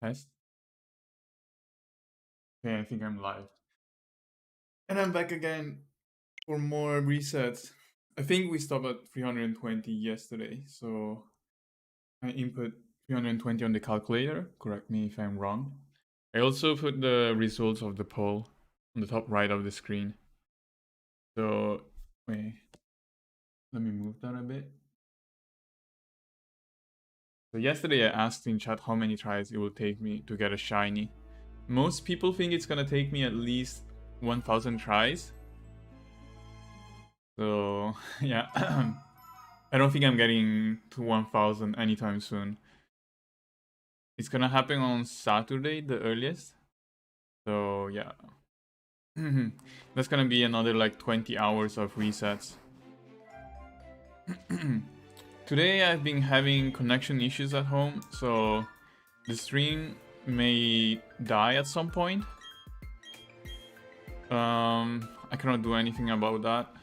Test. Okay, I think I'm live. And I'm back again for more resets. I think we stopped at 320 yesterday, so I input 320 on the calculator. Correct me if I'm wrong. I also put the results of the poll on the top right of the screen. So, wait, let me move that a bit. So yesterday I asked in chat how many tries it will take me to get a shiny. Most people think it's gonna take me at least 1000 tries. So, yeah. I don't think I'm getting to 1000 anytime soon. It's gonna happen on Saturday, the earliest. So, yeah. That's gonna be another like 20 hours of resets. Today I've been having connection issues at home, so the stream may die at some point. I cannot do anything about that.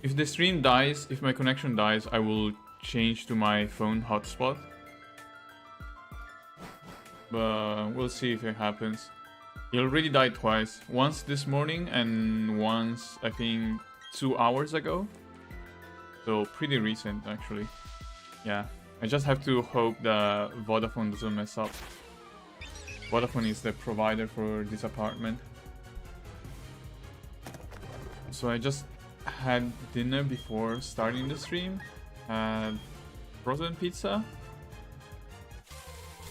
If the stream dies, if my connection dies, I will change to my phone hotspot. But we'll see if it happens. He already died twice. Once this morning and once, I think, 2 hours ago. So pretty recent, actually. Yeah, I just have to hope that Vodafone doesn't mess up. Vodafone is the provider for this apartment. So I just had dinner before starting the stream. Had frozen pizza.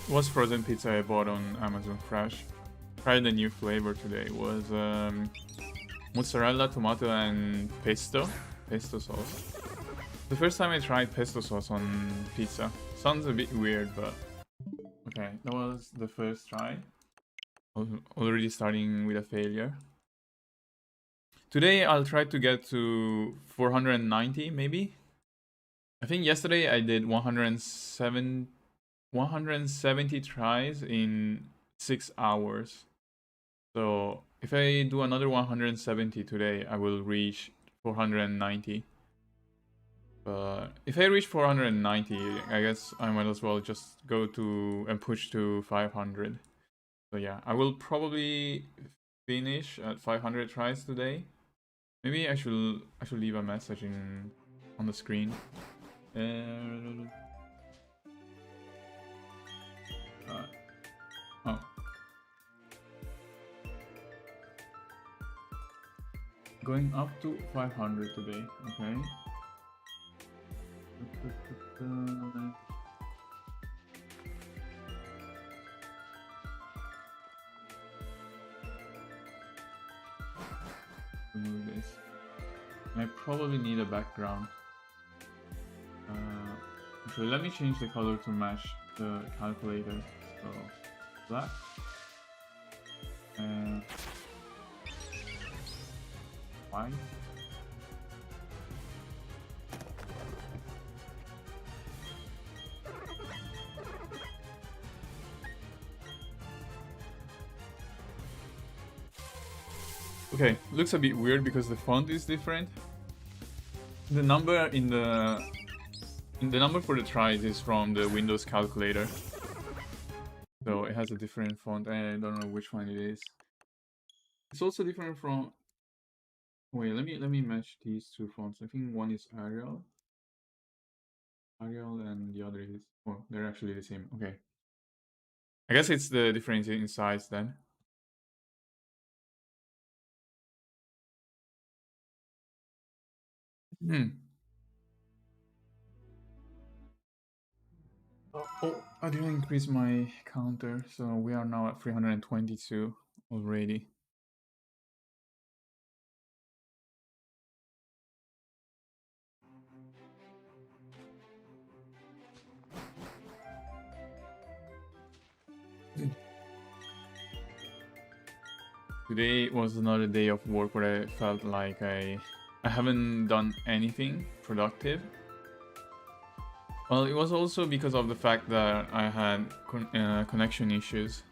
It was frozen pizza I bought on Amazon Fresh. Tried a new flavor today. It was mozzarella, tomato, and pesto sauce. The first time I tried pesto sauce on pizza. Sounds a bit weird, but okay. That was the first try. Already starting with a failure. Today I'll try to get to 490 maybe. I think yesterday I did 170 tries in 6 hours. So if I do another 170 today, I will reach 490. But if I reach 490, I guess I might as well just go to and push to 500. So yeah, I will probably finish at 500 tries today. Maybe I should leave a message on the screen. Oh. Going up to 500 today, okay. Remove this. I probably need a background. Actually, let me change the color to match the calculator. So, black. And white. Okay, looks a bit weird because the font is different. The number in the number for the tries is from the Windows calculator. So it has a different font. I don't know which one it is. It's also different from. Wait, let me match these two fonts. I think one is Arial. And the other is. Oh, they're actually the same. Okay. I guess it's the difference in size then. Oh, I didn't increase my counter, so we are now at 322 already. Today was another day of work where I felt like I haven't done anything productive. Well, it was also because of the fact that I had connection issues.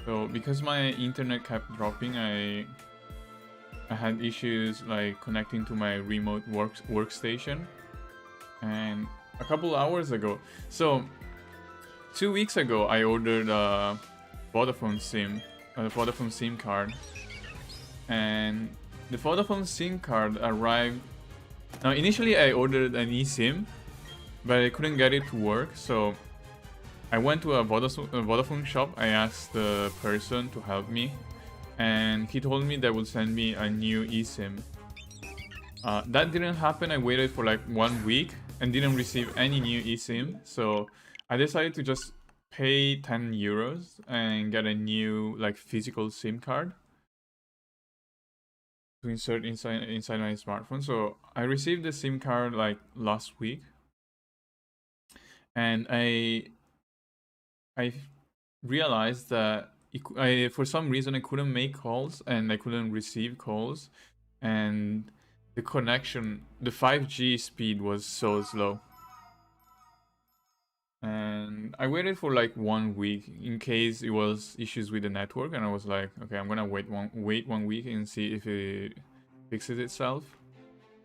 So because my internet kept dropping, I had issues like connecting to my remote workstation. And a couple hours ago, so 2 weeks ago, I ordered a Vodafone SIM card, and the Vodafone SIM card arrived. Now, initially, I ordered an eSIM, but I couldn't get it to work, so I went to a Vodafone shop. I asked the person to help me, and he told me they would send me a new eSIM. That didn't happen. I waited for like 1 week and didn't receive any new eSIM, so I decided to just pay 10 euros and get a new like physical SIM card to insert inside my smartphone. So I received the SIM card like last week, and I realized that for some reason I couldn't make calls and I couldn't receive calls, and the connection, the 5G speed was so slow. And I waited for like 1 week in case it was issues with the network, and I was like, okay, I'm gonna wait one week and see if it fixes itself.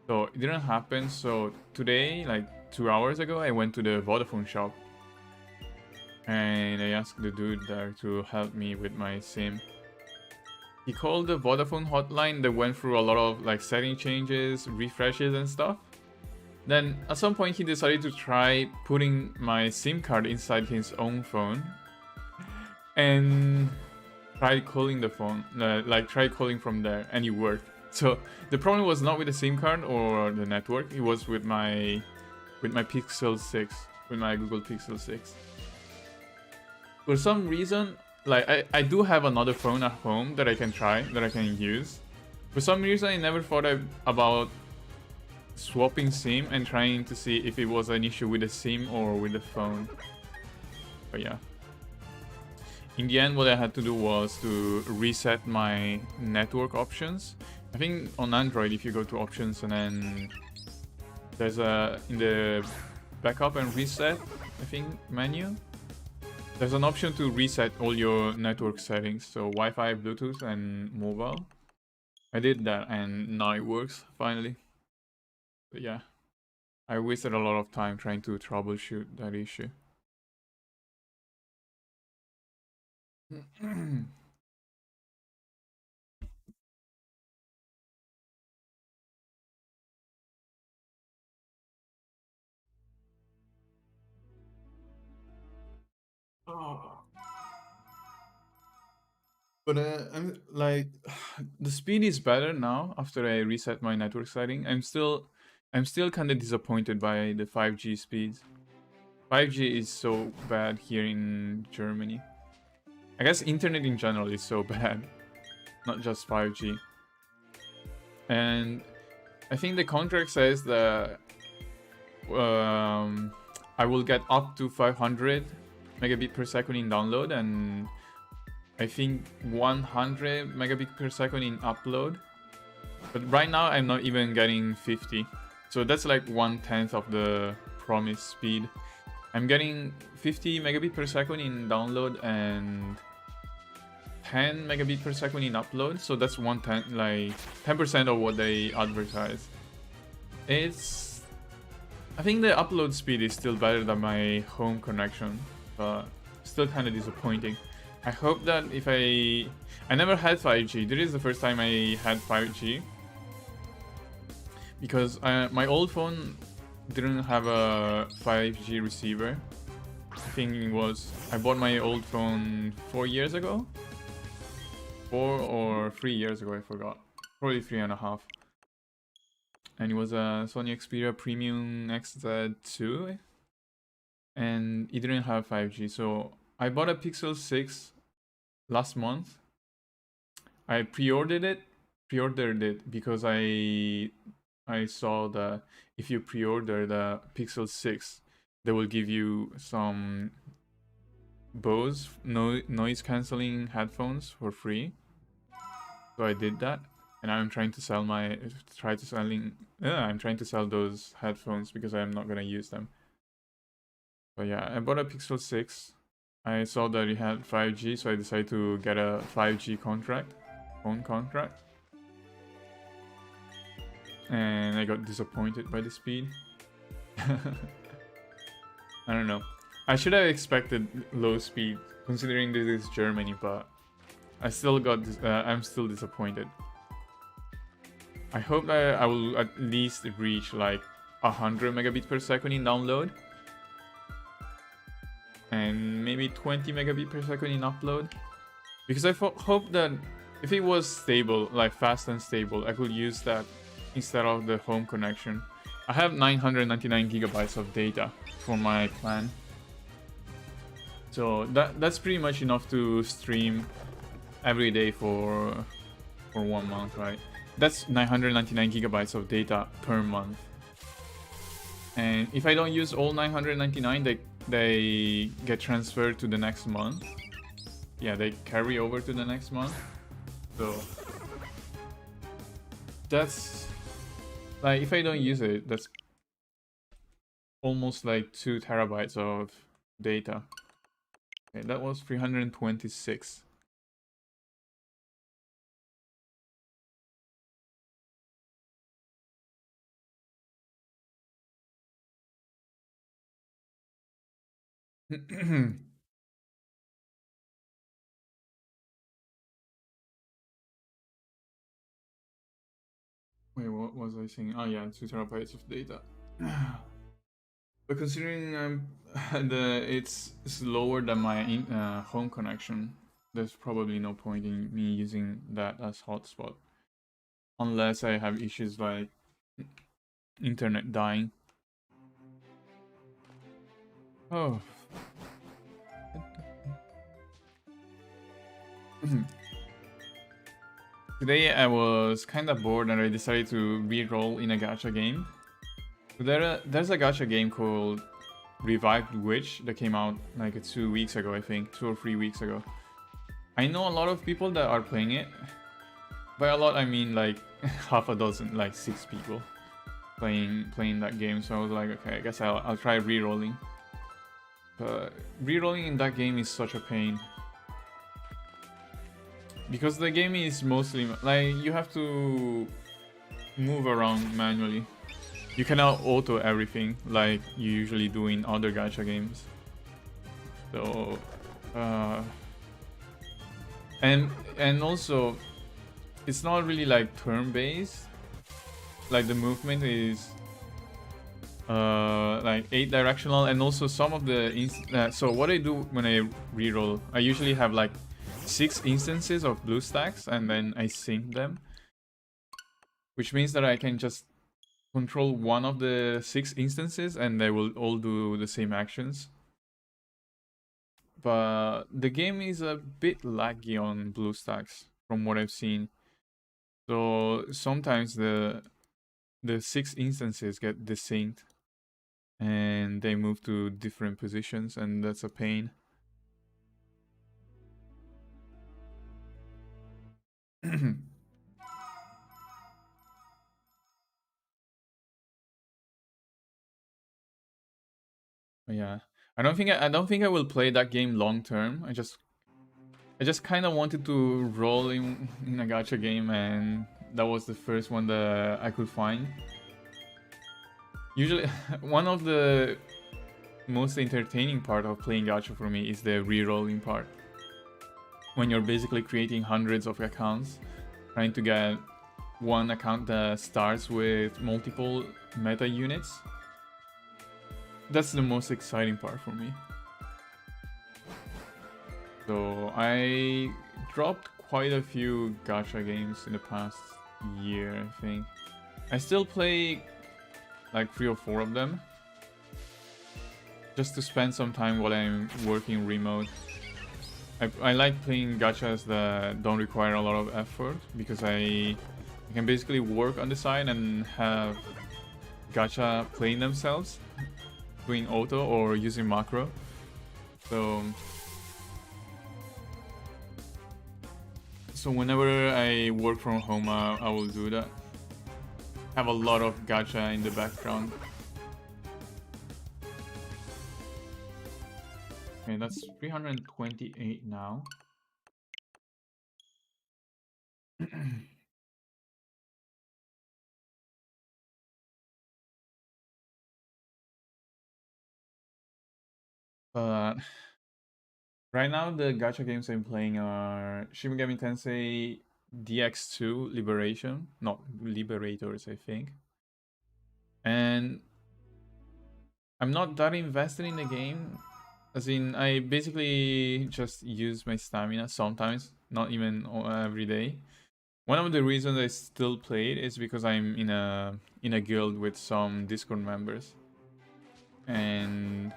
So it didn't happen. So today, like 2 hours ago, I went to the Vodafone shop and I asked the dude there to help me with my SIM. He called the Vodafone hotline. They went through a lot of like setting changes, refreshes and stuff. Then at some point he decided to try putting my SIM card inside his own phone and tried calling the phone, tried calling from there, and it worked. So the problem was not with the SIM card or the network, it was with my Pixel 6, with my Google Pixel 6. For some reason, like I do have another phone at home that I can try, that I can use. For some reason I never thought about swapping SIM and trying to see if it was an issue with the SIM or with the phone. But yeah. In the end, what I had to do was to reset my network options. I think on Android, if you go to options and then there's in the backup and reset, I think, menu, there's an option to reset all your network settings. So Wi-Fi, Bluetooth and mobile. I did that and now it works finally. But yeah, I wasted a lot of time trying to troubleshoot that issue. Oh. But I'm like, the speed is better now after I reset my network setting. I'm still kind of disappointed by the 5G speeds. 5G is so bad here in Germany. I guess internet in general is so bad, not just 5G. And I think the contract says that I will get up to 500 megabit per second in download and I think 100 megabit per second in upload. But right now I'm not even getting 50. So that's like 1/10 of the promised speed. I'm getting 50 megabit per second in download and 10 megabit per second in upload. So that's 1/10, like 10% of what they advertise. I think the upload speed is still better than my home connection, but still kind of disappointing. I hope that if I never had 5G. This is the first time I had 5G. Because my old phone didn't have a 5G receiver. I think I bought my old phone 4 years ago. 4 or 3 years ago, I forgot. Probably 3.5. And it was a Sony Xperia Premium XZ2. And it didn't have 5G, so I bought a Pixel 6 last month. I pre-ordered it because I saw that if you pre-order the Pixel 6, they will give you some Bose noise cancelling headphones for free. So I did that, and I'm trying to sell I'm trying to sell those headphones because I'm not gonna use them. But yeah, I bought a Pixel 6. I saw that it had 5G, so I decided to get a 5G phone contract. And I got disappointed by the speed. I don't know. I should have expected low speed, considering this is Germany, but I still got this, I'm still disappointed. I hope that I will at least reach like 100 megabits per second in download. And maybe 20 megabits per second in upload. Because I hope that if it was stable, like fast and stable, I could use that instead of the home connection. I have 999 gigabytes of data for my plan. So that's pretty much enough to stream every day for 1 month, right? That's 999 gigabytes of data per month. And if I don't use all 999, they get transferred to the next month. Yeah, they carry over to the next month. So that's like, if I don't use it, that's almost like 2 terabytes of data. Okay, that was 326. Wait, what was I saying? Oh yeah, 2 terabytes of data. But considering it's slower than my home connection, there's probably no point in me using that as hotspot. Unless I have issues like internet dying. Oh. Today I was kind of bored and I decided to re-roll in a gacha game. There's a gacha game called Revived Witch that came out like 2 weeks ago, I think. 2 or 3 weeks ago. I know a lot of people that are playing it. By a lot I mean like half a dozen, like 6 people playing that game. So I was like, okay, I guess I'll try re-rolling. But re-rolling in that game is such a pain. Because the game is mostly like you have to move around manually. You cannot auto everything like you usually do in other gacha games. So and also it's not really like turn-based. Like the movement is like 8 directional, and also some of the so what I do when I reroll, I usually have like 6 instances of blue stacks and then I sync them, which means that I can just control one of the 6 instances and they will all do the same actions. But the game is a bit laggy on blue stacks from what I've seen. So sometimes the 6 instances get desynced and they move to different positions, and that's a pain. Yeah, I don't think I will play that game long term. I just kind of wanted to roll in a gacha game, and that was the first one that I could find. Usually, one of the most entertaining part of playing gacha for me is the re-rolling part. When you're basically creating hundreds of accounts, trying to get one account that starts with multiple meta units. That's the most exciting part for me. So I dropped quite a few gacha games in the past year, I think. I still play like 3 or 4 of them, just to spend some time while I'm working remote. I like playing gachas that don't require a lot of effort, because I can basically work on the side and have gacha playing themselves, doing auto or using macro. So whenever I work from home, I will do that. Have a lot of gacha in the background. Okay, that's 328 now. But right now, the gacha games I'm playing are Shin Megami Tensei DX2 Liberation, not Liberators, I think. And I'm not that invested in the game. As in, I basically just use my stamina sometimes, not even every day. One of the reasons I still play it is because I'm in a guild with some Discord members, and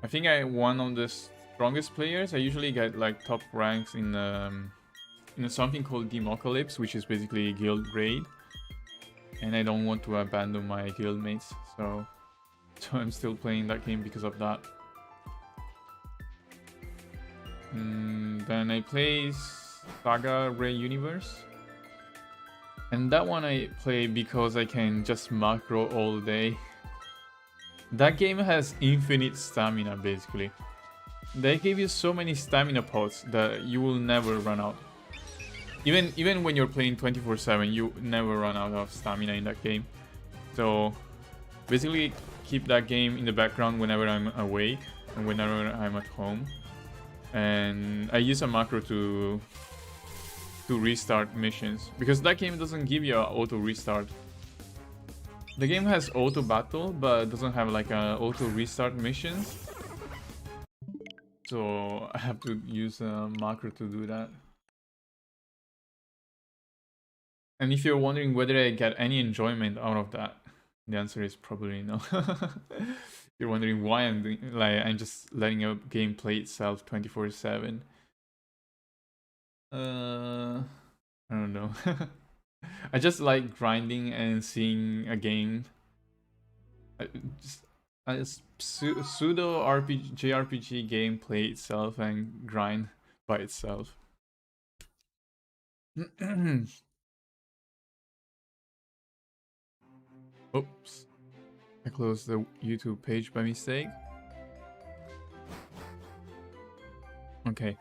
I think I'm one of the strongest players. I usually get like top ranks in something called Democalypse, which is basically guild raid, and I don't want to abandon my guild mates, so I'm still playing that game because of that. Then I play Saga Ray Universe, and that one I play because I can just macro all day. That game has infinite stamina basically. They give you so many stamina pots that you will never run out. Even when you're playing 24/7, you never run out of stamina in that game. So basically keep that game in the background whenever I'm awake and whenever I'm at home. And I use a macro to restart missions, because that game doesn't give you an auto restart. The game has auto battle, but doesn't have like an auto restart missions. So I have to use a macro to do that. And if you're wondering whether I get any enjoyment out of that, the answer is probably no. You're wondering why I'm doing, like, I'm just letting a game play itself 24/7. I don't know. I just like grinding and seeing a game. A pseudo JRPG game play itself and grind by itself. Oops. I closed the YouTube page by mistake. Okay.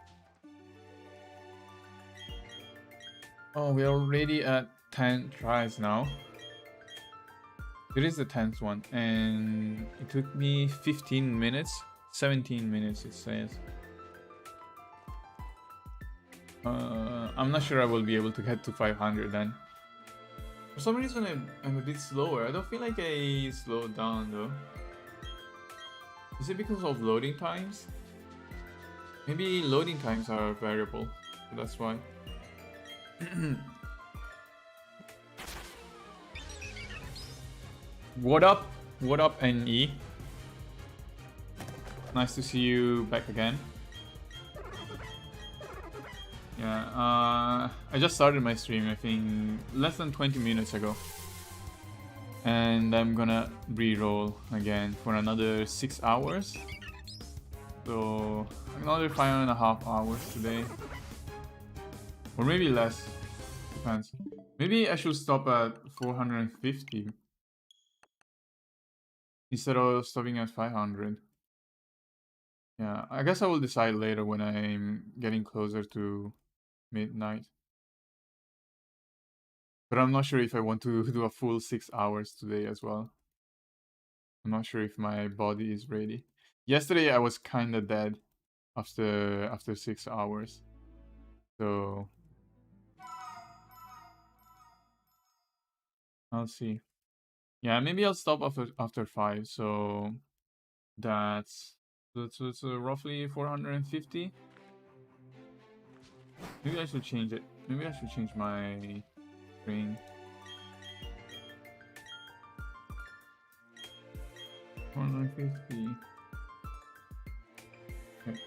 Oh, we're already at 10 tries now. It is the 10th one, and it took me 15 minutes. 17 minutes, it says. I'm not sure I will be able to get to 500 then. For some reason, I'm a bit slower. I don't feel like I slowed down though. Is it because of loading times? Maybe loading times are a variable, so that's why. What up? What up, NE? Nice to see you back again. Yeah, I just started my stream, I think, less than 20 minutes ago. And I'm gonna re-roll again for another 6 hours. So, another 5.5 hours today. Or maybe less, depends. Maybe I should stop at 450 instead of stopping at 500. Yeah, I guess I will decide later when I'm getting closer to midnight. But I'm not sure if I want to do a full 6 hours today as well. I'm not sure if my body is ready. Yesterday I was kinda dead after 6 hours. So I'll see. Yeah, maybe I'll stop after 5, so that's roughly 450. Maybe I should change it. Maybe I should change my screen. 450. Okay.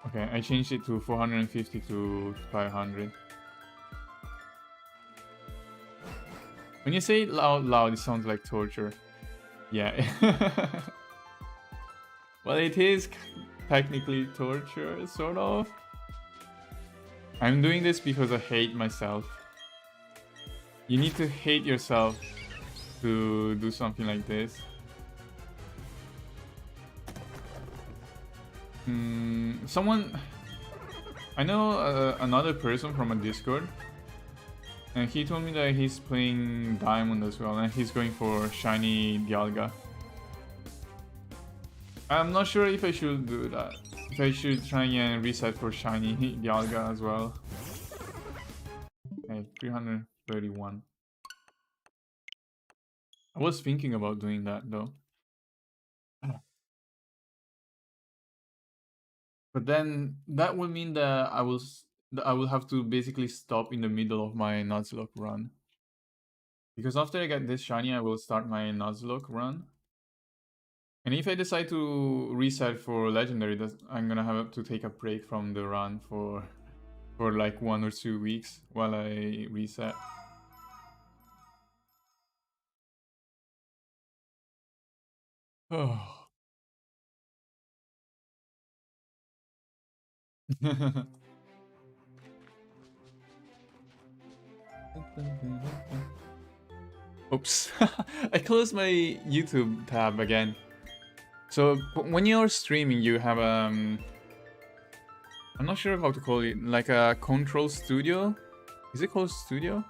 Okay, I changed it to 450 to 500. When you say it loud, it sounds like torture. Yeah. Well, it is technically torture, sort of. I'm doing this because I hate myself. You need to hate yourself to do something like this. Someone... I know another person from a Discord And he told me that he's playing Diamond as well, and he's going for Shiny Dialga. I'm not sure if I should do that. If I should try and reset for Shiny Dialga as well. Okay, 331. I was thinking about doing that though. But then that would mean that I will have to basically stop in the middle of my Nuzlocke run. Because after I get this shiny, I will start my Nuzlocke run. And if I decide to reset for legendary, I'm gonna have to take a break from the run for like 1 or 2 weeks while I reset. Oh. Oops. I closed my YouTube tab again. So when you're streaming, you have I'm not sure how to call it, like a control studio. Is it called studio?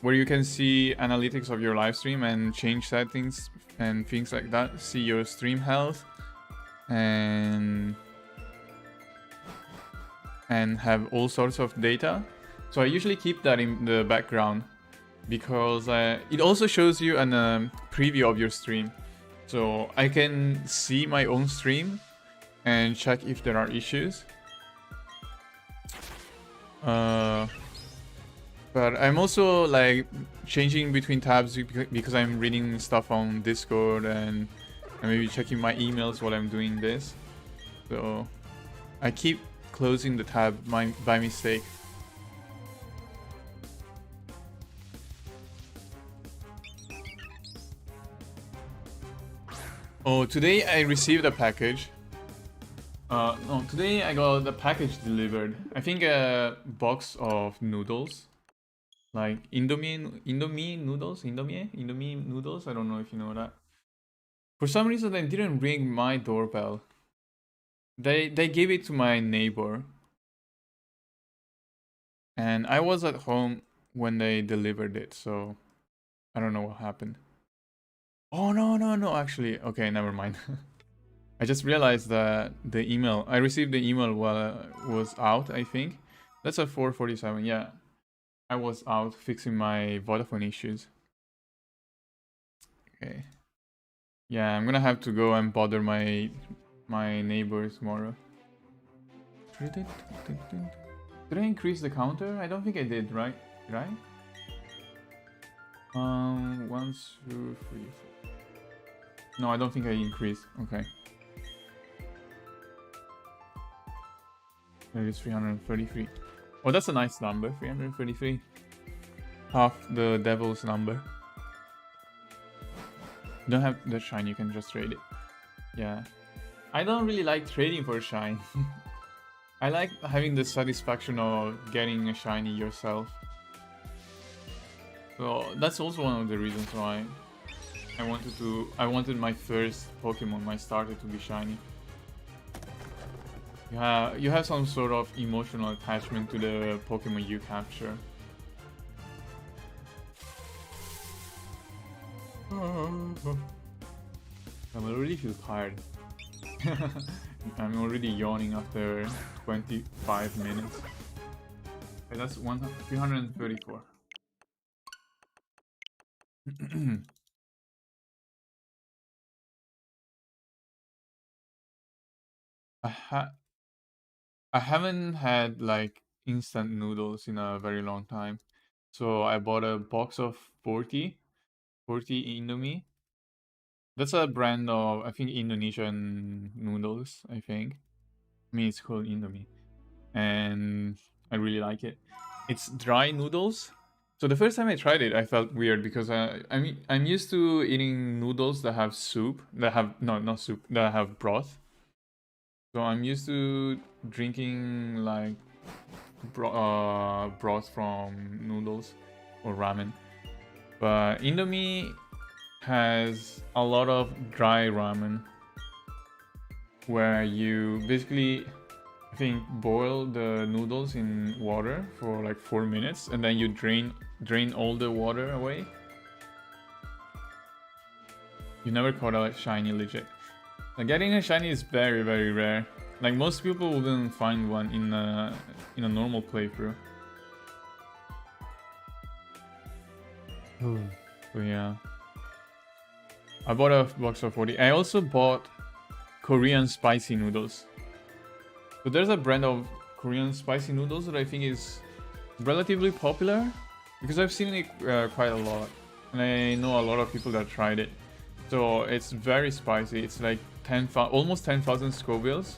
Where you can see analytics of your live stream and change settings and things like that. See your stream health and have all sorts of data. So I usually keep that in the background because it also shows you a preview of your stream. So I can see my own stream and check if there are issues. But I'm also like changing between tabs because I'm reading stuff on Discord and maybe checking my emails while I'm doing this. So I keep closing the tab by mistake. Oh, today I received a package. No, today I got the package delivered. I think a box of noodles. Like Indomie noodles? Indomie noodles? I don't know if you know that. For some reason they didn't ring my doorbell. They gave it to my neighbor. And I was at home when they delivered it, so I don't know what happened. Oh no, actually, okay, never mind. I just realized that I received the email while I was out, I think. That's at 4:47, yeah. I was out fixing my Vodafone issues. Okay. Yeah, I'm gonna have to go and bother my neighbors tomorrow. Did I increase the counter? I don't think I did, right? Did I? 1, 2, 3, 4. No, I don't think I increased. Okay. There is 333. Oh, that's a nice number. 333. Half the devil's number. You don't have the shine, you can just trade it. Yeah. I don't really like trading for shine. I like having the satisfaction of getting a shiny yourself. So that's also one of the reasons why I wanted my first Pokemon, my starter, to be shiny. You have some sort of emotional attachment to the Pokemon you capture. I already feel tired. I'm already yawning after 25 minutes. Okay, that's 334. I haven't had like instant noodles in a very long time. So I bought a box of 40 Indomie. That's a brand of, I think, Indonesian noodles, I think. I mean, it's called Indomie. And I really like it. It's dry noodles. So the first time I tried it, I felt weird because I'm used to eating noodles that have soup, that have, no, not soup, that have broth. So I'm used to drinking like broth from noodles or ramen. But Indomie has a lot of dry ramen where you basically, I think, boil the noodles in water for like 4 minutes and then you drain drain all the water away. You never caught a shiny legit. Like, getting a shiny is very, very rare. Like, most people wouldn't find one in a normal playthrough. So yeah. I bought a box of 40. I also bought Korean spicy noodles. So there's a brand of Korean spicy noodles that I think is relatively popular because I've seen it quite a lot, and I know a lot of people that tried it. So it's very spicy. It's like almost 10,000 Scovilles.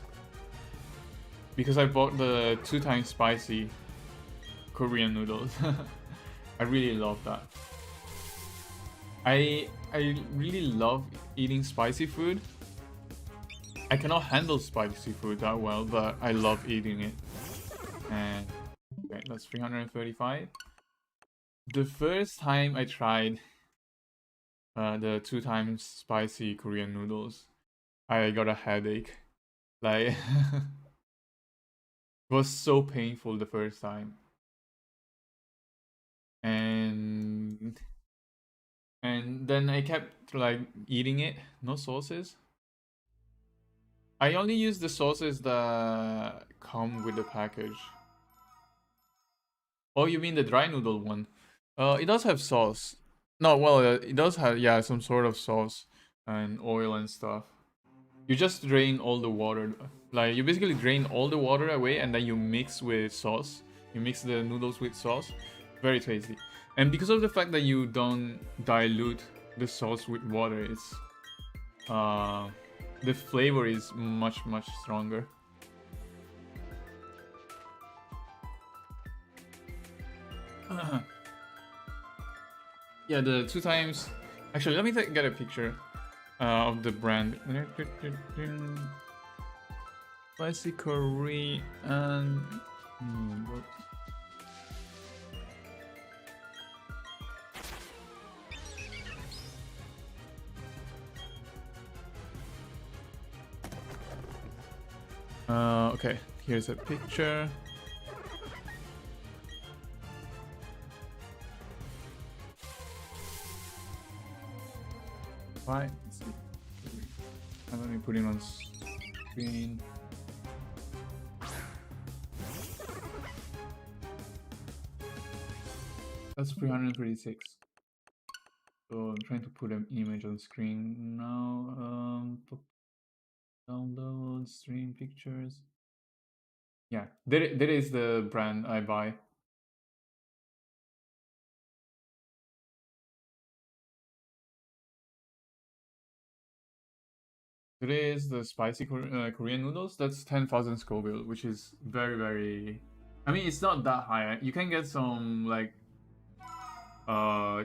Because I bought the 2 times spicy Korean noodles. I really love that. I really love eating spicy food. I cannot handle spicy food that well, but I love eating it. And okay, that's 335. The first time I tried the 2 times spicy Korean noodles, I got a headache. Like, it was so painful the first time. And then I kept like eating it, no sauces. I only use the sauces that come with the package. Oh, you mean the dry noodle one? It does have sauce. No, well, it does have, yeah, some sort of sauce and oil and stuff. You just drain all the water. Like, you basically drain all the water away and then you mix with sauce. You mix the noodles with sauce. Very tasty. And because of the fact that you don't dilute the sauce with water, it's the flavor is much stronger. Yeah, the 2 times. Actually, let me get a picture of the brand. Spicy Korean. Okay, here's a picture. Right, let's see. Let me put it on screen. That's 336. So I'm trying to put an image on screen now. Download, stream pictures. Yeah, that is the brand I buy. It is the spicy Korean noodles. That's 10,000 Scoville, which is very, very... I mean, it's not that high. You can get some, like,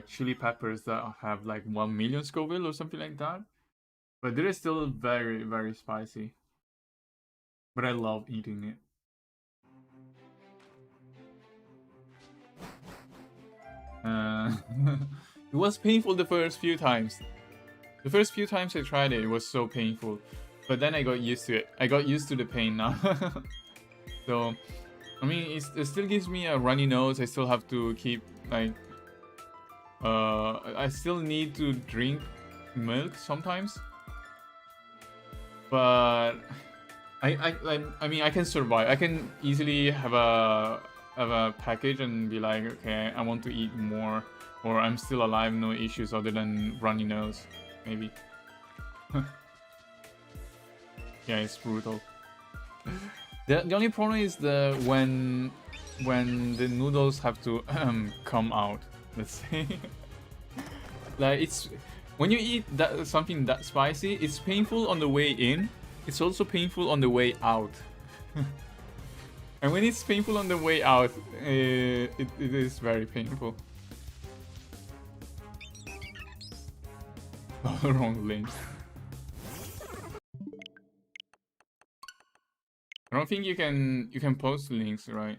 chili peppers that have, like, 1 million Scoville or something like that. But it is still very, very spicy. But I love eating it. It was painful the first few times. The first few times I tried it, it was so painful. But then I got used to it. I got used to the pain now. So, I mean, it still gives me a runny nose. I still have to keep, like... I still need to drink milk sometimes. But... I mean, I can survive. I can easily have a package and be like, okay, I want to eat more. Or I'm still alive, no issues other than runny nose. Maybe. Yeah, it's brutal. The only problem is when the noodles have to come out. Let's say, like, it's when you eat something that spicy, it's painful on the way in. It's also painful on the way out. And when it's painful on the way out, it is very painful. Oh, wrong link. I don't think you can post links, right?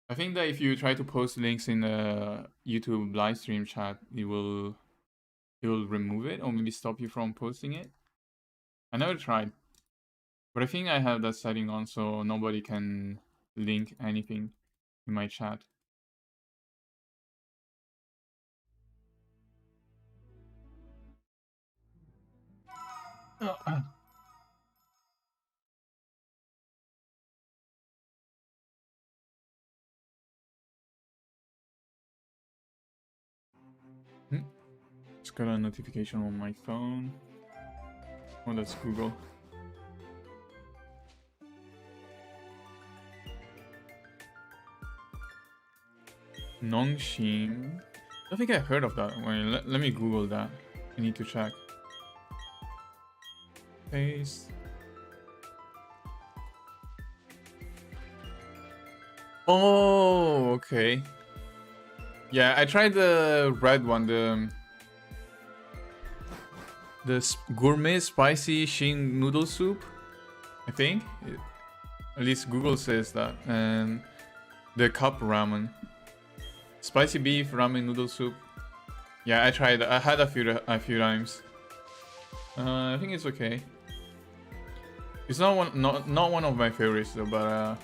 I think that if you try to post links in the YouTube live stream chat, it will remove it or maybe stop you from posting it. I never tried, but I think I have that setting on so nobody can link anything in my chat. Just got a notification on my phone. Oh, that's Google. Nongshin. I don't think I heard of that. Wait, let me Google that. I need to check. Paste. Oh, okay. Yeah, I tried the red one, the gourmet spicy Shin noodle soup. I think, at least Google says that, and the cup ramen, spicy beef ramen noodle soup. Yeah, I tried. I had a few times. I think it's okay. It's not one of my favorites though, but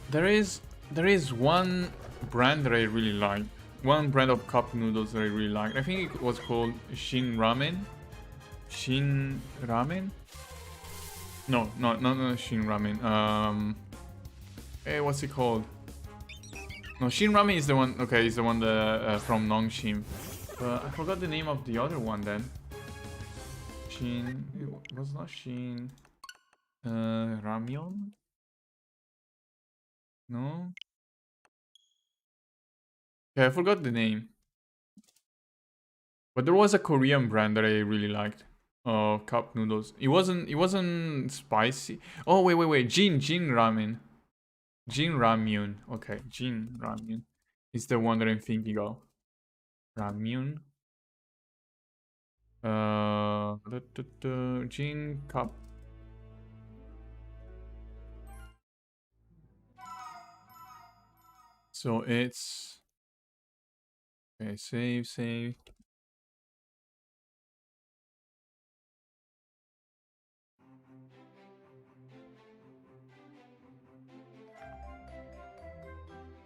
there is one brand that I really like. One brand of cup noodles that I really like. I think it was called Shin Ramen. Shin Ramen? No, not Shin Ramen. Hey, what's it called? No, Shin Ramen is the one. Okay, it's the one from Nongshin. I forgot the name of the other one then. Shin. It was not Shin. Ramyeon? No? Yeah, I forgot the name. But there was a Korean brand that I really liked. Cup noodles. It wasn't spicy. Oh, wait. Jin Ramen. Jin Ramyun. Okay, Jin Ramyun. It's the one that I'm thinking of. Ramyun. Jin Cup. So it's... Okay, save.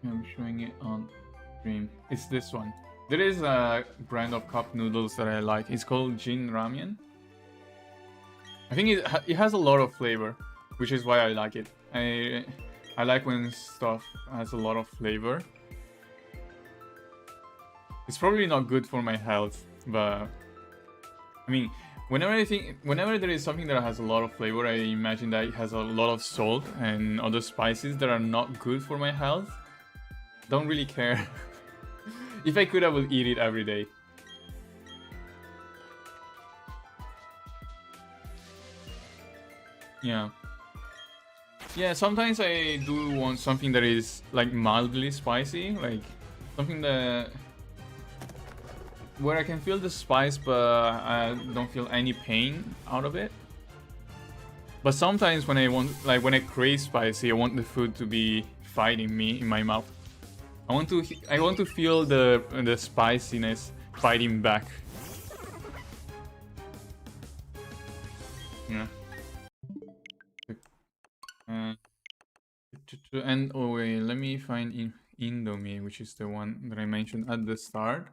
I'm showing it on stream. It's this one. There is a brand of cup noodles that I like. It's called Jin Ramyun. I think it has a lot of flavor, which is why I like it. I like when stuff has a lot of flavor. It's probably not good for my health, but I mean, whenever there is something that has a lot of flavor, I imagine that it has a lot of salt and other spices that are not good for my health. Don't really care. If I could, I would eat it every day. Yeah, sometimes I do want something that is like mildly spicy, like something where I can feel the spice but I don't feel any pain out of it. But sometimes when I crave spicy, I want the food to be fighting me in my mouth. I want to feel the spiciness fighting back. Yeah. And oh wait, let me find Indomie, which is the one that I mentioned at the start.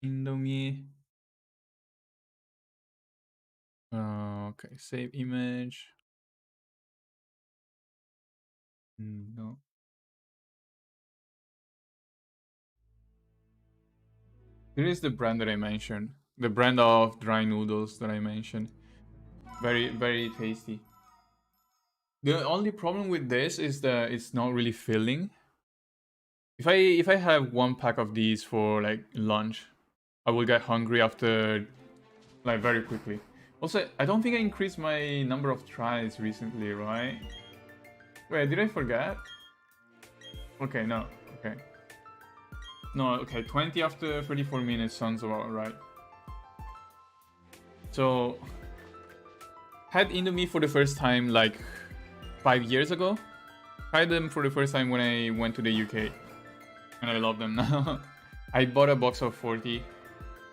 Indomie. Okay, save image. No. Here is the brand that I mentioned. The brand of dry noodles that I mentioned. Very, very tasty. The only problem with this is that it's not really filling. If I have one pack of these for like lunch, I will get hungry after like very quickly. Also, I don't think I increased my number of tries recently, right? Wait, did I forget? Okay, no. Okay. No, okay, 20 after 34 minutes sounds about right. So, had Indomie for the first time like 5 years ago. Tried them for the first time when I went to the UK. And I love them now. I bought a box of 40.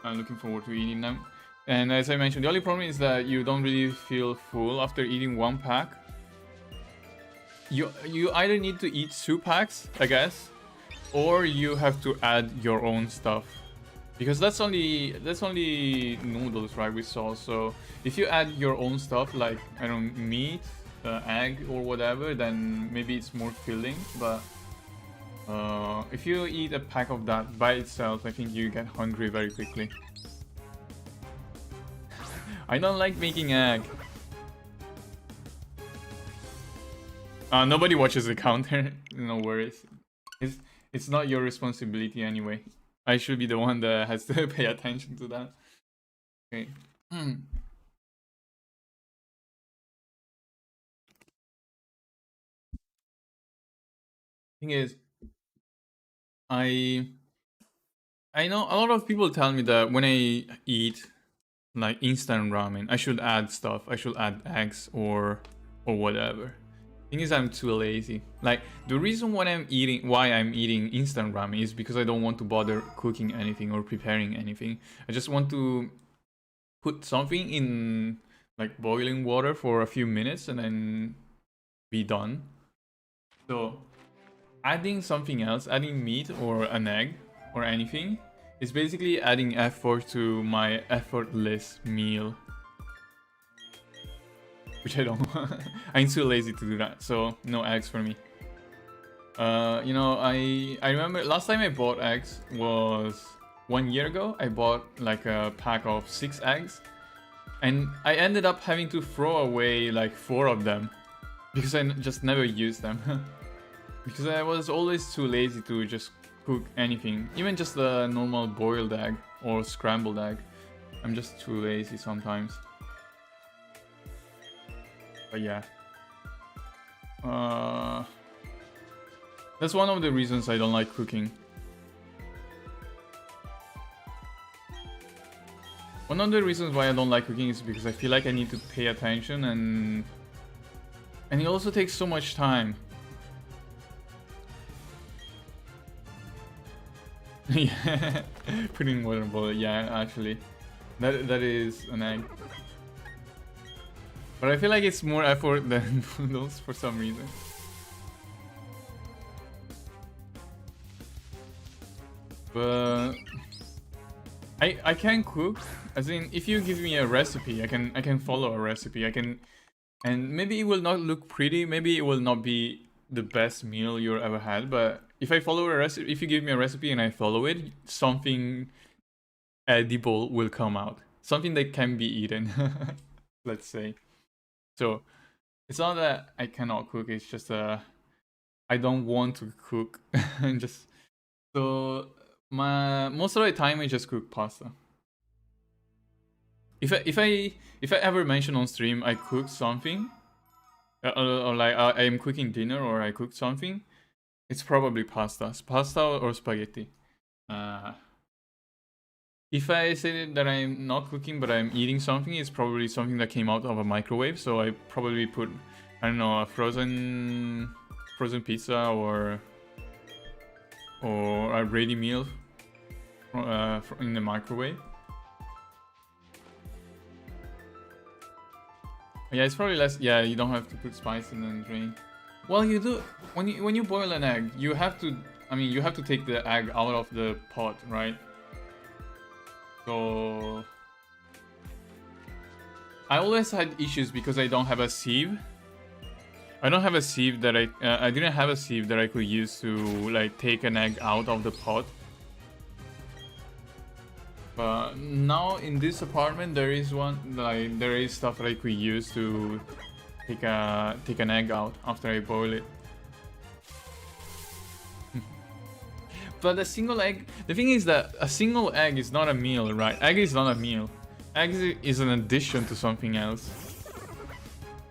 I'm looking forward to eating them. And as I mentioned, the only problem is that you don't really feel full after eating one pack. You either need to eat 2 packs, I guess, or you have to add your own stuff, because that's only noodles, right? We saw. So if you add your own stuff, like I don't know, meat, egg, or whatever, then maybe it's more filling. But if you eat a pack of that by itself, I think you get hungry very quickly. I don't like making egg. Nobody watches the counter. No worries. It's not your responsibility anyway. I should be the one that has to pay attention to that. Okay. Thing is, I know a lot of people tell me that when I eat like instant ramen, I should add stuff. I should add eggs or whatever. Thing is, I'm too lazy. Like, the reason why I'm eating instant ramen is because I don't want to bother cooking anything or preparing anything. I just want to put something in like boiling water for a few minutes and then be done. So adding something else, adding meat or an egg or anything, is basically adding effort to my effortless meal, which I don't want. I'm too lazy to do that, so no eggs for me. You know, I remember last time I bought eggs was 1 year ago. I bought like a pack of 6 eggs, and I ended up having to throw away like 4 of them because I just never used them. Because I was always too lazy to just cook anything, even just the normal boiled egg or scrambled egg. I'm just too lazy sometimes. But yeah. That's one of the reasons I don't like cooking. One of the reasons why I don't like cooking is because I feel like I need to pay attention, and it also takes so much time. Yeah, putting water in a bowl. Yeah, actually, that is an egg. But I feel like it's more effort than noodles for some reason. But I can cook. As in, if you give me a recipe, I can follow a recipe. And maybe it will not look pretty. Maybe it will not be the best meal you ever had. But if I follow a recipe, if you give me a recipe and I follow it, something edible will come out. Something that can be eaten. Let's say. So it's not that I cannot cook. It's just I don't want to cook. And just so most of the time I just cook pasta. If I ever mention on stream I cook something, or like I am cooking dinner or I cooked something, it's probably pasta or spaghetti. If I say that I'm not cooking but I'm eating something, it's probably something that came out of a microwave. So I probably put, I don't know, a frozen pizza or a ready meal in the microwave. Yeah, it's probably less. Yeah, you don't have to put spice in and drain. Well, you do when you boil an egg. You have to. I mean, you have to take the egg out of the pot, right? So I always had issues because I don't have a sieve. I don't have a sieve that I didn't have a sieve that I could use to like take an egg out of the pot. But now in this apartment there is one, like there is stuff that I could use to take an egg out after I boil it. But a single egg, the thing is that a single egg is not a meal, right? Egg is not a meal. Egg is an addition to something else.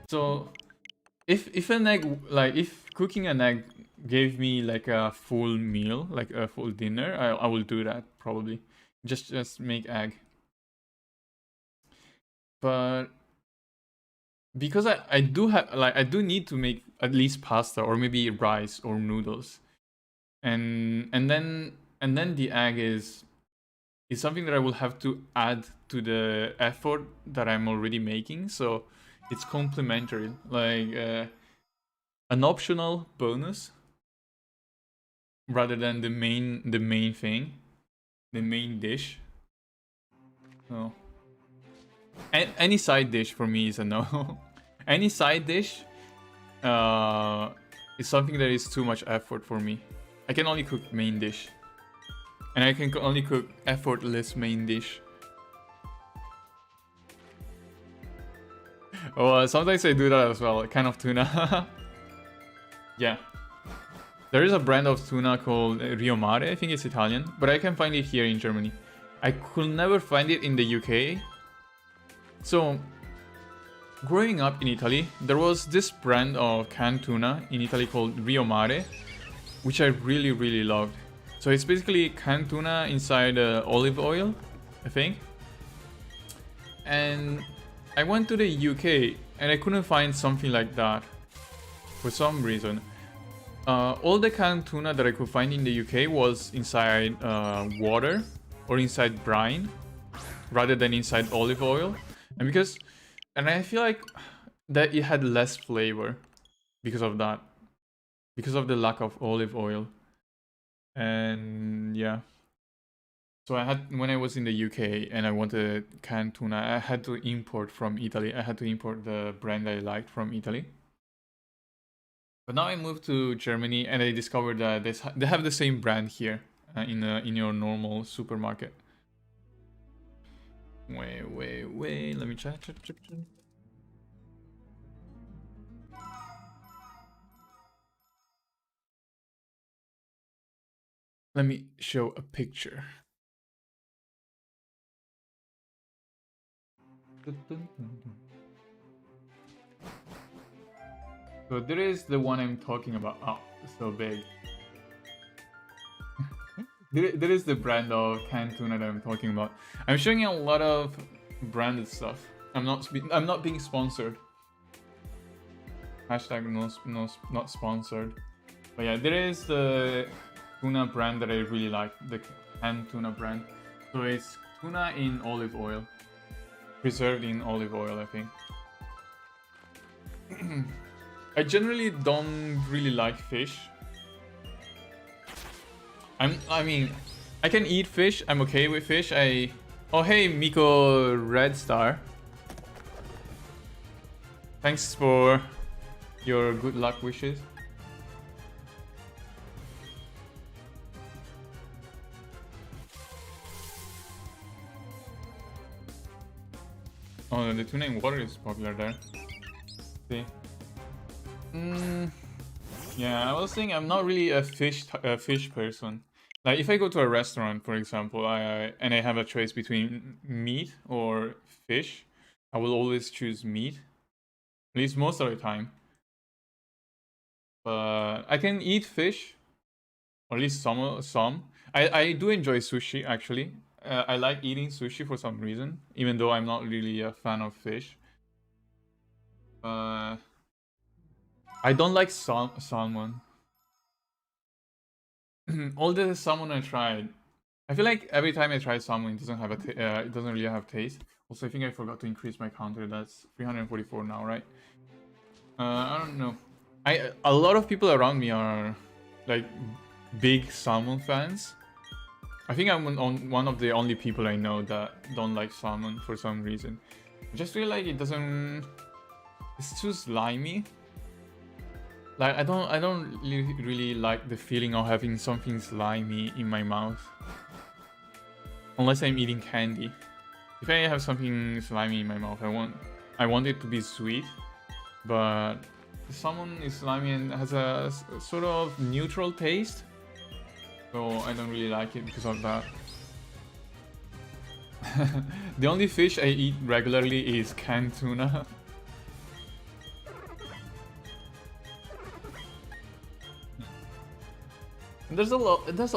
So if an egg, like if cooking an egg gave me like a full meal, like a full dinner, I will do that probably. Just make egg. But because I do have, like, I do need to make at least pasta or maybe rice or noodles, and then the egg is something that I will have to add to the effort that I'm already making. So it's complementary, like, an optional bonus. rather than the main thing, the main dish. No. Any side dish for me is a no. Any side dish is something that is too much effort for me. I can only cook main dish. And I can only cook effortless main dish. Oh, sometimes I do that as well, kind of tuna. Yeah. There is a brand of tuna called Rio Mare, I think it's Italian, but I can find it here in Germany. I could never find it in the UK. So, growing up in Italy, there was this brand of canned tuna in Italy called Rio Mare, which I really, really loved. So it's basically canned tuna inside olive oil, I think. And I went to the UK and I couldn't find something like that for some reason. All the canned tuna that I could find in the UK was inside water or inside brine rather than inside olive oil. And I feel like that it had less flavor because of that. Because of the lack of olive oil. And yeah. So when I was in the UK and I wanted canned tuna, I had to import from Italy. I had to import the brand I liked from Italy. But now I moved to Germany and I discovered that they have the same brand here in your normal supermarket. Wait. Let me check. Let me show a picture. So there is the one I'm talking about. Oh, so big. There is the brand of canned tuna that I'm talking about. I'm showing you a lot of branded stuff. I'm not being sponsored. Hashtag not sponsored. But yeah, there is the tuna brand that I really like, the canned tuna brand. So it's tuna in olive oil, preserved in olive oil, I think. I generally don't really like fish. I mean, I can eat fish. I'm okay with fish. Oh hey, Miko Red Star. Thanks for your good luck wishes. Oh, the tuna in water is popular there. See. Yeah, I was saying I'm not really a fish person. Like if I go to a restaurant, for example, and I have a choice between meat or fish, I will always choose meat. At least most of the time. But I can eat fish, or at least some. I do enjoy sushi actually. I like eating sushi for some reason, even though I'm not really a fan of fish. I don't like salmon. All the salmon I tried, I feel like every time I try salmon, it doesn't have it doesn't really have taste. Also, I think I forgot to increase my counter. That's 344 now, right? I don't know. A lot of people around me are like big salmon fans. I think I'm one of the only people I know that don't like salmon for some reason. I just feel like it doesn't. It's too slimy. Like I don't really like the feeling of having something slimy in my mouth. Unless I'm eating candy. If I have something slimy in my mouth, I want it to be sweet, but salmon is slimy and has a sort of neutral taste, so I don't really like it because of that. The only fish I eat regularly is canned tuna. And there's a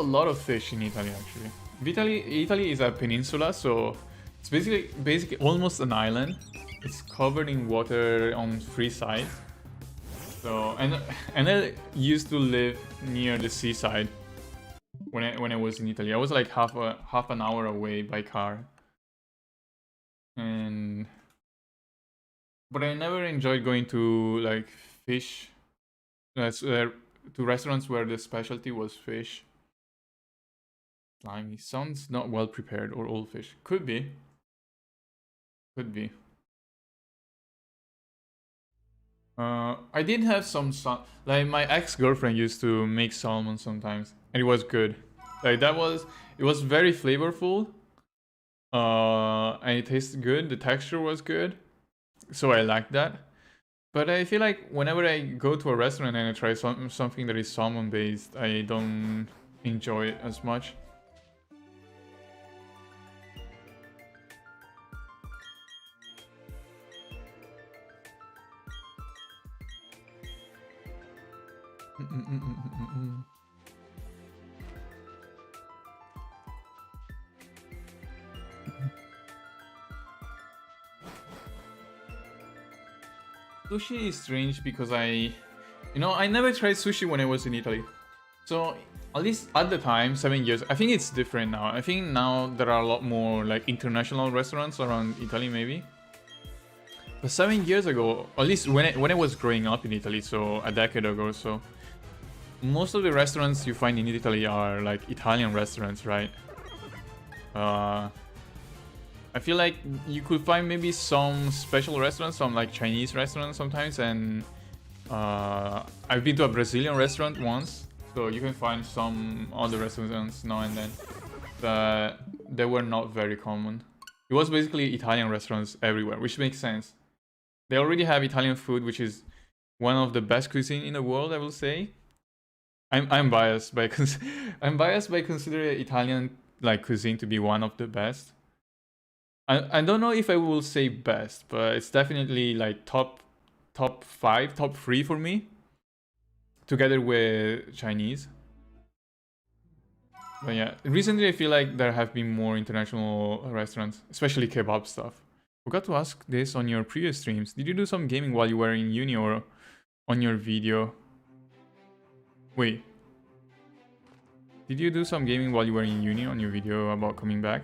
lot of fish in Italy actually. Italy is a peninsula, so it's basically almost an island. It's covered in water on three sides. So and I used to live near the seaside when I was in Italy. I was like half an hour away by car. But I never enjoyed going to like to restaurants where the specialty was fish. Slimy sounds not well prepared or old fish. Could be. Could be. I did have some like my ex-girlfriend used to make salmon sometimes, and it was good. Like it was very flavorful. And it tasted good. The texture was good, so I liked that. But I feel like whenever I go to a restaurant and I try something that is salmon based, I don't enjoy it as much. Sushi is strange because I never tried sushi when I was in Italy. So at least at the time, 7 years, I think it's different now. I think now there are a lot more like international restaurants around Italy maybe. But 7 years ago, at least when I was growing up in Italy, so a decade ago or so, most of the restaurants you find in Italy are like Italian restaurants, right? I feel like you could find maybe some special restaurants, some like Chinese restaurants sometimes, and I've been to a Brazilian restaurant once, so you can find some other restaurants now and then, but they were not very common. It was basically Italian restaurants everywhere, which makes sense. They already have Italian food, which is one of the best cuisine in the world, I will say. I'm biased by I'm biased by considering Italian like cuisine to be one of the best. I don't know if I will say best, but it's definitely like top 5, top 3 for me, together with Chinese. But yeah, recently I feel like there have been more international restaurants, especially kebab stuff. Forgot to ask this on your previous streams. Did you do some gaming while you were in uni or on your video? Wait. Did you do some gaming while you were in uni on your video about coming back?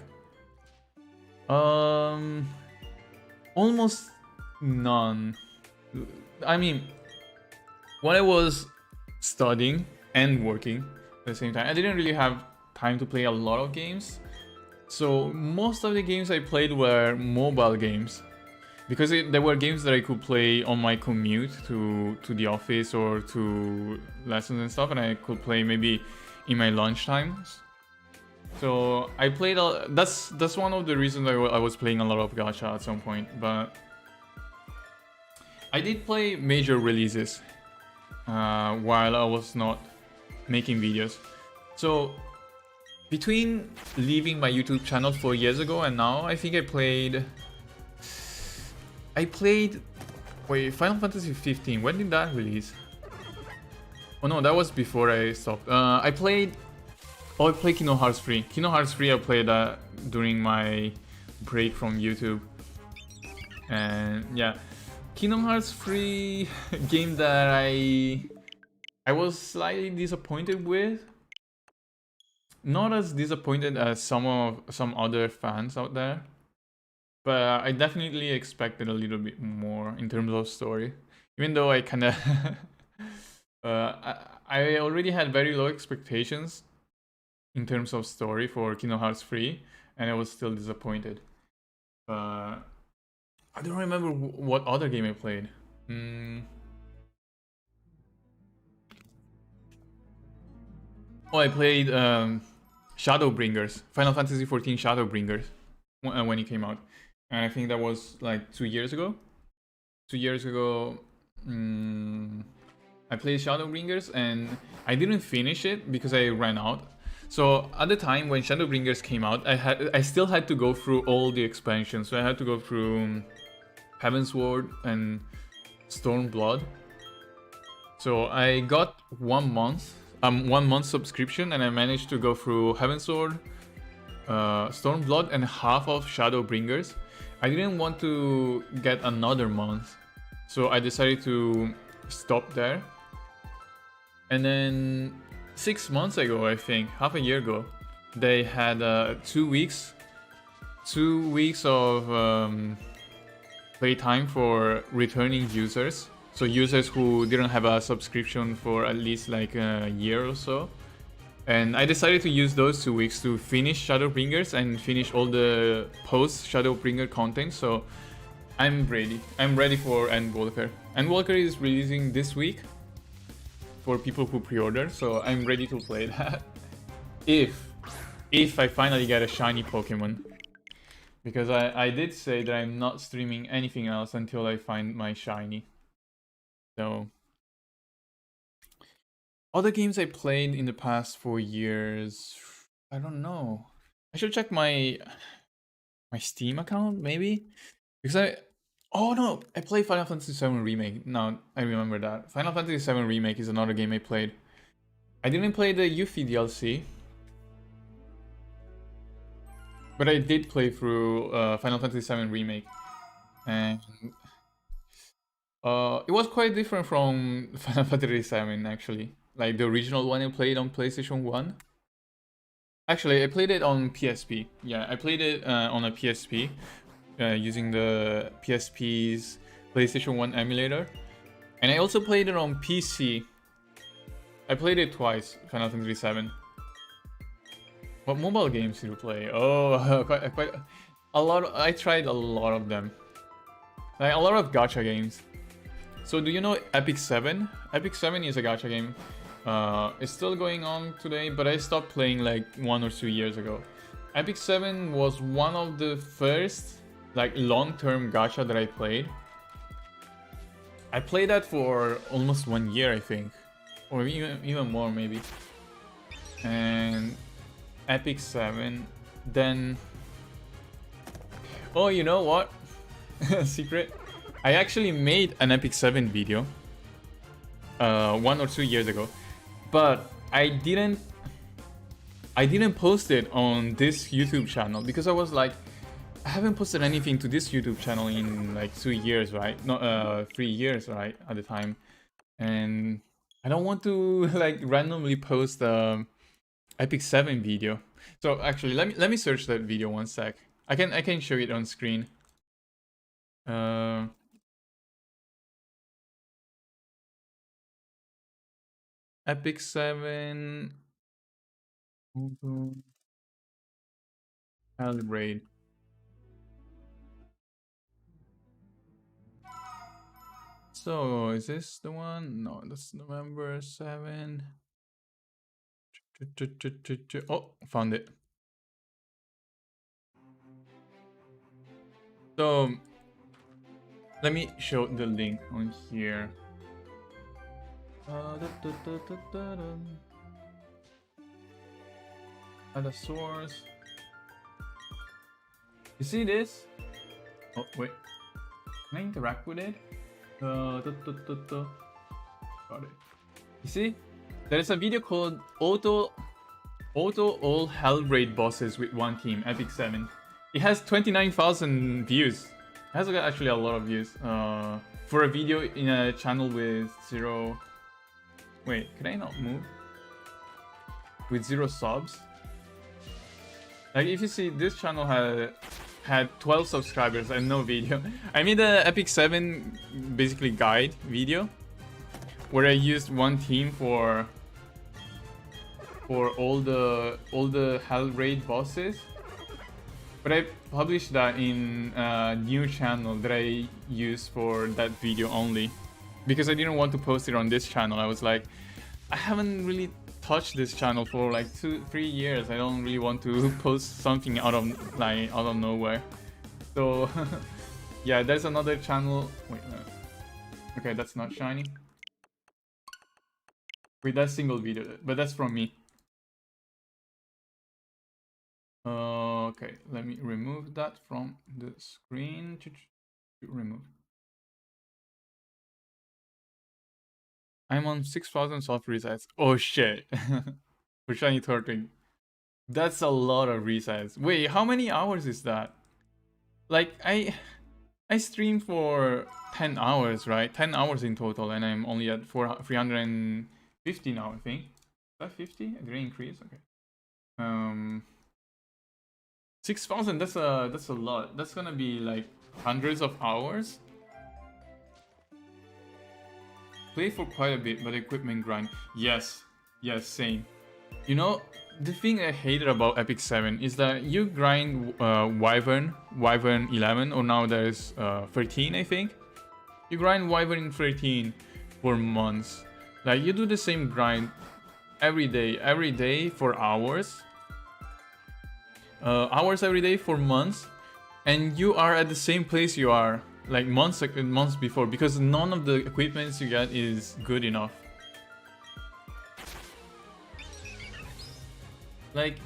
Almost none. I mean, when I was studying and working at the same time, I didn't really have time to play a lot of games. So most of the games I played were mobile games, because there were games that I could play on my commute to the office or to lessons and stuff, and I could play maybe in my lunch times. So I played that's one of the reasons I was playing a lot of gacha at some point, but I did play major releases while I was not making videos. So between leaving my YouTube channel 4 years ago and now, I think I played wait, Final Fantasy 15. When did that release? Oh no, that was before I stopped. I played Kingdom Hearts 3. Kingdom Hearts 3 I played during my break from YouTube. And yeah, Kingdom Hearts 3 game that I was slightly disappointed with. Not as disappointed as some other fans out there, but I definitely expected a little bit more in terms of story. Even though I kind of I already had very low expectations in terms of story for Kingdom Hearts 3, and I was still disappointed. I don't remember what other game I played. Oh, I played Shadowbringers, Final Fantasy XIV Shadowbringers when it came out, and I think that was like 2 years ago. 2 years ago, I played Shadowbringers and I didn't finish it because I ran out. So at the time when Shadowbringers came out, I still had to go through all the expansions. So I had to go through Heavensward and Stormblood. So I got 1 month subscription, and I managed to go through Heavensward, Stormblood, and half of Shadowbringers. I didn't want to get another month, so I decided to stop there. And then 6 months ago, I think, half a year ago, they had 2 weeks of playtime for returning users. So users who didn't have a subscription for at least like a year or so. And I decided to use those 2 weeks to finish Shadowbringers and finish all the post Shadowbringer content. So I'm ready. I'm ready for Endwalker. Endwalker is releasing this week for people who pre-order, so I'm ready to play that. If I finally get a shiny Pokemon. Because I did say that I'm not streaming anything else until I find my shiny. So other games I played in the past 4 years, I don't know. I should check my Steam account maybe, because oh no, I played Final Fantasy VII Remake. No, I remember that. Final Fantasy VII Remake is another game I played. I didn't play the Yuffie DLC, but I did play through Final Fantasy VII Remake, and it was quite different from Final Fantasy VII actually. Like the original one I played on PlayStation 1. Actually, I played it on PSP. Yeah, I played it on a PSP using the PSP's PlayStation 1 emulator. And I also played it on PC. I played it twice, Final Fantasy VII. What mobile games did you play? Oh, quite a lot. I tried a lot of them. Like a lot of gacha games. So do you know Epic 7? Epic 7 is a gacha game. It's still going on today, but I stopped playing like 1 or 2 years ago. Epic 7 was one of the first like long-term gacha that I played. I played that for almost 1 year, I think, or even more maybe. And Epic 7, then oh, you know what? Secret. I actually made an Epic 7 video 1 or 2 years ago, but I didn't post it on this YouTube channel because I was like, I haven't posted anything to this YouTube channel in like 2 years, right? No, 3 years, right, at the time, and I don't want to like randomly post Epic 7 video. So actually, let me search that video 1 sec. I can show it on screen. Epic 7 Calibrate. So is this the one? No, that's November 7. Oh, found it. So let me show the link on here. At a source. You see this? Oh wait, can I interact with it? Got it. You see? There is a video called Auto All Hell Raid Bosses with One Team, Epic 7. It has 29,000 views. It has actually a lot of views. For a video in a channel with 0... Wait, can I not move? With 0 subs? Like if you see, this channel had 12 subscribers and no video. I made the Epic 7 basically guide video where I used One Team for all the Hell Raid bosses, but I published that in a new channel that I used for that video only because I didn't want to post it on this channel. I was like, I haven't really touched this channel for like 2-3 years. I don't really want to post something out of nowhere. So yeah, there's another channel. Wait, okay, that's not shiny. Wait, that's single video, but that's from me. Okay, let me remove that from the screen. Remove. I'm on 6,000 soft resets. Oh shit. For shiny 13. That's a lot of resets. Wait, how many hours is that? Like, I streamed for 10 hours, right? 10 hours in total, and I'm only at 350 now, I think. Is that 50? Did it increase? Okay. 6,000, that's a lot. That's gonna be like hundreds of hours. Play for quite a bit, but equipment grind. Yes, same. You know, the thing I hated about Epic 7 is that you grind Wyvern 11, or now there's 13, I think. You grind Wyvern 13 for months. Like, you do the same grind every day for hours. Hours every day for months, and you are at the same place you are like months before, because none of the equipments you get is good enough. Like,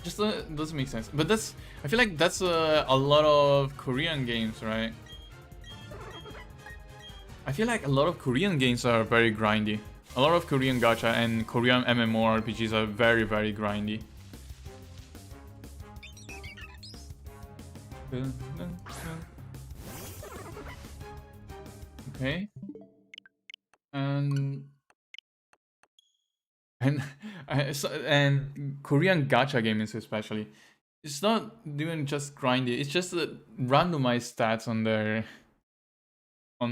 just doesn't make sense. But I feel like that's a lot of Korean games, right? I feel like a lot of Korean games are very grindy. A lot of Korean gacha and Korean MMORPGs are very, very grindy. Okay. And Korean gacha games especially, it's not even just grindy. It's just randomized stats on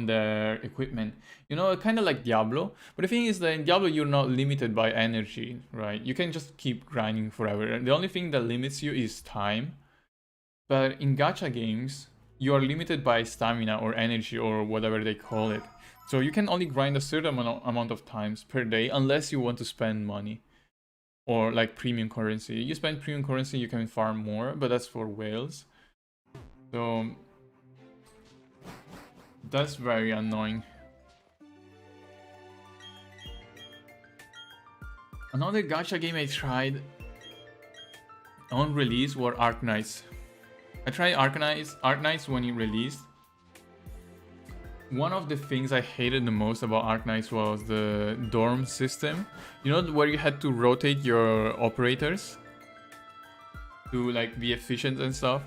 their equipment. You know, kind of like Diablo. But the thing is that in Diablo you're not limited by energy, right? You can just keep grinding forever. The only thing that limits you is time. But in gacha games, you are limited by stamina or energy or whatever they call it. So you can only grind a certain amount of times per day unless you want to spend money. Or like premium currency. You spend premium currency, you can farm more, but that's for whales. So that's very annoying. Another gacha game I tried on release were Arknights. I tried Arknights when it released. One of the things I hated the most about Arknights was the dorm system. You know, where you had to rotate your operators to like be efficient and stuff.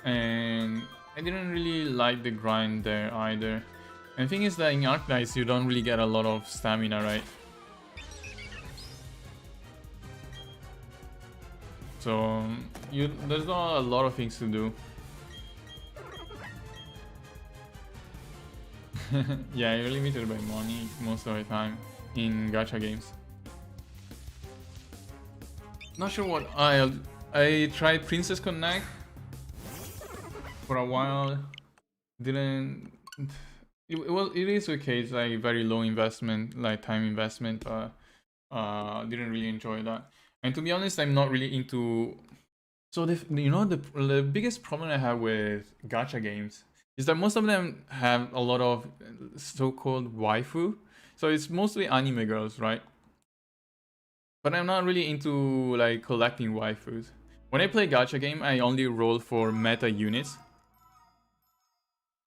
And I didn't really like the grind there either. And the thing is that in Arknights you don't really get a lot of stamina, right? So there's not a lot of things to do. Yeah, you're limited by money most of the time in gacha games. Not sure what I tried Princess Connect for a while. Didn't. It is okay. It's like very low investment, like time investment, but didn't really enjoy that. And to be honest, I'm not really into. So the biggest problem I have with gacha games is that most of them have a lot of so-called waifu. So it's mostly anime girls, right? But I'm not really into like collecting waifus. When I play gacha game, I only roll for meta units.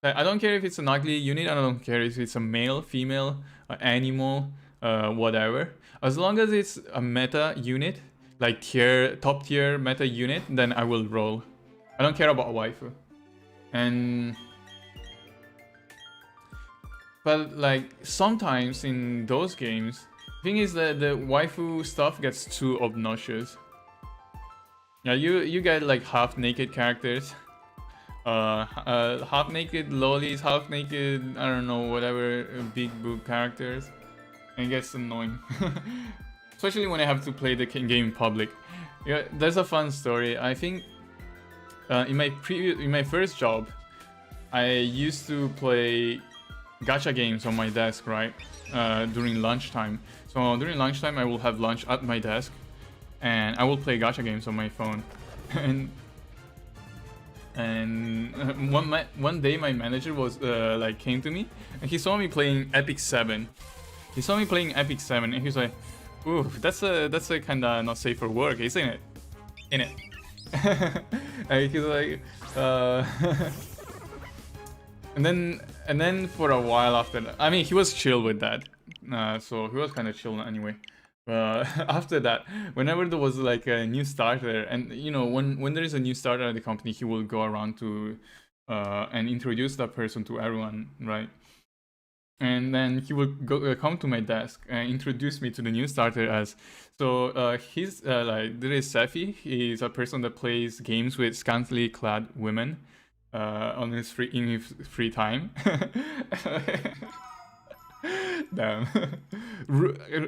I don't care if it's an ugly unit, I don't care if it's a male, female, animal, whatever. As long as it's a meta unit, like top tier meta unit, then I will roll. I don't care about waifu. But like sometimes in those games, the thing is that the waifu stuff gets too obnoxious. Yeah, you get like half naked characters, half naked lolis, half naked, I don't know, whatever, big boob characters, and it gets annoying. Especially when I have to play the game in public. Yeah, there's a fun story. I think in my first job, I used to play gacha games on my desk, right? During lunchtime. So during lunchtime, I will have lunch at my desk, and I will play gacha games on my phone. and one day my manager was came to me, and he saw me playing Epic 7. He saw me playing Epic 7, and he was like, "Ooh, that's a kinda not safe for work, isn't it?" And he's like, and then for a while after that, I mean, he was chill with that, so he was kind of chill anyway. After that, whenever there was like a new starter, and you know, when there is a new starter at the company, he will go around to and introduce that person to everyone, right? And then he will come to my desk and introduce me to the new starter as, so he's like, there is Sefi. He's a person that plays games with scantily clad women in his free time. Damn.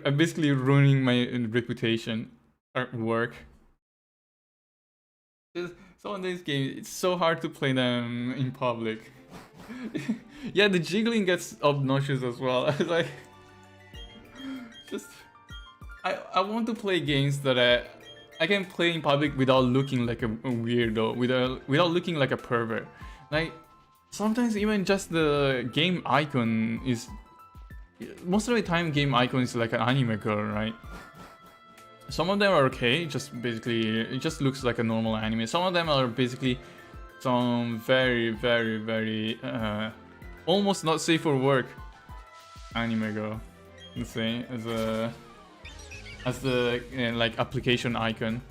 I'm basically ruining my reputation at work. Some of these games, it's so hard to play them in public. Yeah, the jiggling gets obnoxious as well. I was like, just I want to play games that I can play in public without looking like a weirdo, without looking like a pervert. Like sometimes even just the game icon is, most of the time game icon is like an anime girl, right? Some of them are okay, just basically it just looks like a normal anime. Some of them are basically some very almost not safe for work anime girl. Let's say as the like application icon.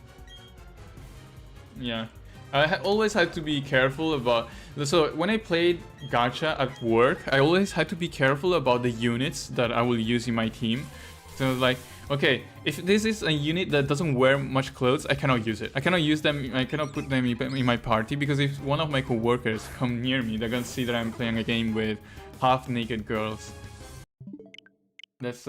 Yeah, I always had to be careful about. So when I played gacha at work, I always had to be careful about the units that I will use in my team. So like, okay, if this is a unit that doesn't wear much clothes, I cannot use it. I cannot use them. I cannot put them in my party, because if one of my coworkers come near me, they're gonna see that I'm playing a game with half-naked girls. That's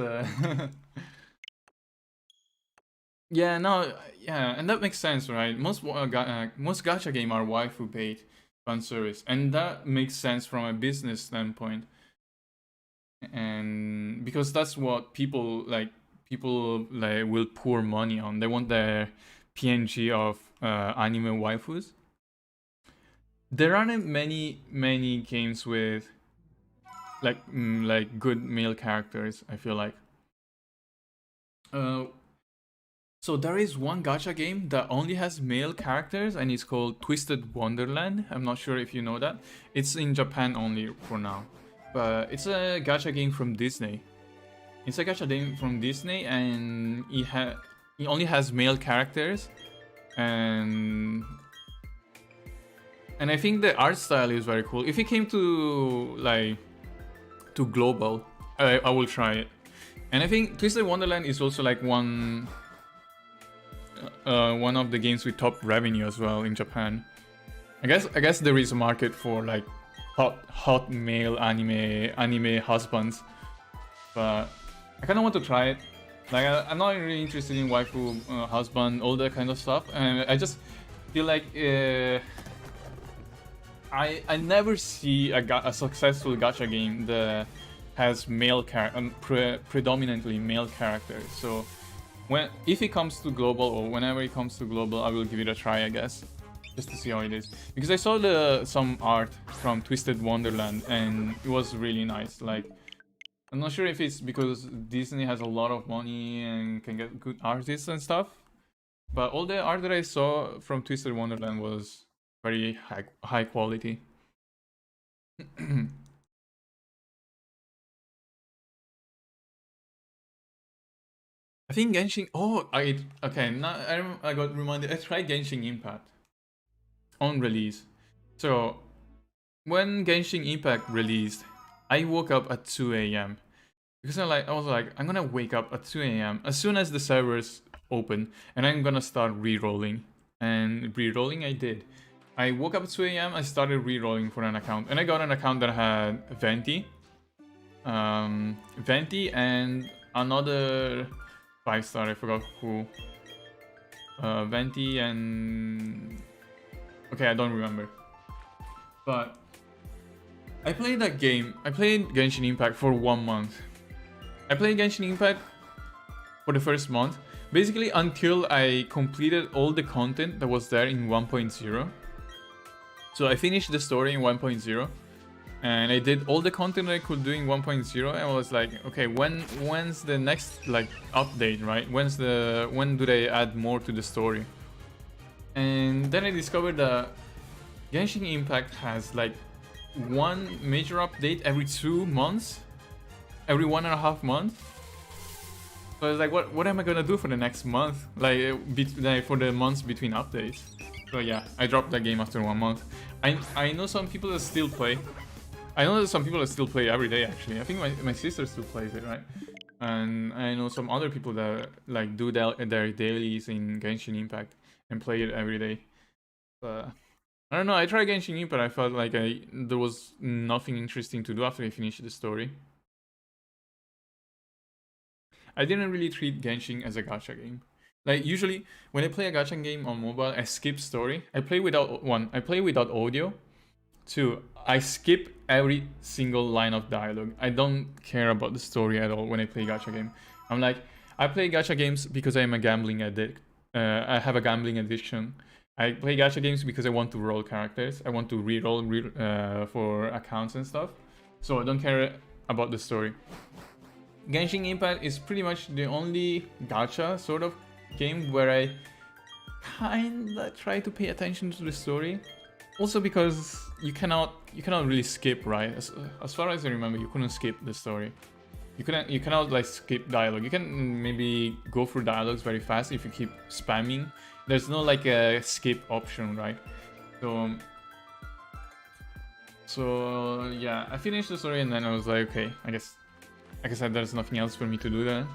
yeah, no, yeah, and that makes sense, right? Most gacha game are waifu bait fan service, and that makes sense from a business standpoint, and because that's what people like will pour money on. They want the PNG of anime waifus. There aren't many games with like good male characters, I feel like. So there is one gacha game that only has male characters, and it's called Twisted Wonderland. I'm not sure if you know that. It's in Japan only for now, but it's a gacha game from Disney. It's a gacha game from Disney, and it only has male characters, and I think the art style is very cool. If it came to global, I will try it. And I think Twisted Wonderland is also like one of the games with top revenue as well in Japan. I guess there is a market for like hot male anime husbands, but I kind of want to try it. Like I'm not really interested in waifu husband, all that kind of stuff, and I just feel like I never see a successful gacha game that has male predominantly male characters. So if it comes to global, or whenever it comes to global, I will give it a try, I guess, just to see how it is. Because I saw some art from Twisted Wonderland, and it was really nice. Like, I'm not sure if it's because Disney has a lot of money and can get good artists and stuff, but all the art that I saw from Twisted Wonderland was very high quality. I think Genshin. Oh, okay. Now I got reminded. I tried Genshin Impact on release. So when Genshin Impact released, I woke up at 2 a.m. because I was like, I'm gonna wake up at 2 a.m. as soon as the servers open, and I'm gonna start re-rolling. And re-rolling I did. I woke up at 2 a.m. I started re-rolling for an account, and I got an account that had Venti, and another 5-star, I forgot who. Venti and... okay, I don't remember. But I played that game. I played Genshin Impact for 1 month. I played Genshin Impact for the first month, basically until I completed all the content that was there in 1.0. So I finished the story in 1.0. And I did all the content I could do in 1.0, and I was like, okay, when's the next like update, right? When do they add more to the story? And then I discovered that Genshin Impact has like one major update every 2 months, every 1.5 months. So I was like, what am I gonna do for the next month? Like for the months between updates. So yeah, I dropped that game after 1 month. I know some people that still play. I know that some people that still play every day, actually. I think my sister still plays it, right? And I know some other people that like do their dailies in Genshin Impact and play it every day. But I don't know, I tried Genshin Impact, I felt like there was nothing interesting to do after I finished the story. I didn't really treat Genshin as a gacha game. Like usually when I play a gacha game on mobile, I skip story. I play without audio. Two, I skip every single line of dialogue. I don't care about the story at all when I play gacha game. I'm like, I play gacha games because I am a gambling addict. I have a gambling addiction. I play gacha games because I want to roll characters. I want to re-roll for accounts and stuff. So I don't care about the story. Genshin Impact is pretty much the only gacha sort of game where I kinda try to pay attention to the story. Also because you cannot really skip, right? As far as I remember, you couldn't skip the story. You cannot like skip dialogue. You can maybe go through dialogues very fast if you keep spamming. There's no like a skip option, right? So yeah, I finished the story and then I was like, okay, I guess there's nothing else for me to do there,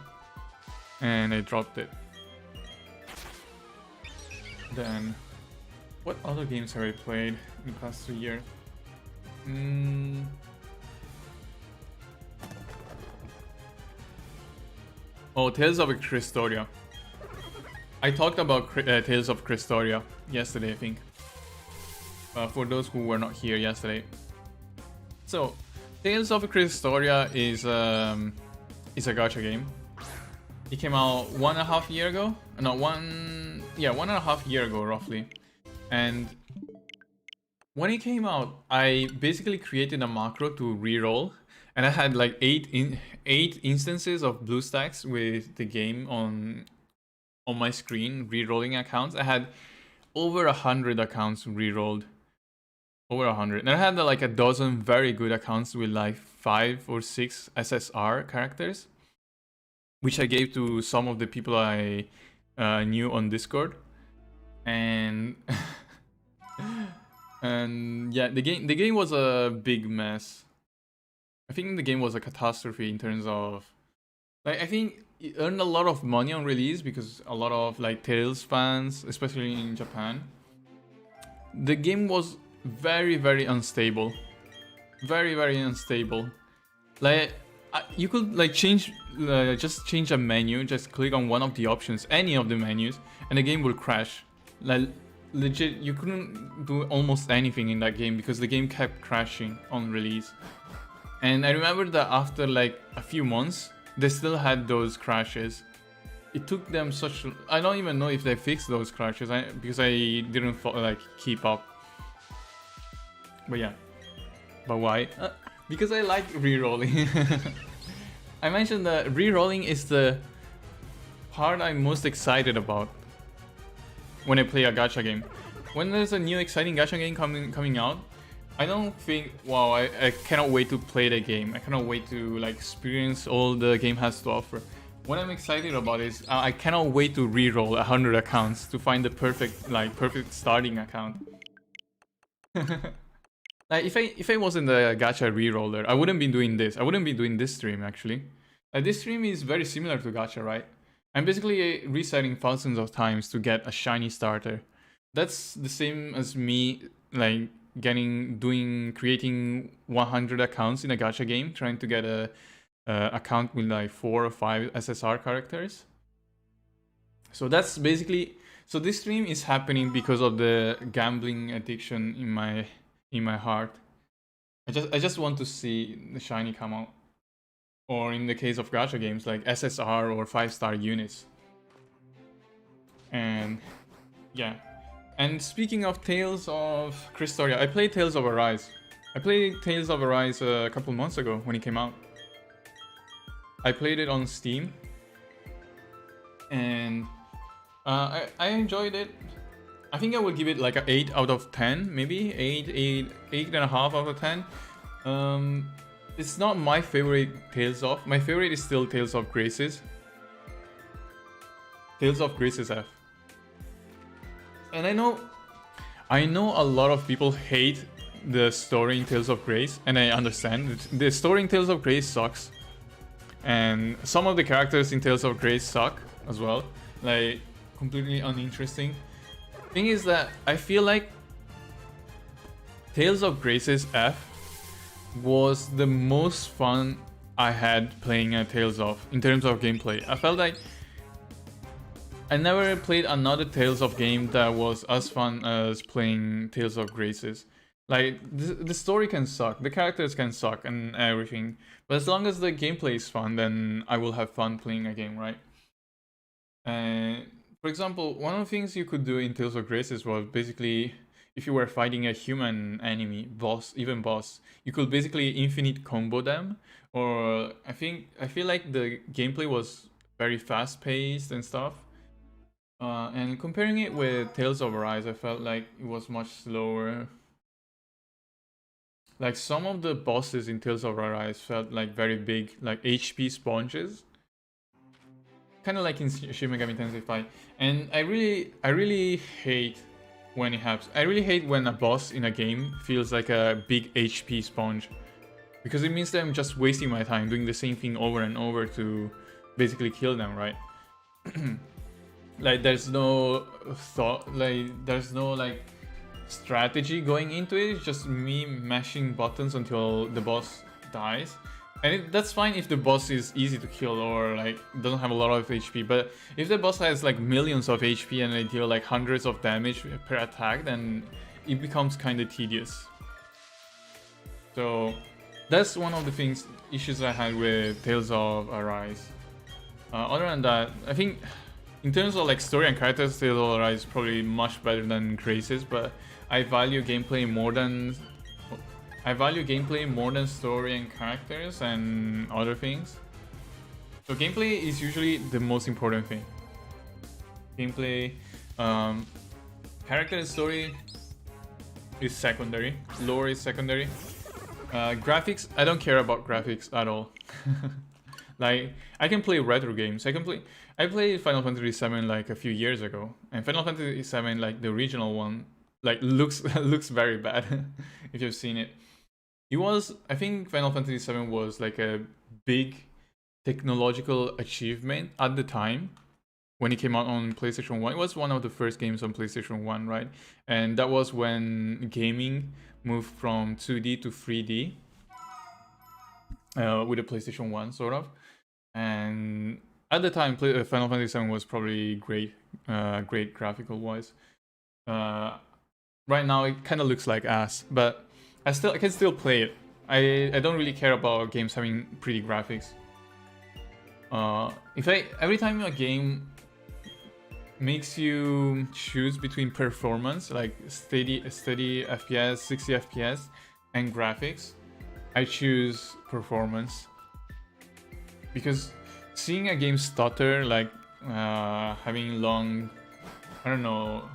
and I dropped it. Then, what other games have I played in the past 3 years? Oh, Tales of Christoria. I talked about Tales of Christoria yesterday, I think. For those who were not here yesterday. So, Tales of Christoria is a gacha game. It came out 1.5 years ago. No, 1.5 years ago, roughly. And when it came out, I basically created a macro to reroll, and I had like 8 instances of BlueStacks with the game on my screen, rerolling accounts. I had over 100 accounts rerolled. Over 100. And I had like a dozen very good accounts with like 5 or 6 SSR characters, which I gave to some of the people I knew on Discord. And and yeah, the game was a big mess. I think the game was a catastrophe in terms of, like, I think it earned a lot of money on release because a lot of like Tales fans, especially in Japan. The game was very unstable. Very unstable. Like you could like change, just change a menu, just click on one of the options, any of the menus, and the game will crash. Like legit, you couldn't do almost anything in that game because the game kept crashing on release. And I remember that after like a few months, they still had those crashes. It took them such... I don't even know if they fixed those crashes because I didn't like keep up. But yeah. But why? Because I like re-rolling. I mentioned that re-rolling is the part I'm most excited about when I play a gacha game. When there's a new exciting gacha game coming out, I don't think, wow, I cannot wait to play the game. I cannot wait to like experience all the game has to offer. What I'm excited about is I cannot wait to re-roll 100 accounts to find the perfect starting account. Like if I wasn't a gacha re-roller, I wouldn't be doing this. I wouldn't be doing this stream actually. This stream is very similar to gacha, right? I'm basically resetting thousands of times to get a shiny starter. That's the same as me like creating 100 accounts in a gacha game, trying to get a account with like 4 or 5 SSR characters. So that's basically, so this stream is happening because of the gambling addiction in my heart. I just want to see the shiny come out, or in the case of gacha games like SSR or 5-star units. And yeah. And speaking of Tales of Christoria, I played Tales of Arise. I played Tales of Arise a couple months ago when it came out. I played it on Steam. And I enjoyed it. I think I would give it like an 8 out of 10, maybe 8.5 out of 10. It's not my favorite Tales of. My favorite is still Tales of Graces. Tales of Graces F. And I know a lot of people hate the story in Tales of Grace, and I understand. The story in Tales of Grace sucks. And some of the characters in Tales of Grace suck as well. Like, completely uninteresting. Thing is that I feel like Tales of Grace's F was the most fun I had playing Tales of in terms of gameplay. I felt like I never played another Tales of game that was as fun as playing Tales of Graces. Like, the story can suck, the characters can suck and everything, but as long as the gameplay is fun, then I will have fun playing a game, right? For example, one of the things you could do in Tales of Graces was basically, if you were fighting a human enemy, boss, you could basically infinite combo them, or I feel like the gameplay was very fast paced and stuff. And comparing it with Tales of Arise, I felt like it was much slower. Like, some of the bosses in Tales of Arise felt like very big, like HP sponges. Kind of like in Shin Megami Tensei 5. And I really hate when it happens. I really hate when a boss in a game feels like a big HP sponge. Because it means that I'm just wasting my time doing the same thing over and over to basically kill them, right? Like, there's no thought, like, there's no, like, strategy going into it. It's just me mashing buttons until the boss dies. And that's fine if the boss is easy to kill or, like, doesn't have a lot of HP. But if the boss has, like, millions of HP and they deal, like, hundreds of damage per attack, then it becomes kind of tedious. So that's one of the issues I had with Tales of Arise. Other than that, I think in terms of like story and characters, Tales of Arise is probably much better than Graces, but I value gameplay more than story and characters and other things. So gameplay is usually the most important thing. Gameplay, character and story is secondary. Lore is secondary. Graphics, I don't care about graphics at all. Like, I can play retro games. I played Final Fantasy VII like a few years ago, and Final Fantasy VII, like the original one, like looks very bad. If you've seen it, I think Final Fantasy VII was like a big technological achievement at the time when it came out on PlayStation 1. It was one of the first games on PlayStation 1, right? And that was when gaming moved from 2D to 3D with the PlayStation 1, sort of. And at the time, Final Fantasy VII was probably great graphical wise. Right now, it kind of looks like ass, but I can still play it. I don't really care about games having pretty graphics. Every time a game makes you choose between performance, like steady FPS, 60 FPS, and graphics, I choose performance. Because seeing a game stutter, like having long, I don't know,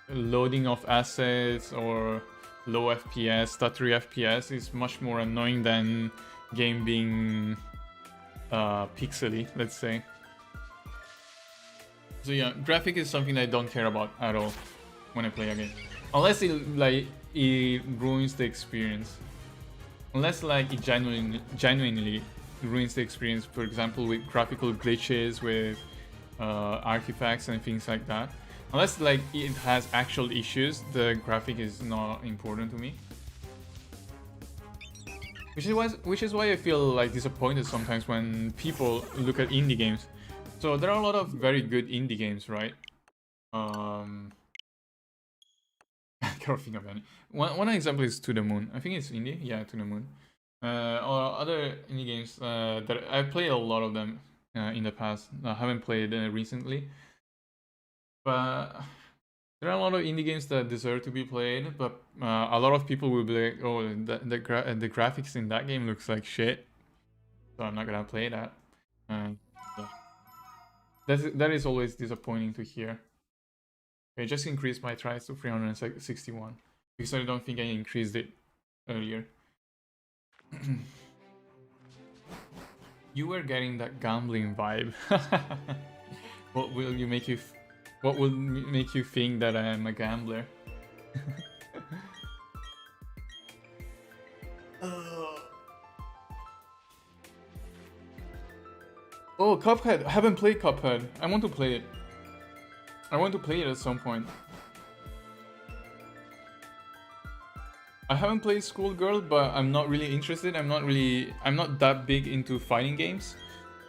loading of assets or low FPS, stuttery FPS is much more annoying than game being pixely, let's say. So yeah, graphic is something I don't care about at all when I play a game, unless it ruins the experience. Unless like it genuinely ruins the experience, for example with graphical glitches, with artifacts and things like that. Unless like it has actual issues, the graphic is not important to me. Which is why I feel like disappointed sometimes when people look at indie games. So there are a lot of very good indie games, right? I can't think of any. One example is To the Moon. I think it's indie. Yeah, To the Moon. Or other indie games that I've played a lot of them in the past. I haven't played recently, but there are a lot of indie games that deserve to be played. But a lot of people will be like, "Oh, the graphics in that game looks like shit," so I'm not gonna play that. Yeah. That is always disappointing to hear. I just increased my tries to 361 because I don't think I increased it earlier. You were getting that gambling vibe. What will make you think that I am a gambler? Oh, Cuphead! I haven't played Cuphead. I want to play it. I want to play it at some point. I haven't played Schoolgirl, but I'm not really interested. I'm not that big into fighting games,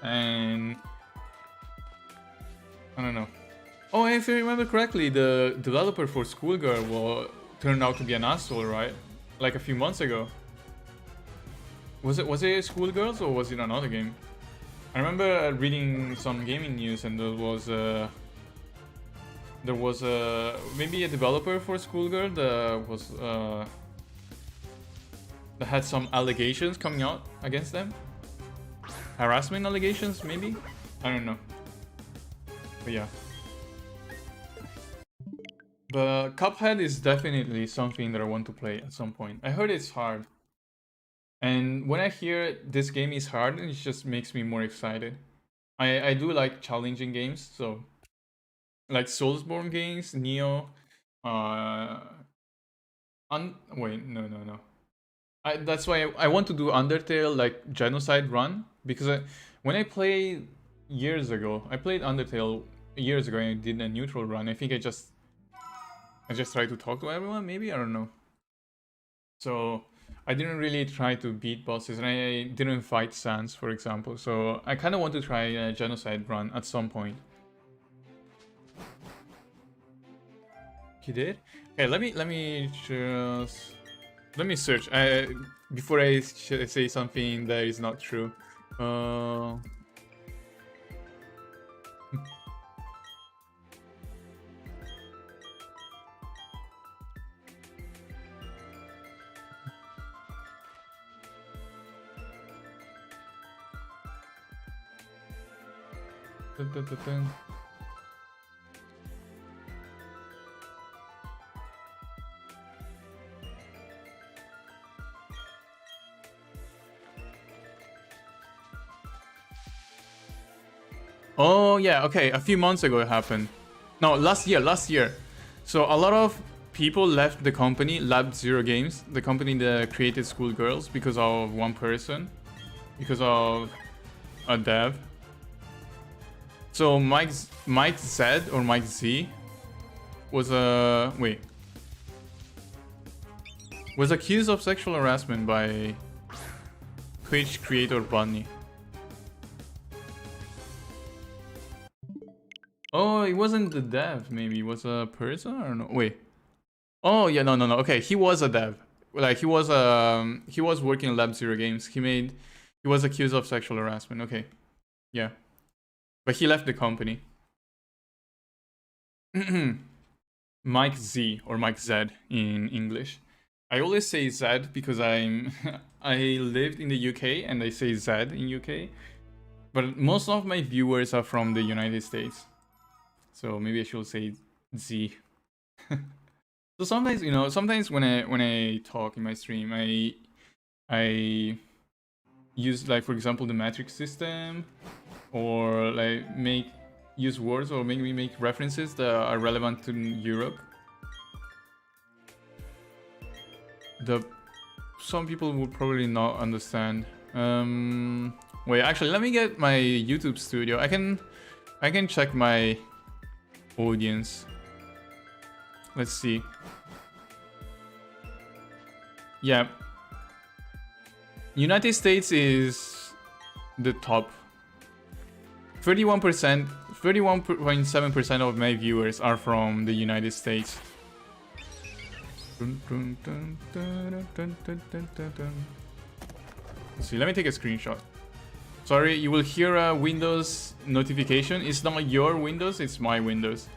and I don't know. Oh, if I remember correctly, the developer for Schoolgirl turned out to be an asshole, right? Like a few months ago. Was it Schoolgirls or was it another game? I remember reading some gaming news and there was maybe a developer for Schoolgirl that had some allegations coming out against them. Harassment allegations, maybe? I don't know. But yeah. But Cuphead is definitely something that I want to play at some point. I heard it's hard. And when I hear this game is hard, it just makes me more excited. I do like challenging games, so like Soulsborne games, Neo, wait, no. That's why I want to do Undertale like Genocide Run, because when I played years ago, I played Undertale years ago and I did a neutral run. I think I just tried to talk to everyone, maybe, I don't know. So I didn't really try to beat bosses, and I didn't fight Sans, for example. So I kind of want to try a Genocide Run at some point. He did? Okay, let me search before I say something that is not true. Oh yeah, okay, a few months ago it happened. No, last year. So a lot of people left the company, Lab Zero Games, the company that created Schoolgirls, because of one person, because of a dev. So Mike Z or Mike Z was was accused of sexual harassment by Twitch creator Bunny. Oh, it wasn't the dev, maybe. It was a person? I don't know. Wait. Oh, yeah, no. Okay, he was a dev. Like, he was working in Lab Zero Games. He was accused of sexual harassment. Okay. Yeah. But he left the company. Mike Z, or Mike Z in English. I always say Z because I lived in the UK and I say Z in UK. But most of my viewers are from the United States. So maybe I should say Z. So sometimes when I talk in my stream, I use, like, for example, the metric system, or like use words, or maybe make references that are relevant to Europe. Some people would probably not understand. Wait, actually, let me get my YouTube studio. I can check my audience. Let's see. Yeah. United States is the top. 31.7% of my viewers are from the United States. Let's see, let me take a screenshot. Sorry, you will hear a Windows notification. It's not your Windows, it's my Windows.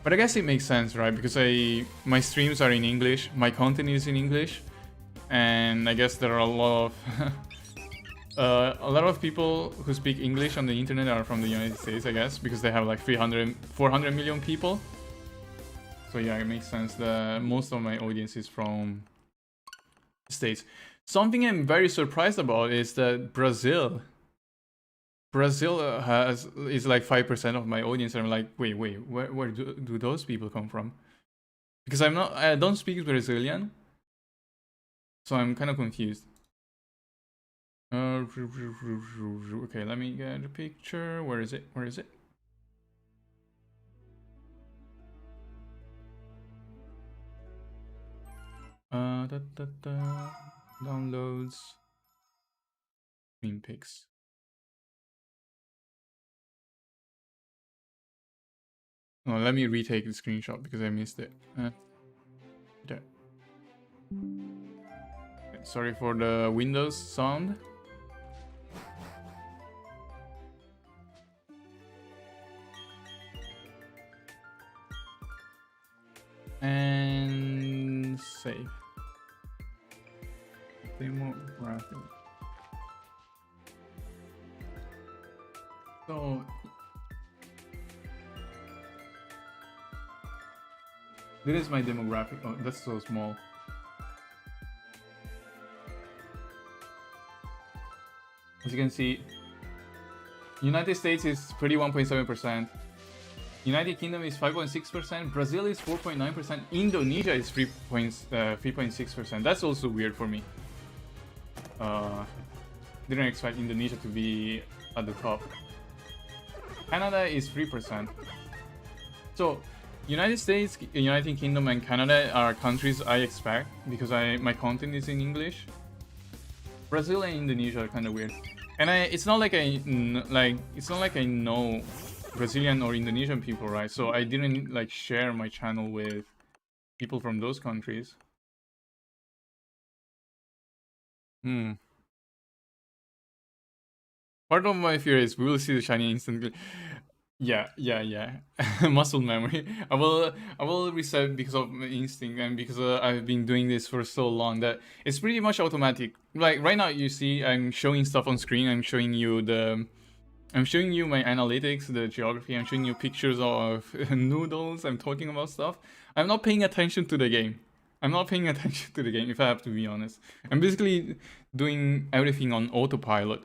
But I guess it makes sense, right? Because my streams are in English, my content is in English, and I guess there are a lot of people who speak English on the internet are from the United States, I guess, because they have like 400 million people. So yeah, it makes sense that most of my audience is from the States. Something I'm very surprised about is that Brazil is like 5% of my audience, and I'm like, wait, where do those people come from? Because I don't speak Brazilian, so I'm kind of confused. Okay, let me get a picture. Where is it? Downloads. Screen pics. Oh, let me retake the screenshot because I missed it. There. Okay, sorry for the Windows sound. And save. Demographic. So this is my demographic. Oh, that's so small. As you can see, United States is 31.7%. United Kingdom is 5.6%. Brazil is 4.9%. Indonesia is 3.6%. That's also weird for me. Didn't expect Indonesia to be at the top. Canada is 3%. So United States, United Kingdom, and Canada are countries I expect because my content is in English. Brazil and Indonesia are kind of weird, and it's not like I know Brazilian or Indonesian people, right? So I didn't like share my channel with people from those countries. Part of my fear is we will see the shiny instantly. Yeah. Muscle memory. I will reset because of my instinct and because I've been doing this for so long that it's pretty much automatic. Like right now, you see I'm showing stuff on screen. I'm showing you my analytics, the geography. I'm showing you pictures of noodles. I'm talking about stuff. I'm not paying attention to the game. If I have to be honest. I'm basically doing everything on autopilot.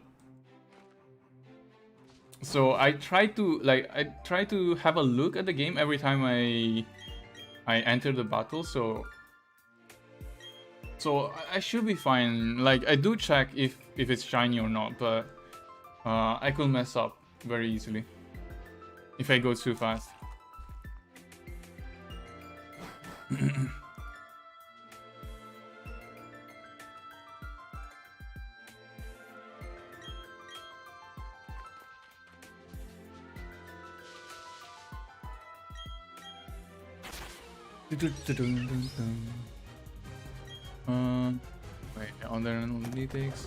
So I try to have a look at the game every time I enter the battle. So I should be fine. Like I do check if it's shiny or not, but I could mess up very easily if I go too fast. Wait, other analytics.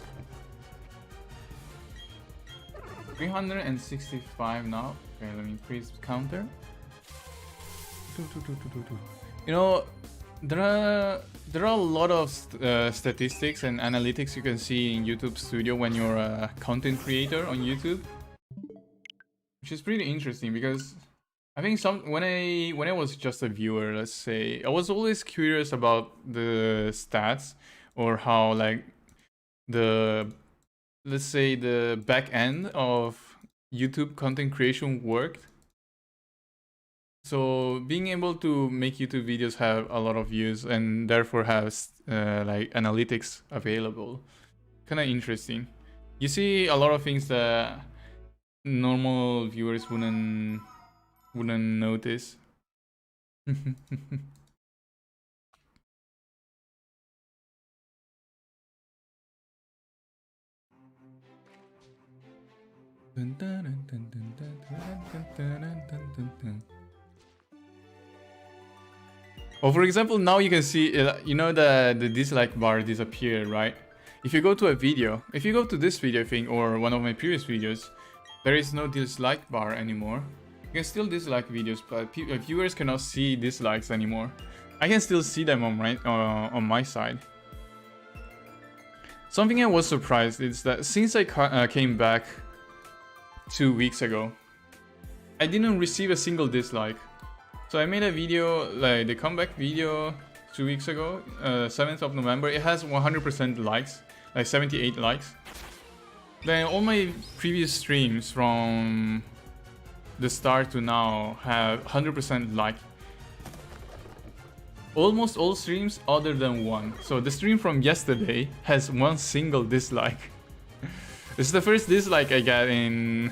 365 now. Okay, let me increase counter. You know, there are a lot of statistics and analytics you can see in YouTube Studio when you're a content creator on YouTube, which is pretty interesting because I think when I was just a viewer, let's say, I was always curious about the stats or how like let's say the back end of YouTube content creation worked. So being able to make YouTube videos have a lot of views and therefore have like analytics available, kind of interesting. You see a lot of things that normal viewers wouldn't notice. Oh, for example, now you can see, you know, the dislike bar disappeared, right? If you go to a video, if you go to this video thing or one of my previous videos, there is no dislike bar anymore. You can still dislike videos, but viewers cannot see dislikes anymore. I can still see them on my side. Something I was surprised is that since I came back 2 weeks ago, I didn't receive a single dislike. So I made a video, like the comeback video 2 weeks ago, 7th of November. It has 100% likes, like 78 likes. Then all my previous streams from the start to now have 100% like. Almost all streams other than one. So the stream from yesterday has one single dislike. This is the first dislike I got in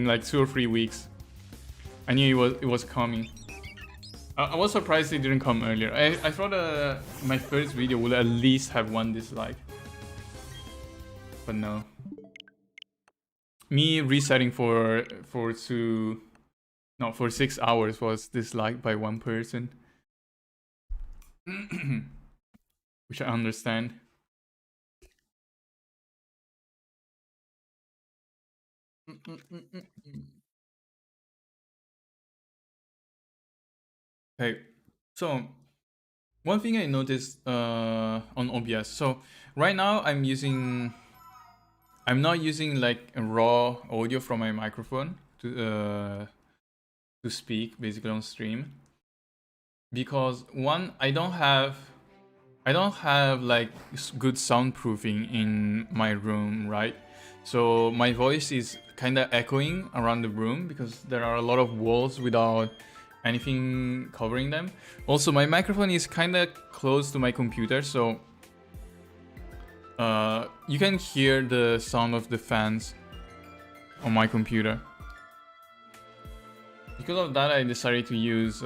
like 2 or 3 weeks. I knew it was coming. I was surprised it didn't come earlier. I thought my first video would at least have 1 dislike. But no. Me resetting for 6 hours was disliked by 1 person. Which I understand. Okay, so one thing I noticed on OBS. So right now I'm not using like a raw audio from my microphone to speak basically on stream, because one, I don't have like good soundproofing in my room, right? So my voice is kind of echoing around the room because there are a lot of walls without anything covering them. Also, my microphone is kind of close to my computer, so you can hear the sound of the fans on my computer. Because of that, I decided to use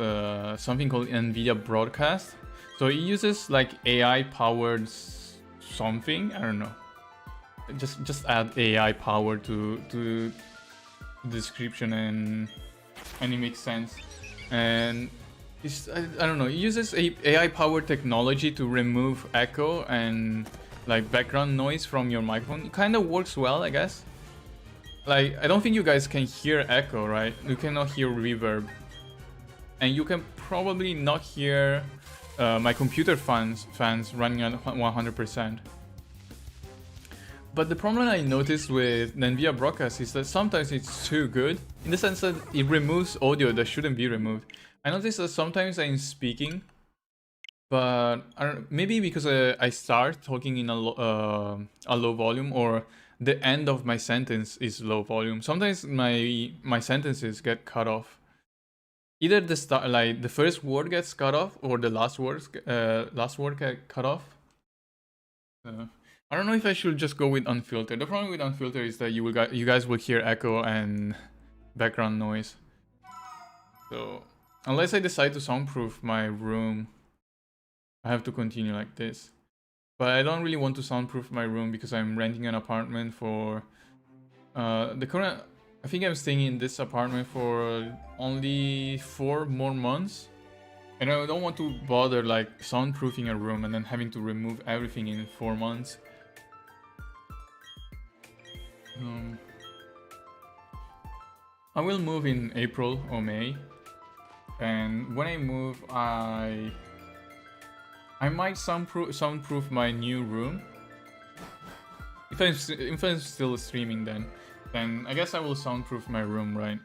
something called NVIDIA Broadcast. So it uses like AI powered something, I don't know. Just add AI power to the description and it makes sense. And it's, I don't know, it uses AI powered technology to remove echo and like background noise from your microphone. It kind of works well, I guess. Like, I don't think you guys can hear echo, right? You cannot hear reverb. And you can probably not hear my computer fans running at 100%. But the problem I noticed with NVIDIA Broadcast is that sometimes it's too good, in the sense that it removes audio that shouldn't be removed. I noticed that sometimes I'm speaking, but I don't, maybe because I start talking in a low volume, or the end of my sentence is low volume. Sometimes my sentences get cut off. Either the start, like the first word gets cut off, or the last word get cut off. I don't know if I should just go with unfiltered. The problem with unfiltered is that you guys will hear echo and background noise. So unless I decide to soundproof my room, I have to continue like this. But I don't really want to soundproof my room because I'm renting an apartment for the current. I think I'm staying in this apartment for only 4 more months. And I don't want to bother like soundproofing a room and then having to remove everything in 4 months. I will move in April or May. And when I move, I might soundproof my new room. If I'm still streaming, then I guess I will soundproof my room, right?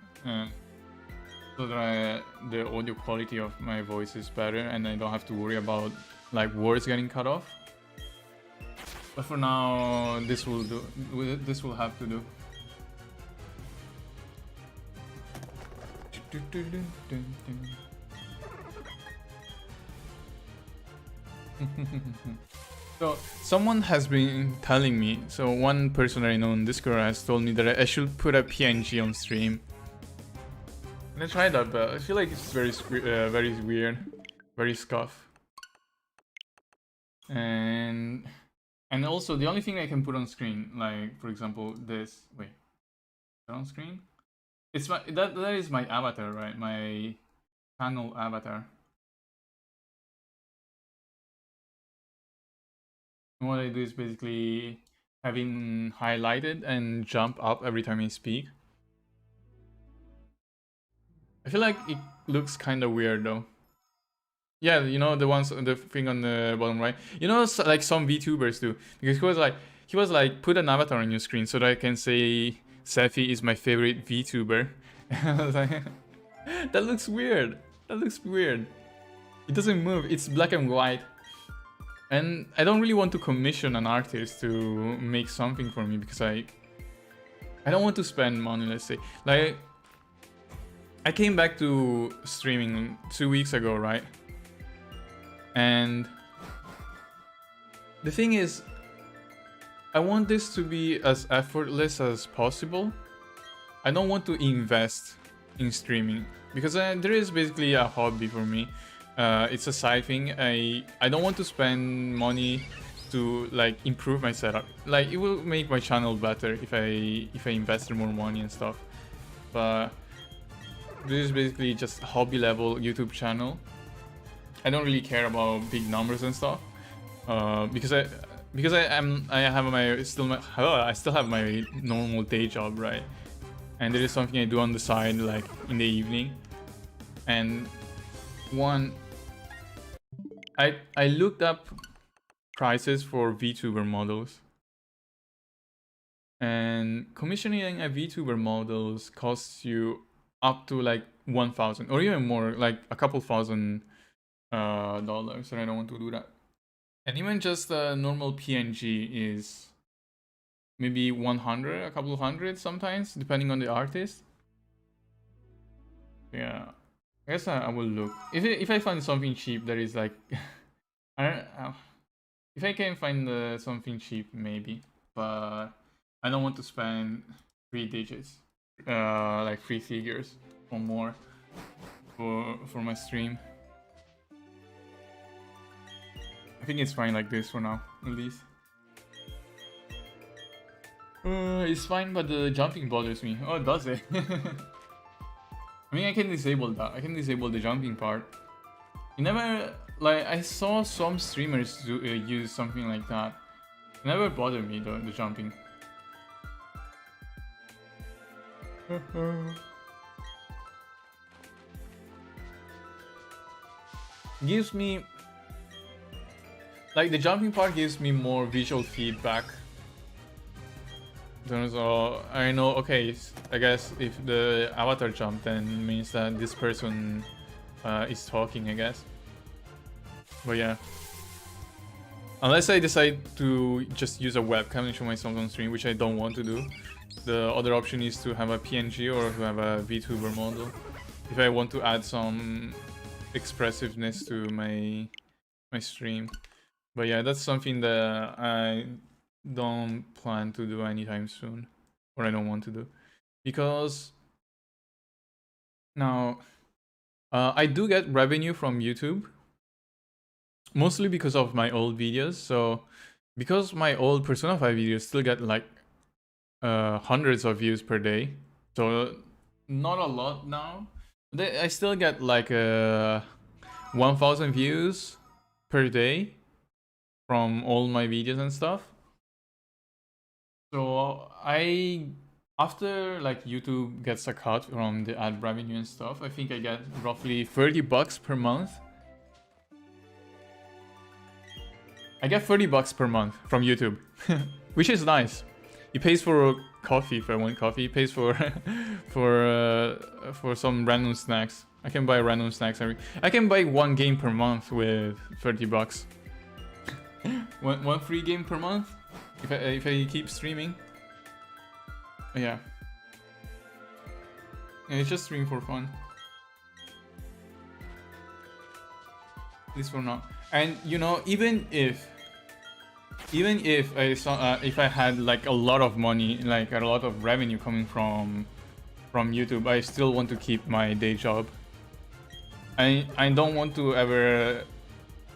So that the audio quality of my voice is better, and I don't have to worry about like words getting cut off. But for now, this will do. This will have to do. So someone has been telling me, so one person that I know on Discord has told me that I should put a PNG on stream. And I tried that, but I feel like it's very weird, very scuff. And also the only thing I can put on screen, like for example this, wait, on screen? It's my that is my avatar, right? My channel avatar. And what I do is basically having highlighted and jump up every time I speak. I feel like it looks kind of weird though. Yeah, you know, the thing on the bottom right. You know, like some VTubers do, because he was like put an avatar on your screen so that I can say Sephi is my favorite VTuber. And I was like, that looks weird. That looks weird. It doesn't move. It's black and white. And I don't really want to commission an artist to make something for me because I don't want to spend money, let's say. Like, I came back to streaming 2 weeks ago, right? And the thing is, I want this to be as effortless as possible. I don't want to invest in streaming. because there is basically a hobby for me. It's a side thing. I don't want to spend money to like improve my setup. Like it will make my channel better if I invested more money and stuff. But this is basically just a hobby level YouTube channel. I don't really care about big numbers and stuff. Because I still have my normal day job, right? And there is something I do on the side, like in the evening. And I looked up prices for VTuber models, and commissioning a VTuber models costs you up to like 1,000 or even more, like a couple thousand dollars, and I don't want to do that. And even just a normal PNG is maybe 100, a couple of hundred sometimes, depending on the artist. Yeah, I guess I will look. If I find something cheap that is like, I don't know. If I can find something cheap, maybe. But I don't want to spend 3 digits, like 3 figures or more for my stream. I think it's fine like this for now, at least. It's fine, but the jumping bothers me. Oh, does it? I mean, I can disable that. I can disable the jumping part. You never, like, I saw some streamers do, use something like that. It never bothered me, though, the jumping. Gives me, like, the jumping part gives me more visual feedback. So I know, okay, I guess if the avatar jump, then means that this person is talking, I guess. But yeah, unless I decide to just use a webcam and show myself on stream, which I don't want to do, the other option is to have a PNG or to have a VTuber model if I want to add some expressiveness to my stream. But yeah, that's something that I don't plan to do anytime soon, or I don't want to do, because now I do get revenue from YouTube, mostly because of my old videos. So because my old Persona 5 videos still get like hundreds of views per day, so not a lot now. I still get like 1,000 views per day from all my videos and stuff. So after like YouTube gets a cut from the ad revenue and stuff, I think I get roughly $30 per month. I get $30 per month from YouTube, which is nice. It pays for coffee if I want coffee. It pays for for some random snacks. I can buy random snacks I can buy 1 game per month with $30. one free game per month if I keep streaming. Yeah. And it's just stream for fun. At least for now. And you know, even if I had like a lot of money, like a lot of revenue coming from YouTube, I still want to keep my day job. I don't want to ever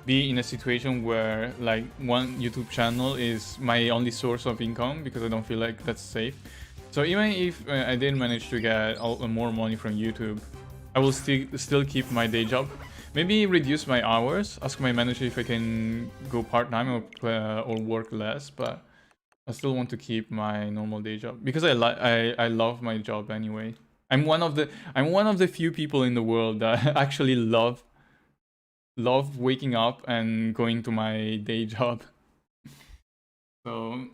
be in a situation where like one YouTube channel is my only source of income, because I don't feel like that's safe. So even if I didn't manage to get more money from YouTube, I will still keep my day job. Maybe reduce my hours, ask my manager if I can go part-time or work less, but I still want to keep my normal day job because I love my job anyway. I'm one of the few people in the world that actually love waking up and going to my day job. So,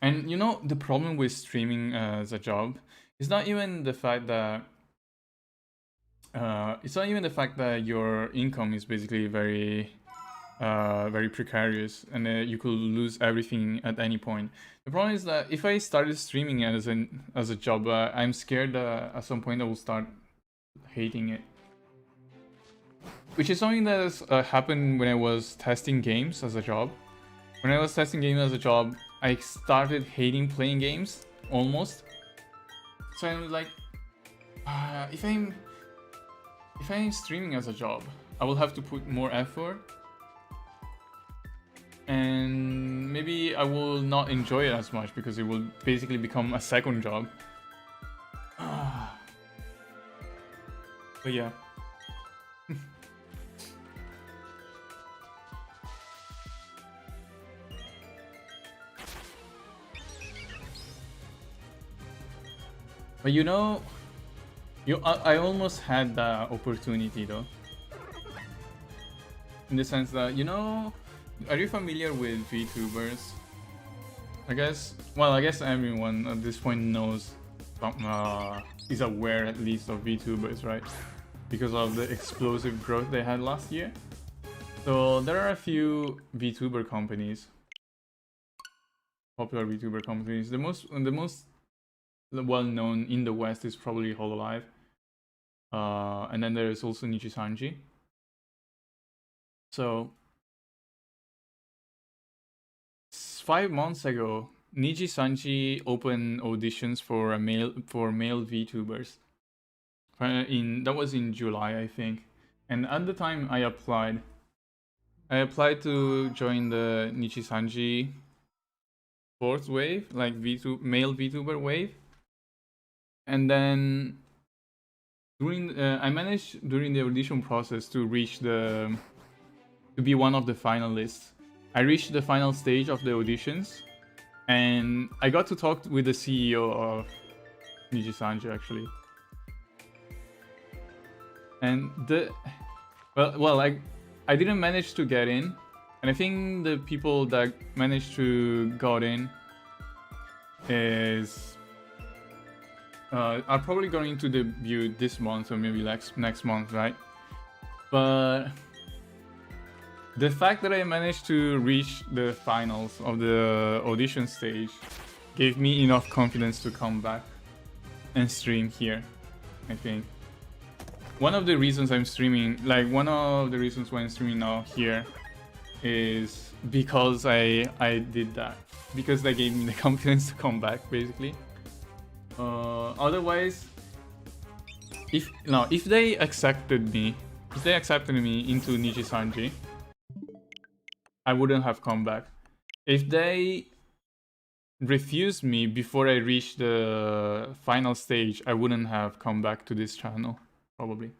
and you know, the problem with streaming as a job is not even the fact that your income is basically very precarious, and you could lose everything at any point. The problem is that if I started streaming as a job, I'm scared that at some point I will start hating it. Which is something that has happened when I was testing games as a job. When I was testing games as a job, I started hating playing games, almost. So I'm like, if I'm streaming as a job, I will have to put more effort, and maybe I will not enjoy it as much because it will basically become a second job. But yeah. But you know, I almost had that opportunity though. In the sense that, you know, are you familiar with VTubers? I guess everyone at this point knows, is aware at least of VTubers, right? Because of the explosive growth they had last year. So there are a few VTuber companies, popular VTuber companies. The most well known in the West is probably Hololive. And then there is also Nichisanji. So 5 months ago, Nichisanji opened auditions for male VTubers. That was in July, I think. And at the time I applied to join the Nichisanji fourth wave, like male VTuber wave. And then I managed during the audition process to be one of the finalists. I reached the final stage of the auditions, and I got to talk with the CEO of Nijisanji actually. And I didn't manage to get in, and I think the people that managed to got in are probably going to debut this month or maybe next month, right? But the fact that I managed to reach the finals of the audition stage gave me enough confidence to come back and stream here, I think. One of the reasons I'm streaming, one of the reasons why I'm streaming now here is because I did that. Because they gave me the confidence to come back, basically. Otherwise, if they accepted me into Nijisanji, I wouldn't have come back. If they refused me before I reached the final stage, I wouldn't have come back to this channel, probably.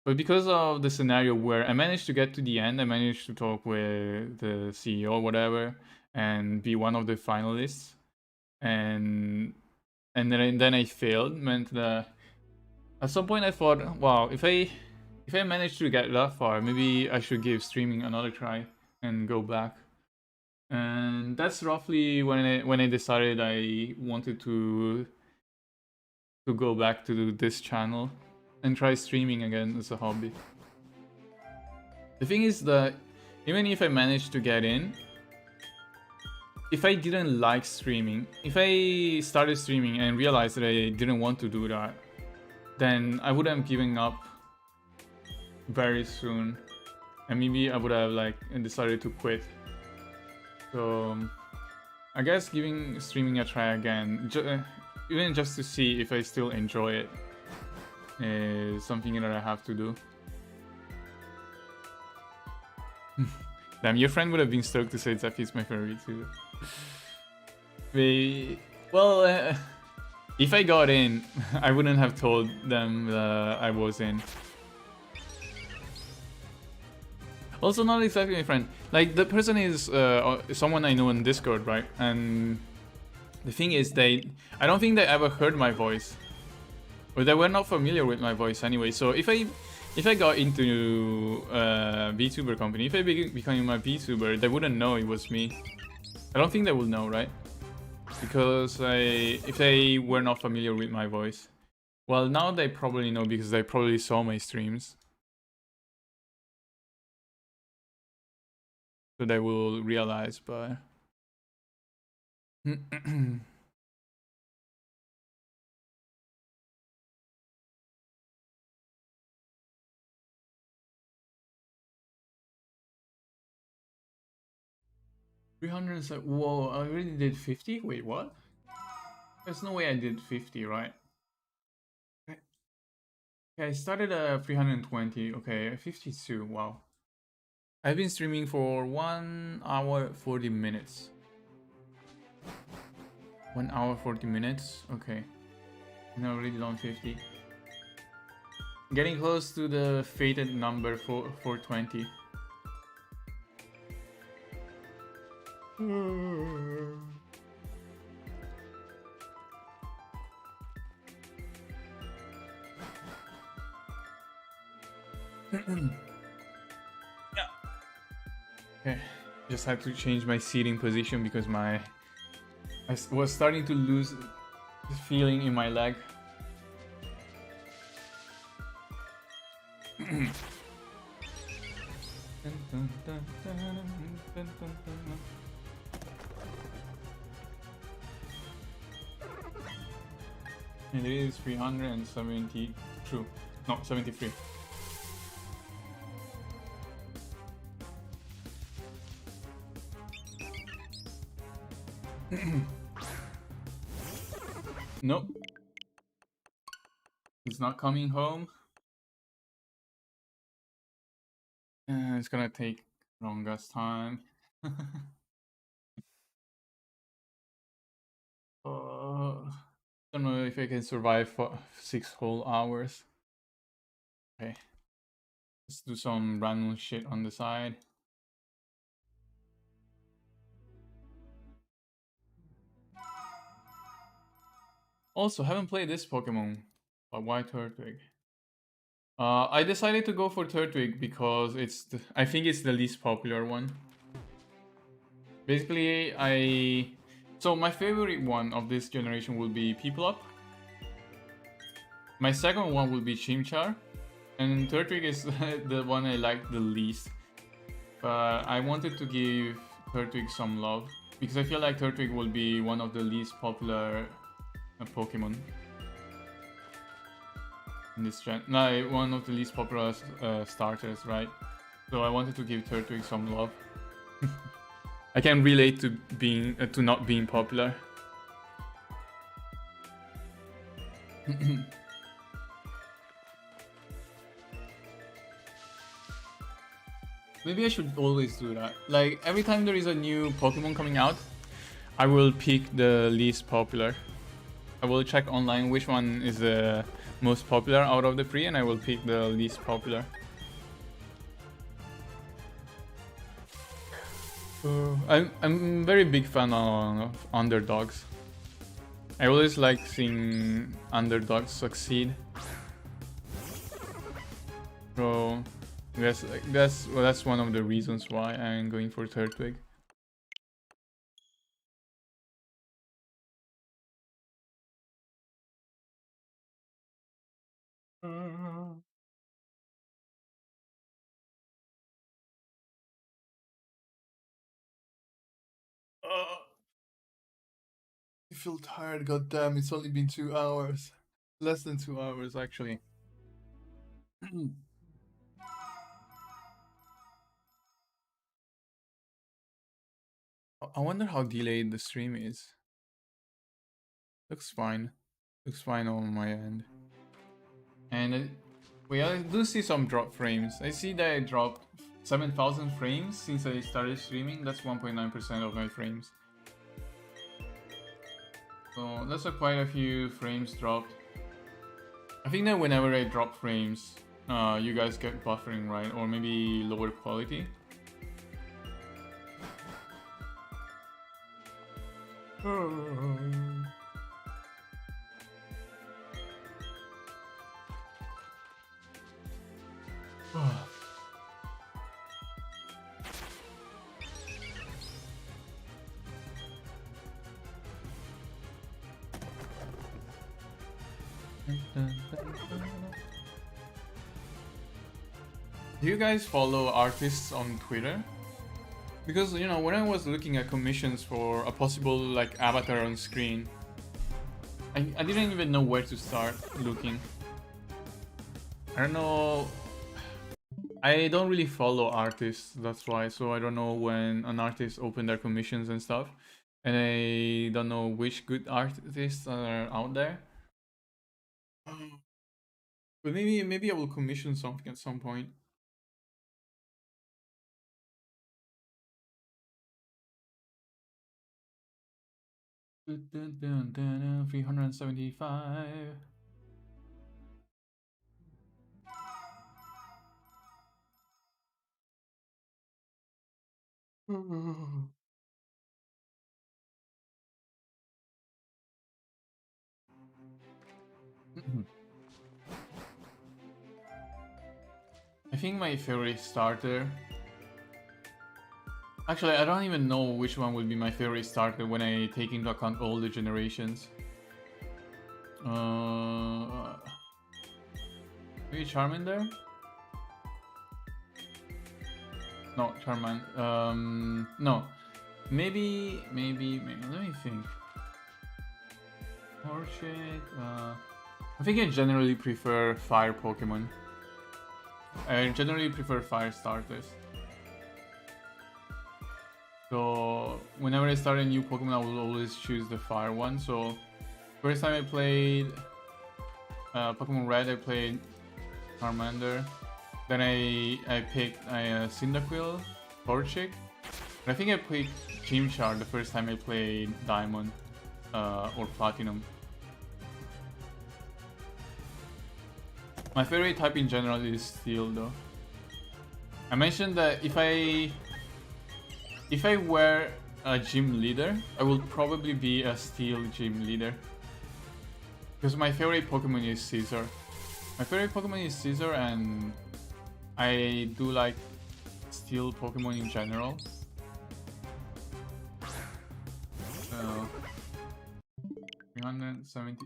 But because of the scenario where I managed to get to the end, I managed to talk with the CEO or whatever, and be one of the finalists, and then I failed, meant that at some point I thought, wow, if I managed to get that far, maybe I should give streaming another try and go back. And that's roughly when I decided I wanted to go back to this channel and try streaming again as a hobby. The thing is that even if I managed to get in, if I didn't like streaming, if I started streaming and realized that I didn't want to do that, then I would have given up very soon, and maybe I would have decided to quit. So I guess giving streaming a try again, even just to see if I still enjoy it, is something that I have to do. Damn, your friend would have been stoked to say Zephy is my favorite too. Well, if I got in, I wouldn't have told them that I was in. Also, not exactly my friend. Like, the person is someone I know on Discord, right? And the thing is, I don't think they ever heard my voice, or they were not familiar with my voice anyway. So if I got into a VTuber company, if I became a VTuber, they wouldn't know it was me. I don't think they will know, right? Because if they were not familiar with my voice. Well, now they probably know because they probably saw my streams. So they will realize, but... Whoa, I already did 50? Wait, what? There's no way I did 50, right? Okay, I started at 320. Okay, 52. Wow. I've been streaming for 1 hour 40 minutes. 1 hour 40 minutes. Okay. I'm already done 50. Getting close to the fated number for 420. Yeah. Okay. Just had to change my seating position because I was starting to lose the feeling in my leg. And it is 370. True. No, 73. Nope. He's not coming home. It's gonna take longest time. Don't know if I can survive for 6 whole hours. Okay. Let's do some random shit on the side. Also, haven't played this Pokemon. But why Turtwig? I decided to go for Turtwig because I think it's the least popular one. Basically, so my favorite one of this generation will be Piplup. My second one will be Chimchar. And Turtwig is the one I like the least. But I wanted to give Turtwig some love because I feel like Turtwig will be one of the least popular Pokemon in this gen. No, one of the least popular starters, right? So I wanted to give Turtwig some love. I can relate to being to not being popular. Maybe I should always do that. Like, every time there is a new Pokemon coming out, I will pick the least popular. I will check online which one is the most popular out of the three, and I will pick the least popular. I'm very big fan of underdogs. I always like seeing underdogs succeed. So that's one of the reasons why I'm going for Turtwig. I feel tired, goddamn, it's only been 2 hours. Less than 2 hours, actually. I wonder how delayed the stream is. Looks fine. Looks fine on my end. And I do see some drop frames. I see that I dropped 7,000 frames since I started streaming. That's 1.9% of my frames. So that's quite a few frames dropped. I think that whenever I drop frames, you guys get buffering, right? Or maybe lower quality. Do you guys follow artists on Twitter? Because, you know, when I was looking at commissions for a possible, like, avatar on screen, I didn't even know where to start looking. I don't know. I don't really follow artists, that's why, so I don't know when an artist opened their commissions and stuff. And I don't know which good artists are out there. But maybe I will commission something at some point. Dun, dun, dun, dun, 375. I think my favorite starter. Actually, I don't even know which one will be my favorite starter when I take into account all the generations. Maybe Charmander? No, Charmander. No. Maybe. Let me think. Torchic. I think I generally prefer fire Pokemon. I generally prefer fire starters. So whenever I start a new Pokemon, I will always choose the fire one. So first time I played Pokemon Red, I played Charmander. Then I picked Cyndaquil, Torchic. And I think I picked Chimchar the first time I played Diamond or Platinum. My favorite type in general is Steel though. I mentioned that if I were a gym leader, I will probably be a Steel gym leader. Because my favorite Pokemon is Scizor. My favorite Pokemon is Scizor, and I do like Steel Pokemon in general. So 370.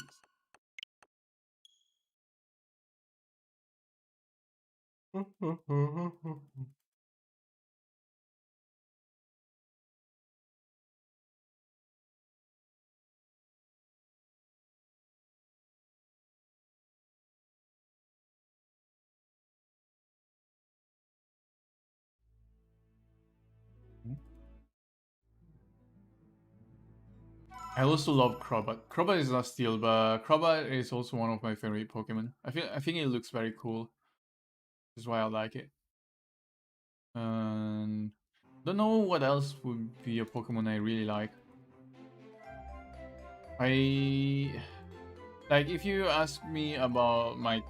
I also love Crobat. Crobat is not Steel, but Crobat is also one of my favorite Pokemon. I think it looks very cool. That's why I like it. Don't know what else would be a Pokemon I really like. Like if you ask me about my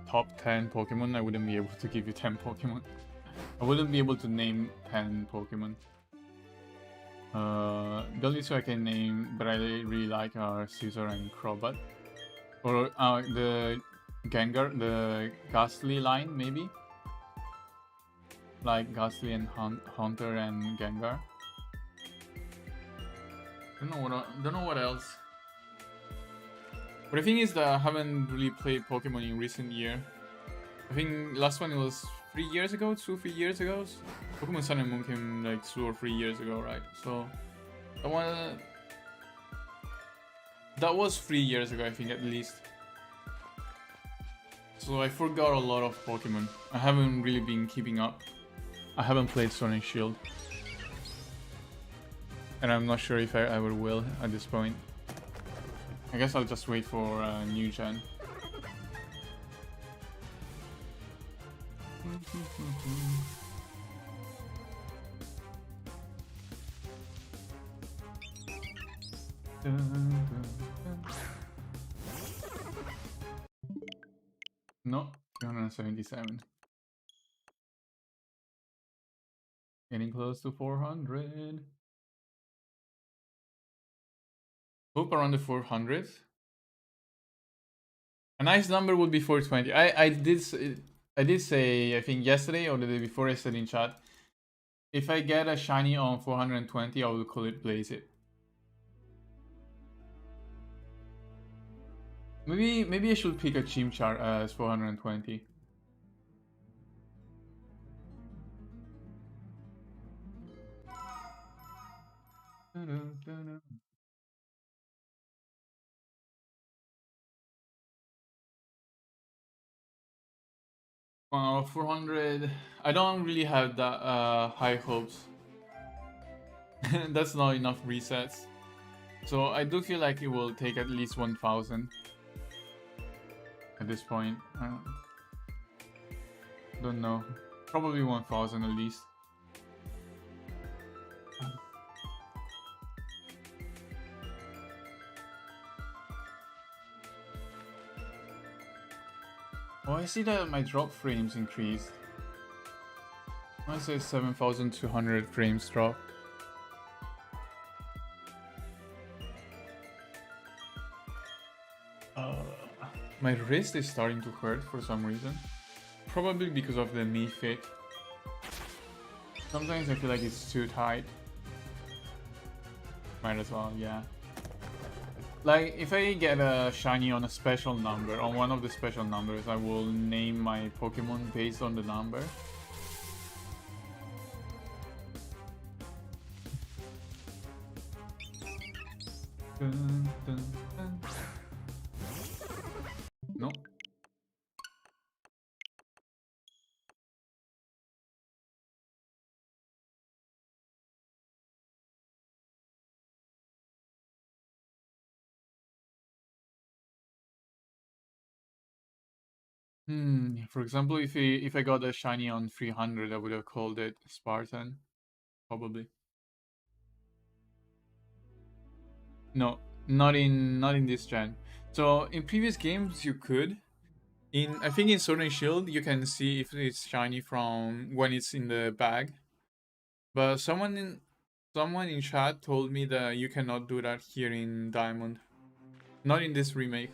top 10 Pokemon, I wouldn't be able to give you 10 Pokemon. I wouldn't be able to name 10 Pokemon. The only two I can name but I really like are Scizor and Crobat. Or the Gengar, the Ghastly line maybe? Like Ghastly and Haunter and Gengar. Don't know what else. But the thing is that I haven't really played Pokemon in recent year. I think last one was 3 years ago, 3 years ago. Pokemon Sun and Moon came like 2 or 3 years ago, right? So that was 3 years ago, I think, at least. So I forgot a lot of Pokemon. I haven't really been keeping up. I haven't played Sword and Shield. And I'm not sure if I ever will at this point. I guess I'll just wait for new gen. No, 377. Getting close to 400. Hope around the 400. A nice number would be 420. I did say, I think yesterday or the day before, I said in chat, if I get a shiny on 420, I will call it Blaze It. Maybe I should pick a Chimchar as 420. Well, 400. I don't really have that high hopes. That's not enough resets. So I do feel like it will take at least 1000. at this point. Don't know. Probably 1,000 at least. Oh, I see that my drop frames increased. I say 7,200 frames drop. My wrist is starting to hurt for some reason. Probably because of the knee fit. Sometimes I feel like it's too tight. Might as well, yeah. Like, if I get a shiny on a special number, on one of the special numbers, I will name my Pokemon based on the number. Dun, dun, dun. No. For example, if I got a shiny on 300, I would have called it Spartan, probably. No, not in this gen. So in previous games you could. I think in Sword and Shield you can see if it's shiny from when it's in the bag. But someone in chat told me that you cannot do that here in Diamond. Not in this remake.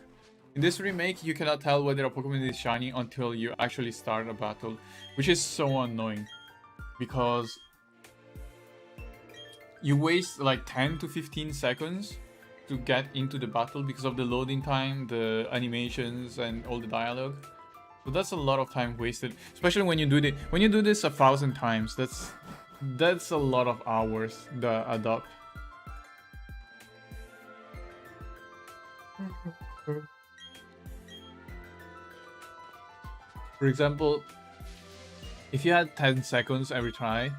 In this remake, you cannot tell whether a Pokemon is shiny until you actually start a battle, which is so annoying because you waste like 10 to 15 seconds to get into the battle because of the loading time, the animations, and all the dialogue. So that's a lot of time wasted, especially when you do this 1,000 times. That's a lot of hours that add up. For example, if you had 10 seconds every try,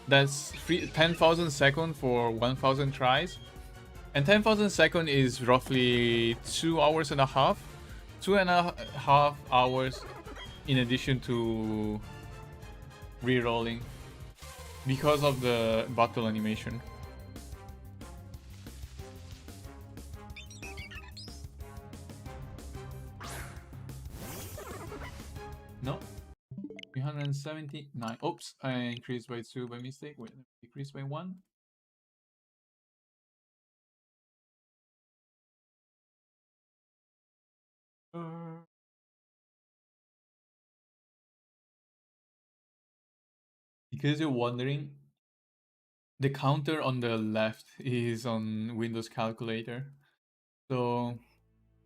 that's 10,000 seconds for 1,000 tries. And 10,000 seconds is roughly 2 hours and a half. 2.5 hours in addition to re-rolling because of the battle animation. No. 379. Oops, I increased by 2 by mistake. Wait, decreased by 1. Because you're wondering, the counter on the left is on Windows Calculator. So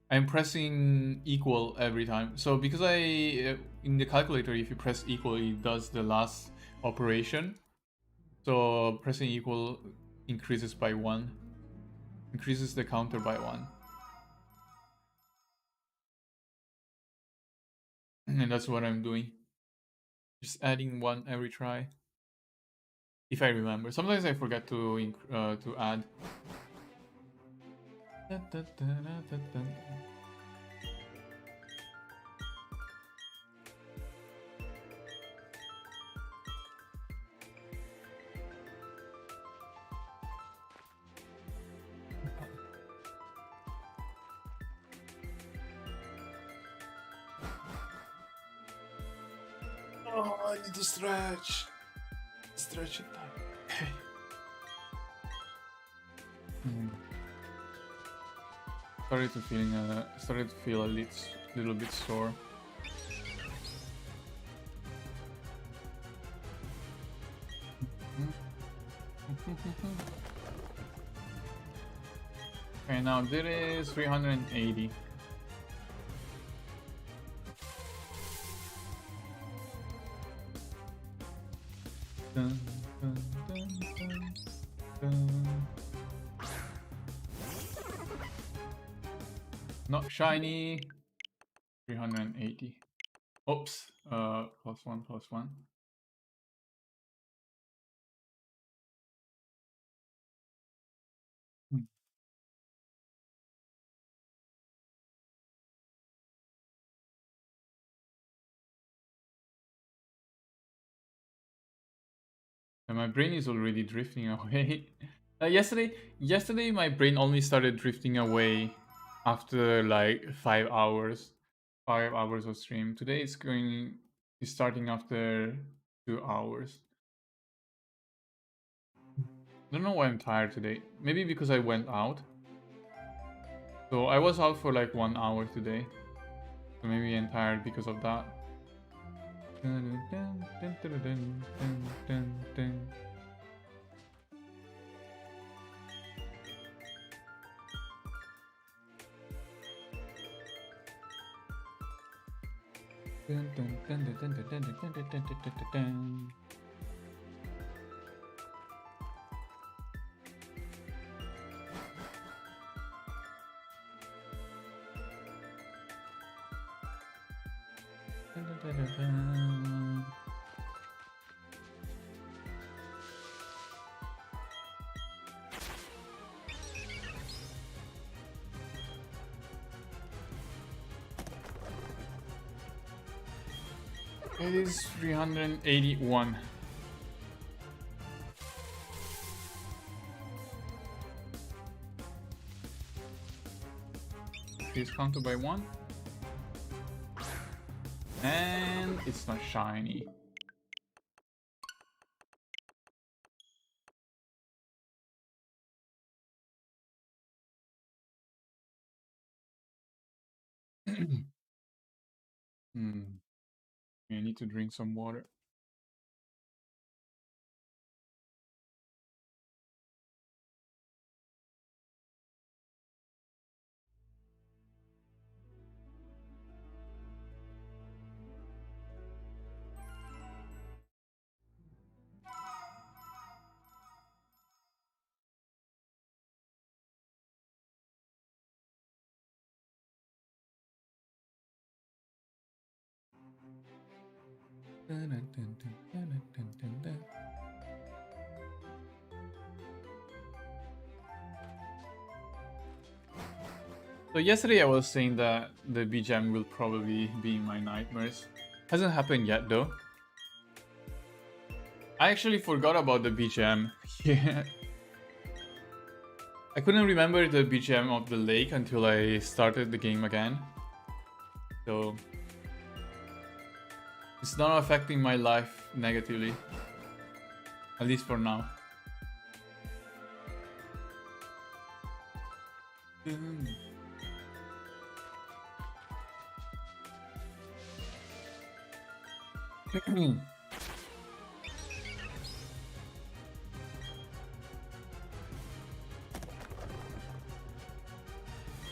I'm pressing equal every time. So because in the calculator, if you press equal, it does the last operation. So pressing equal increases by 1. Increases the counter by 1. And that's what I'm doing. Just adding 1 every try. If I remember. Sometimes I forget to add. Oh, I need to stretch. Stretch it time. Okay. Started to feel a little bit sore. Okay, now there is 380. Dun, dun, dun, dun, dun. Not shiny. 380. Oops. +1, +1. And my brain is already drifting away. Yesterday my brain only started drifting away after like 5 hours. 5 hours of stream. Today it's starting after 2 hours. I don't know why I'm tired today. Maybe because I went out. So I was out for like 1 hour today. So maybe I'm tired because of that. It is 381. Please counter by 1. And it's not shiny. I need to drink some water. So yesterday I was saying that the BGM will probably be in my nightmares. Hasn't happened yet though. I actually forgot about the BGM. Yeah. I couldn't remember the BGM of the lake until I started the game again. So it's not affecting my life negatively. At least for now.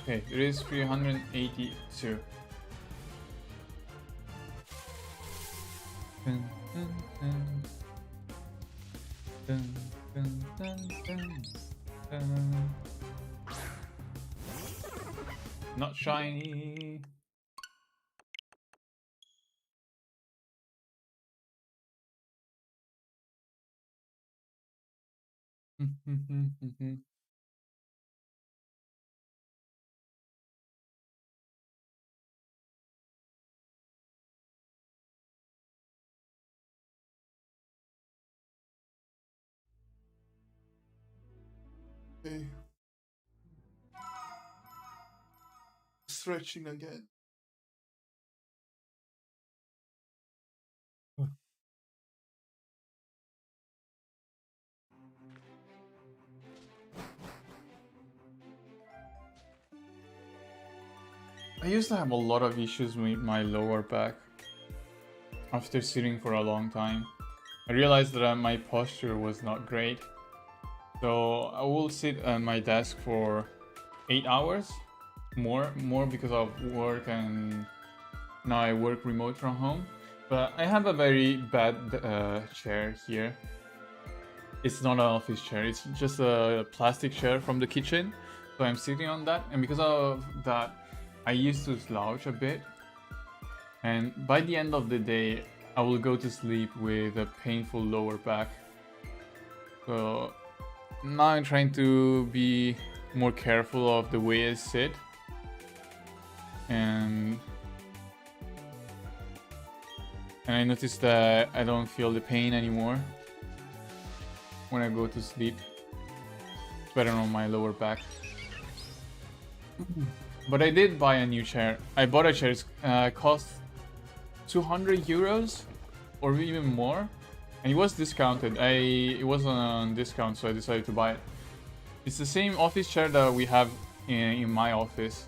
Okay, it is 382. Not shiny. Okay. Stretching again. I used to have a lot of issues with my lower back after sitting for a long time. I realized that my posture was not great. So I will sit at my desk for 8 hours, more because of work, and now I work remote from home. But I have a very bad chair here. It's not an office chair, it's just a plastic chair from the kitchen. So I'm sitting on that, and because of that, I used to slouch a bit. And by the end of the day, I will go to sleep with a painful lower back. So now I'm trying to be more careful of the way I sit. And I noticed that I don't feel the pain anymore. when I go to sleep. It's better on my lower back. But I did buy a new chair. I bought a chair. It cost 200 euros or even more. And it was discounted. It was on discount, so I decided to buy it. It's the same office chair that we have in my office.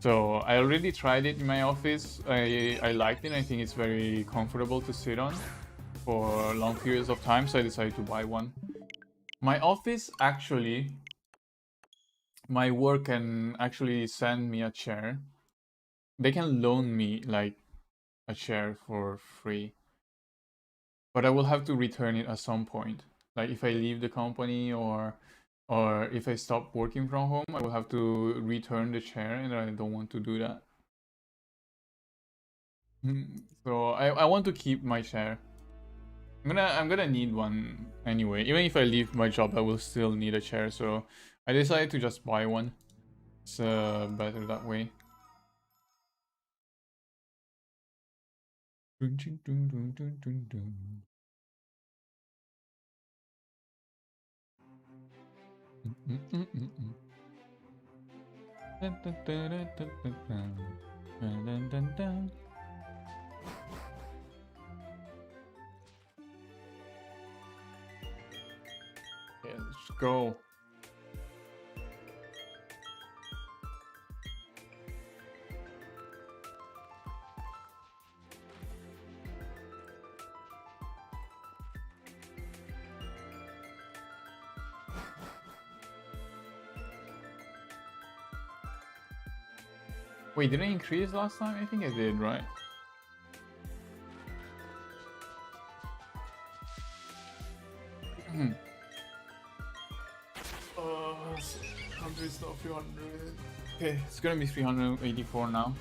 So I already tried it in my office. I liked it. I think it's very comfortable to sit on for long periods of time, so I decided to buy one. My office actually, my work can actually send me a chair. They can loan me like a chair for free, but I will have to return it at some point. Like if I leave the company or if I stop working from home, I will have to return the chair, and I don't want to do that. So I want to keep my chair. I'm gonna need one anyway. Even if I leave my job, I will still need a chair. So I decided to just buy one. It's better that way. Okay, let's go. Wait, did I increase last time? I think I did, right? Oh, 100 is not 300. Okay, it's gonna be 384 now.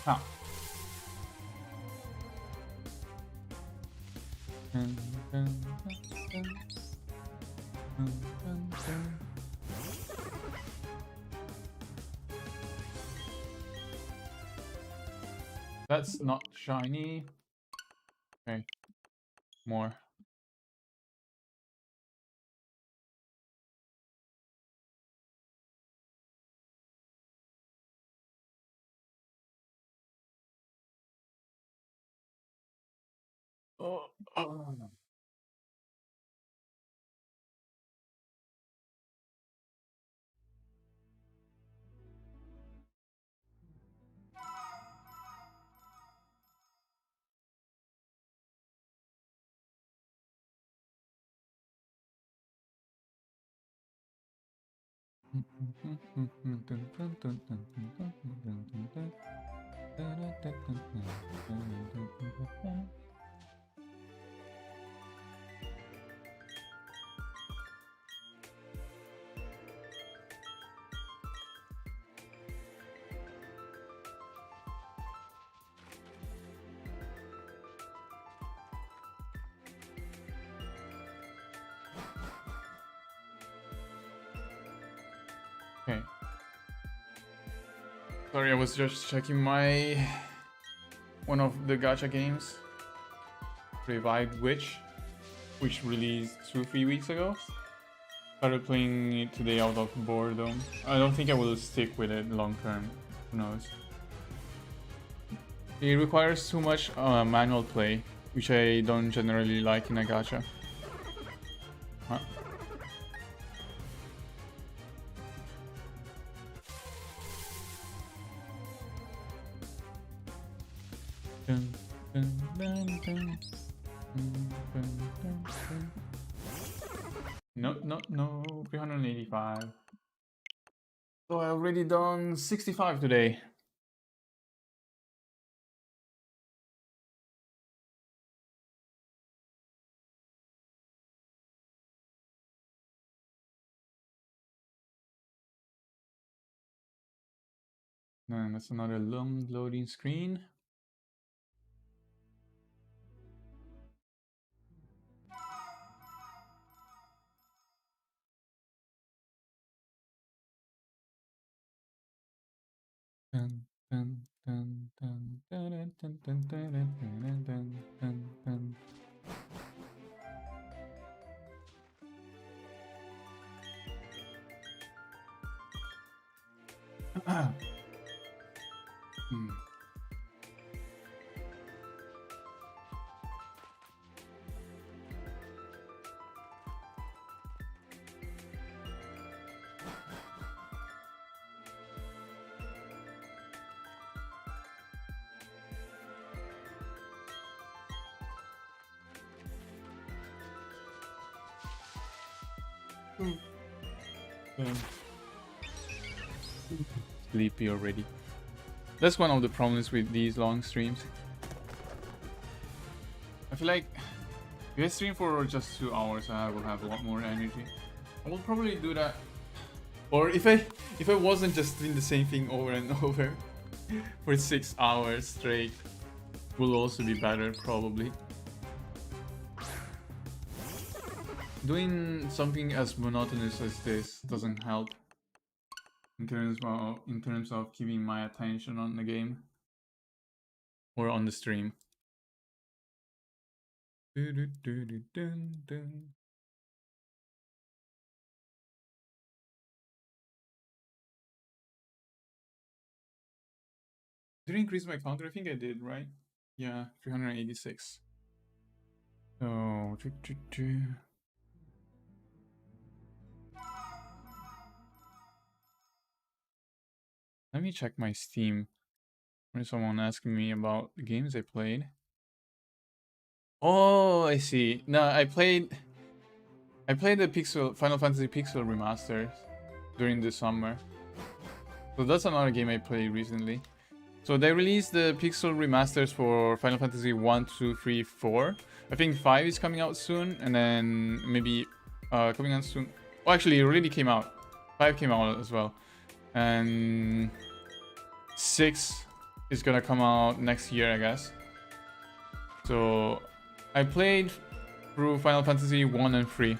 Huh. That's not shiny. Okay, more. Oh, oh. Okay. Sorry, I was just checking my one of the gacha games, Revived Witch, which released 2-3 weeks ago. Started playing it today out of boredom. I don't think I will stick with it long term. Who knows? It requires too much manual play, which I don't generally like in a gacha. Huh? No, no, no, 385. So I already done 65 today. And that's another long loading screen. Dun, dun, dun, Sleepy already. That's one of the problems with these long streams. I feel like if I stream for just 2 hours, I will have a lot more energy. I will probably do that. Or if I wasn't just doing the same thing over and over for 6 hours straight, will also be better probably. Doing something as monotonous as this doesn't help in terms of keeping my attention on the game or on the stream. Did I increase my counter? I think I did, right? Yeah, 386. So, let me check my Steam. There's someone asking me about the games I played. Oh, I see. No, I played the Final Fantasy Pixel remasters during the summer. So that's another game I played recently. So they released the Pixel remasters for Final Fantasy 1, 2, 3, 4. I think 5 is coming out soon, and then maybe coming out soon. Oh, actually, it already came out. 5 came out as well. And 6 is gonna come out next year, I guess. So I played through Final Fantasy 1 and 3.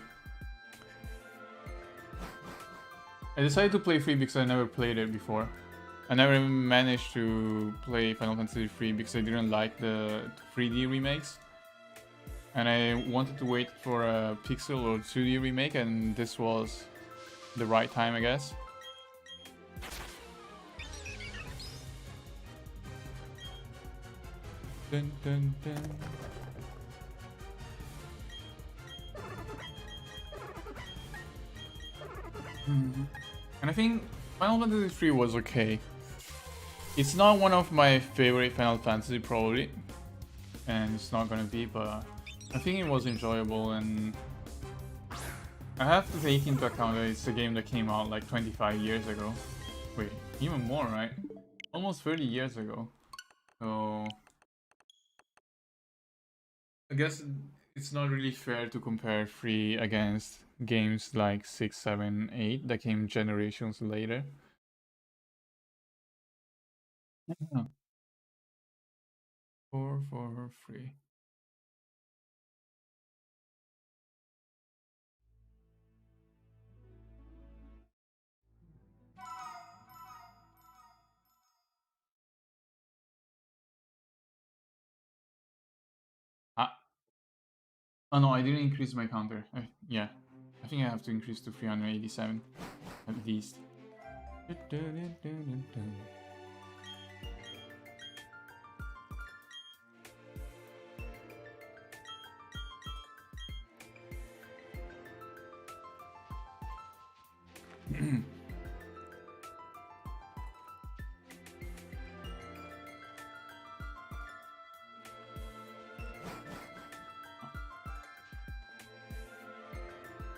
I decided to play 3 because I never played it before. I never managed to play Final Fantasy 3 because I didn't like the 3D remakes. And I wanted to wait for a Pixel or 2D remake, and this was the right time, I guess. Dun, dun, dun. And I think Final Fantasy 3 was okay. It's not one of my favorite Final Fantasy probably, and it's not gonna be, but I think it was enjoyable, and I have to take into account that it's a game that came out like 25 years ago. Wait, even more, right? Almost 30 years ago. So I guess it's not really fair to compare 3 against games like 6, 7, 8 that came generations later. Yeah. 4, 4, 3. Oh no, I didn't increase my counter. Yeah, I think I have to increase to 387 at least.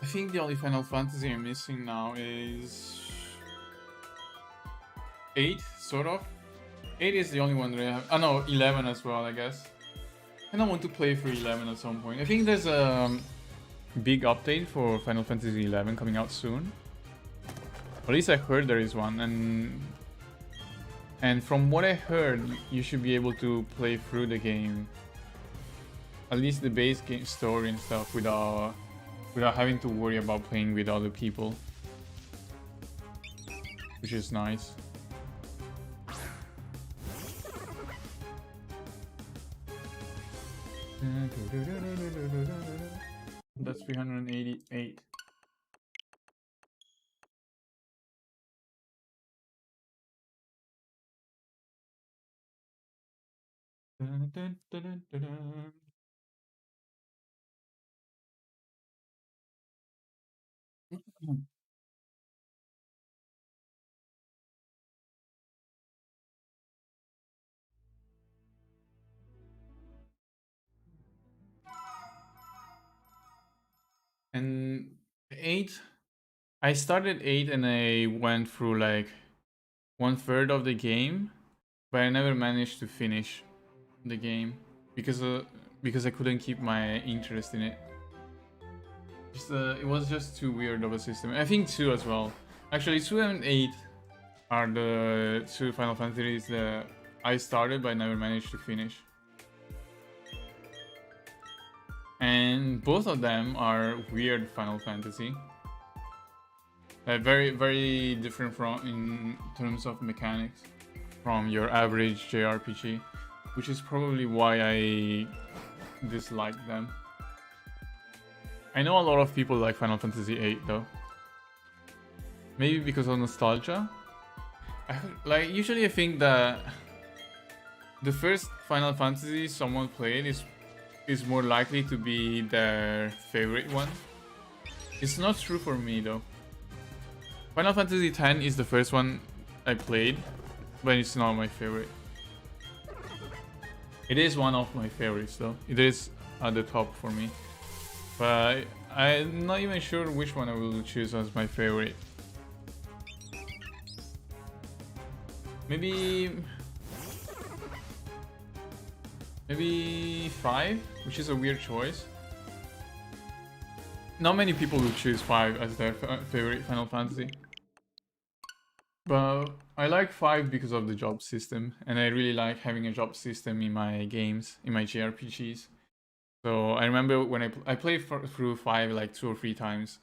I think the only Final Fantasy I'm missing now is 8, sort of. 8 is the only one that I have. Oh no, 11 as well, I guess. And I want to play for 11 at some point. I think there's a big update for Final Fantasy 11 coming out soon. At least I heard there is one, and from what I heard, you should be able to play through the game, at least the base game story and stuff, without having to worry about playing with other people, which is nice. That's 388. And 8, I started 8 and I went through like 1/3 of the game, but I never managed to finish the game because I couldn't keep my interest in it. It was just too weird of a system. I think 2 as well. Actually, 2 and 8 are the 2 Final Fantasies that I started but never managed to finish. And both of them are weird Final Fantasy. Very, very different from in terms of mechanics from your average JRPG, which is probably why I dislike them. I know a lot of people like Final Fantasy VIII though. Maybe because of nostalgia. Usually I think that the first Final Fantasy someone played is more likely to be their favorite one. It's not true for me though. Final Fantasy X is the first one I played, but it's not my favorite. It is one of my favorites though. It is at the top for me. But I'm not even sure which one I will choose as my favorite. Maybe 5, which is a weird choice. Not many people would choose 5 as their favorite Final Fantasy. But I like 5 because of the job system, and I really like having a job system in my games, in my JRPGs. So I remember when I played through 5 like 2 or 3 times.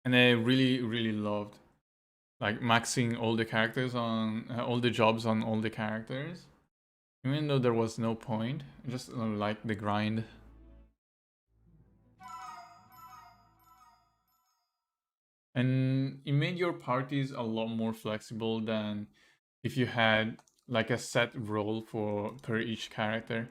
And I really, really loved like maxing all the characters on all the jobs on all the characters. Even though there was no point, I just like the grind. And it made your parties a lot more flexible than if you had like a set role per each character.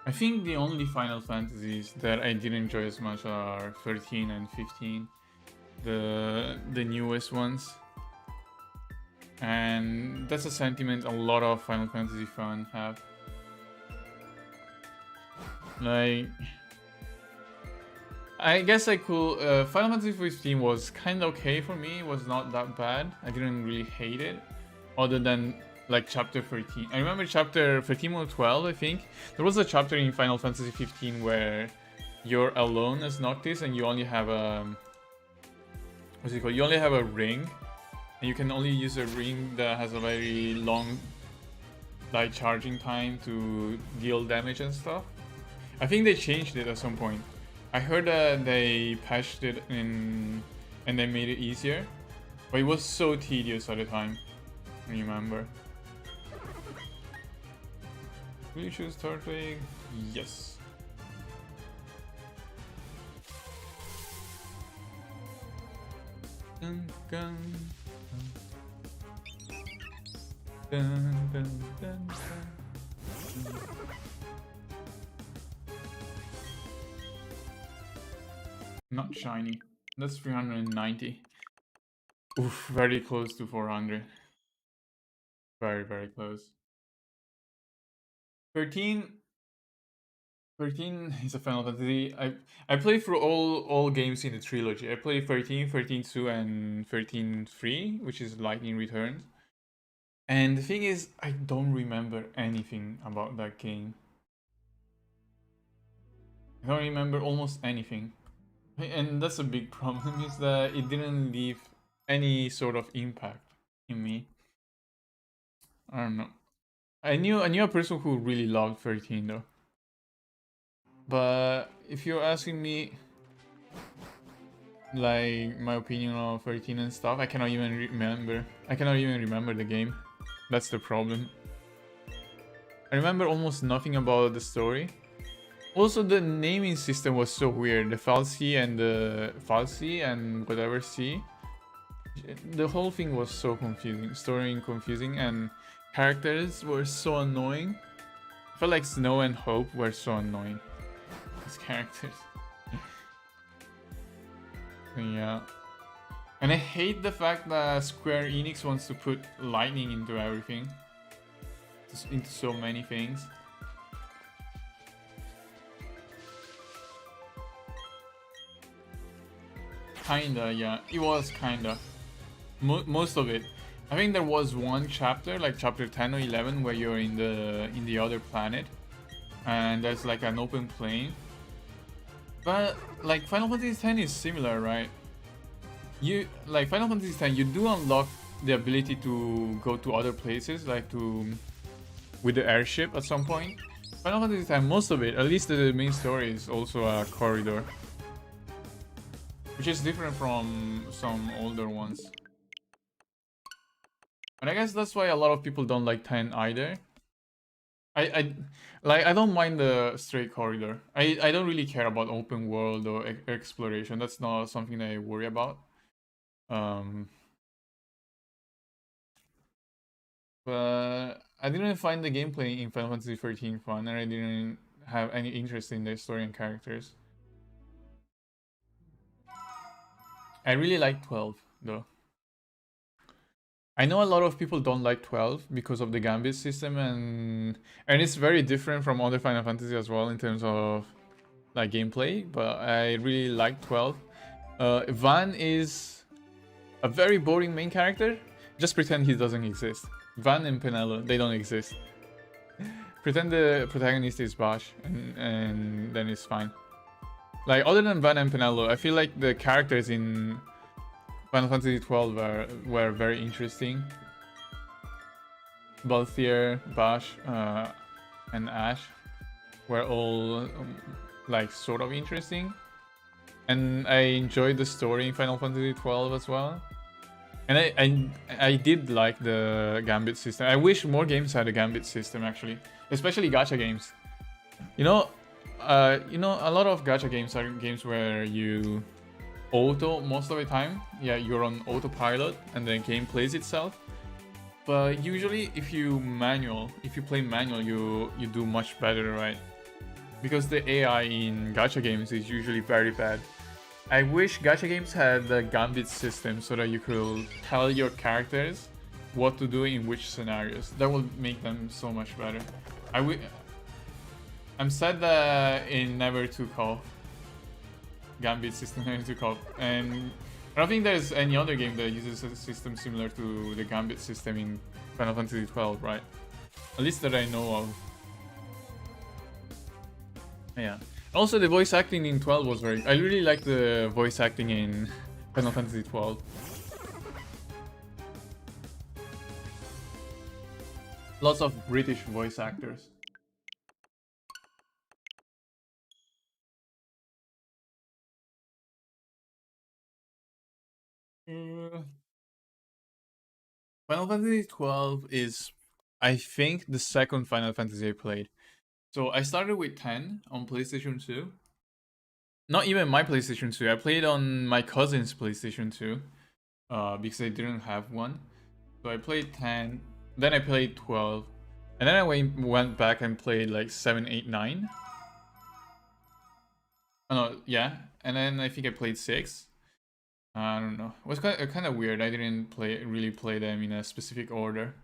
I think the only Final Fantasies that I didn't enjoy as much are 13 and 15, the newest ones. And that's a sentiment a lot of Final Fantasy fans have. Like, I guess I could. Final Fantasy 15 was kind of okay for me. It was not that bad. I didn't really hate it, other than like chapter 13. I remember chapter 13 or 12. I think there was a chapter in Final Fantasy 15 where you're alone as Noctis and you only have a what's it called? You only have a ring, and you can only use a ring that has a very long like charging time to deal damage and stuff. I think they changed it at some point. I heard that they patched it in and they made it easier, but it was so tedious at the time. I remember. Will you choose Turtwig? Yes. Dun, dun, dun, dun, dun, dun. Not shiny. That's 390. Oof, very close to 400. Very, very close. 13 is a Final Fantasy. I played through all games in the trilogy. I played 13, 13-2, and 13-3, which is Lightning Returns. And the thing is, I don't remember anything about that game. I don't remember almost anything. And that's a big problem, is that it didn't leave any sort of impact in me. I don't know. I knew a person who really loved 13 though. But if you're asking me, like, my opinion on 13 and stuff, I cannot even remember. I cannot even remember the game. That's the problem. I remember almost nothing about the story. Also, the naming system was so weird. The Falsi and the Falsi and whatever C. The whole thing was so confusing. Story confusing, and characters were so annoying. I felt like Snow and Hope were so annoying. These characters. Yeah. And I hate the fact that Square Enix wants to put lightning into everything. Into so many things. Kinda, yeah. It was kinda. Most of it. I think there was one chapter, like chapter 10 or 11, where you're in the other planet. And there's like an open plain. But like Final Fantasy X is similar, right? You like Final Fantasy X, you do unlock the ability to go to other places, like with the airship at some point. Final Fantasy X, most of it, at least the main story, is also a corridor, which is different from some older ones. And I guess that's why a lot of people don't like 10 either. I don't mind the straight corridor. I don't really care about open world or exploration. That's not something that I worry about. But I didn't find the gameplay in Final Fantasy XIII fun, and I didn't have any interest in the story and characters. I really like 12 though. I know a lot of people don't like 12 because of the Gambit system, and it's very different from other Final Fantasy as well in terms of like gameplay, but I really like 12. Van is a very boring main character. Just pretend he doesn't exist. Van and Penelo, they don't exist. Pretend the protagonist is Bash, and then it's fine. Like, other than Van and Penelo, I feel like the characters in Final Fantasy XII were very interesting. Balthier, Bash, and Ash were all like sort of interesting, and I enjoyed the story in Final Fantasy XII as well. And I did like the Gambit system. I wish more games had a Gambit system, actually, especially gacha games. You know, a lot of gacha games are games where you auto most of the time. Yeah, you're on autopilot and the game plays itself. But usually, if you play manual, you do much better, right? Because the AI in gacha games is usually very bad. I wish gacha games had the Gambit system so that you could tell your characters what to do in which scenarios. That would make them so much better. I'm sad that it never took off. Gambit system never took off. And I don't think there's any other game that uses a system similar to the Gambit system in Final Fantasy XII, right? At least that I know of. Yeah. Also, the voice acting in 12 was very... I really like the voice acting in Final Fantasy 12. Lots of British voice actors. Final Fantasy 12 is, I think, the second Final Fantasy I played. So I started with 10 on PlayStation 2. Not even my PlayStation 2. I played on my cousin's PlayStation 2 because I didn't have one. So I played 10, then I played 12, and then I went back and played like 7, 8, 9. Oh, no, yeah, and then I think I played 6. I don't know. It was kind of weird. I didn't really play them in a specific order.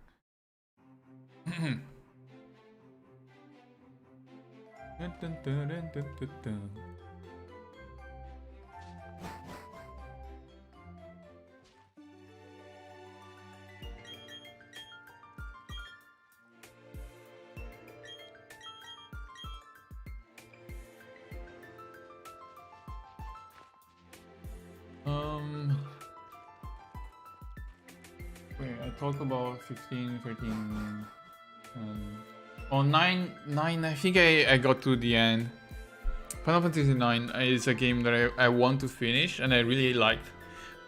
Wait, I talk about 15, 13. On 9, I think I got to the end. Final Fantasy 9 is a game that I want to finish and I really liked.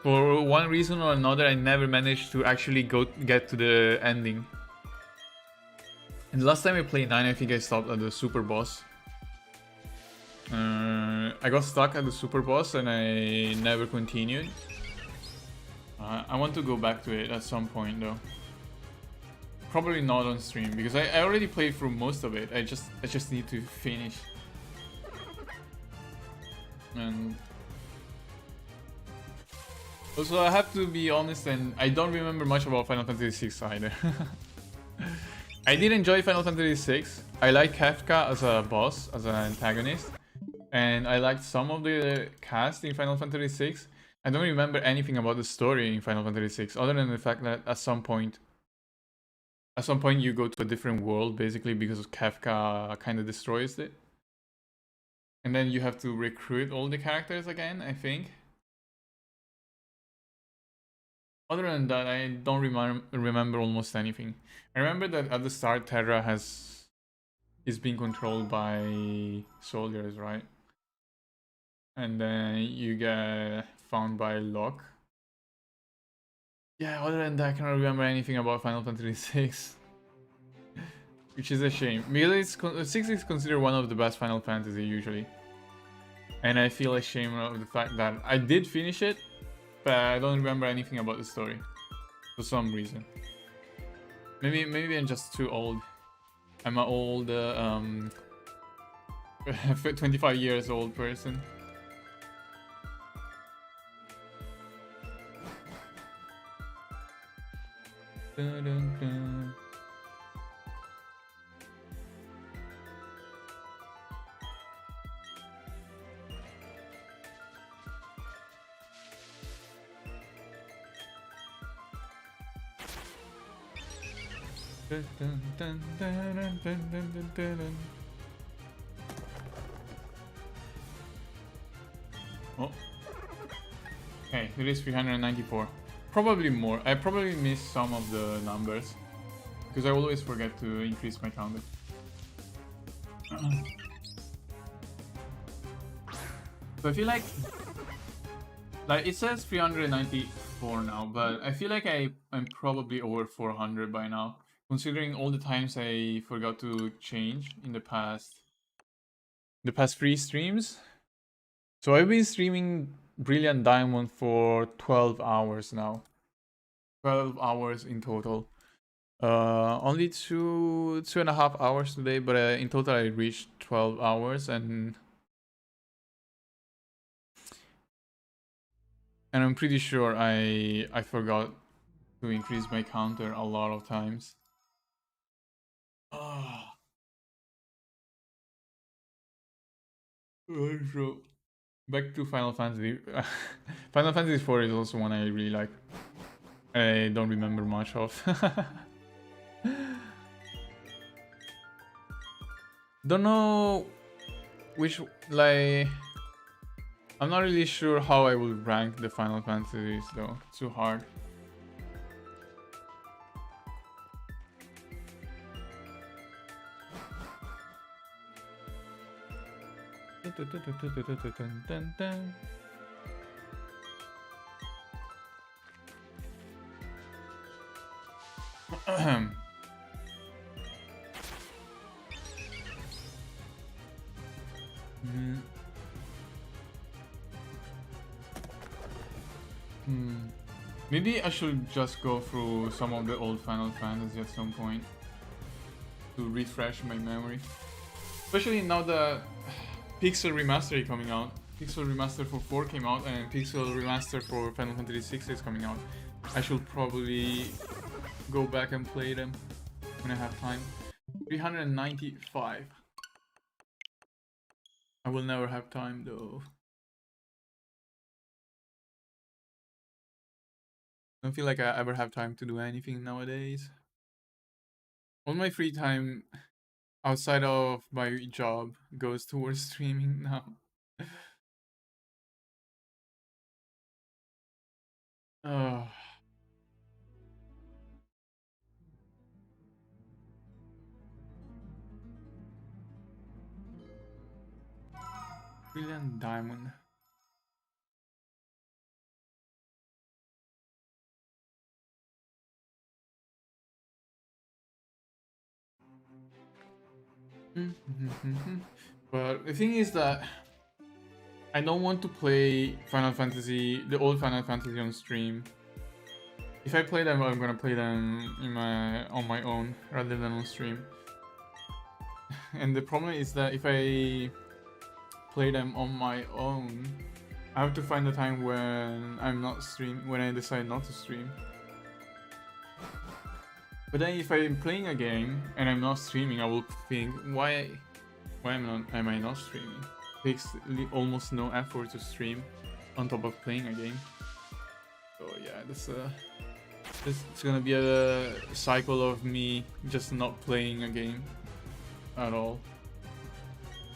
For one reason or another, I never managed to actually get to the ending. And the last time I played 9, I think I stopped at the super boss. I got stuck at the super boss and I never continued. I want to go back to it at some point though. Probably not on stream because I already played through most of it. I just need to finish. And also I have to be honest, and I don't remember much about Final Fantasy VI either. I did enjoy Final Fantasy VI. I liked Kefka as a boss, as an antagonist. And I liked some of the cast in Final Fantasy VI. I don't remember anything about the story in Final Fantasy VI, other than the fact that at some point you go to a different world, basically because Kefka kind of destroys it. And then you have to recruit all the characters again, I think. Other than that, I don't remember almost anything. I remember that at the start, Terra is being controlled by soldiers, right? And then you get found by Locke. Yeah, other than that, I cannot remember anything about Final Fantasy VI. Which is a shame. Because 6 is considered one of the best Final Fantasy usually. And I feel ashamed of the fact that I did finish it, but I don't remember anything about the story. For some reason. Maybe I'm just too old. I'm an old 25 years old person. Dun, dun, dun. Dun, dun, dun, dun, dun, dun, dun, dun. Oh. Okay, it is 394. Probably more. I probably missed some of the numbers. Because I always forget to increase my counter. So I feel like it says 394 now, but I feel like I'm probably over 400 by now. Considering all the times I forgot to change in the past 3 streams. So I've been streaming Brilliant Diamond for 12 hours now. 12 hours in total. Only two and a half hours today, but in total I reached 12 hours and I'm pretty sure I forgot to increase my counter a lot of times. So back to Final Fantasy. Final Fantasy 4 is also one I really like. I don't remember much of. Don't know which, like, I'm not really sure how I will rank the Final Fantasies though. It's too hard. Maybe I should just go through some of the old Final Fantasy at some point to refresh my memory. Especially now that Pixel Remaster is coming out. Pixel Remaster for 4 came out and Pixel Remaster for Final Fantasy 6 is coming out. I should probably go back and play them when I have time. 395. I will never have time though. I don't feel like I ever have time to do anything nowadays. All my free time outside of my job goes towards streaming now. Brilliant diamond. But the thing is that I don't want to play Final Fantasy, the old Final Fantasy on stream. If I play them, I'm gonna play them on my own rather than on stream. And the problem is that if I play them on my own, I have to find a time when I'm not stream, when I decide not to stream. But then if I'm playing a game and I'm not streaming, I will think, why am I not streaming? It takes almost no effort to stream on top of playing a game. So yeah, this it's gonna be a cycle of me just not playing a game at all.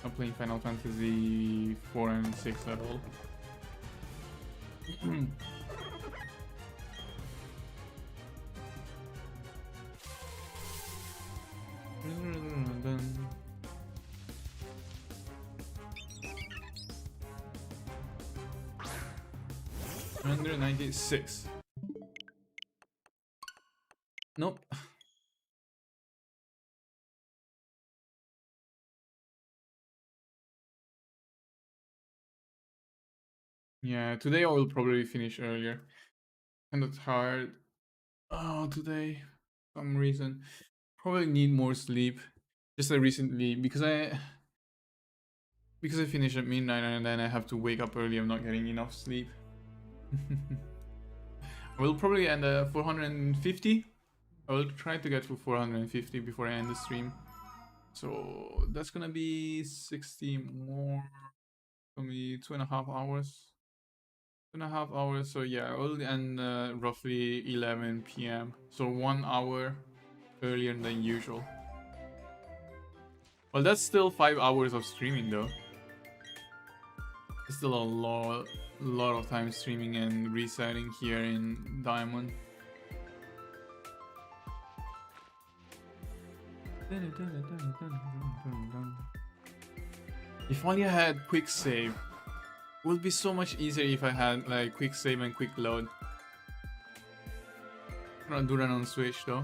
Not playing Final Fantasy 4 and 6 at all. $196. Nope. Yeah, today I will probably finish earlier. Kind of tired. Oh, today, for some reason, probably need more sleep. Just recently, because I finished at midnight and then I have to wake up early. I'm not getting enough sleep. I will probably end at 450. I will try to get to 450 before I end the stream. So that's gonna be 60 more. Gonna be 2.5 hours. 2.5 hours. So yeah, I will end roughly 11 p.m. So 1 hour earlier than usual. Well, that's still 5 hours of streaming though. It's still a lot of time streaming and resetting here in Diamond. If only I had quick save. It would be so much easier if I had like quick save and quick load. I'm gonna do that on Switch though.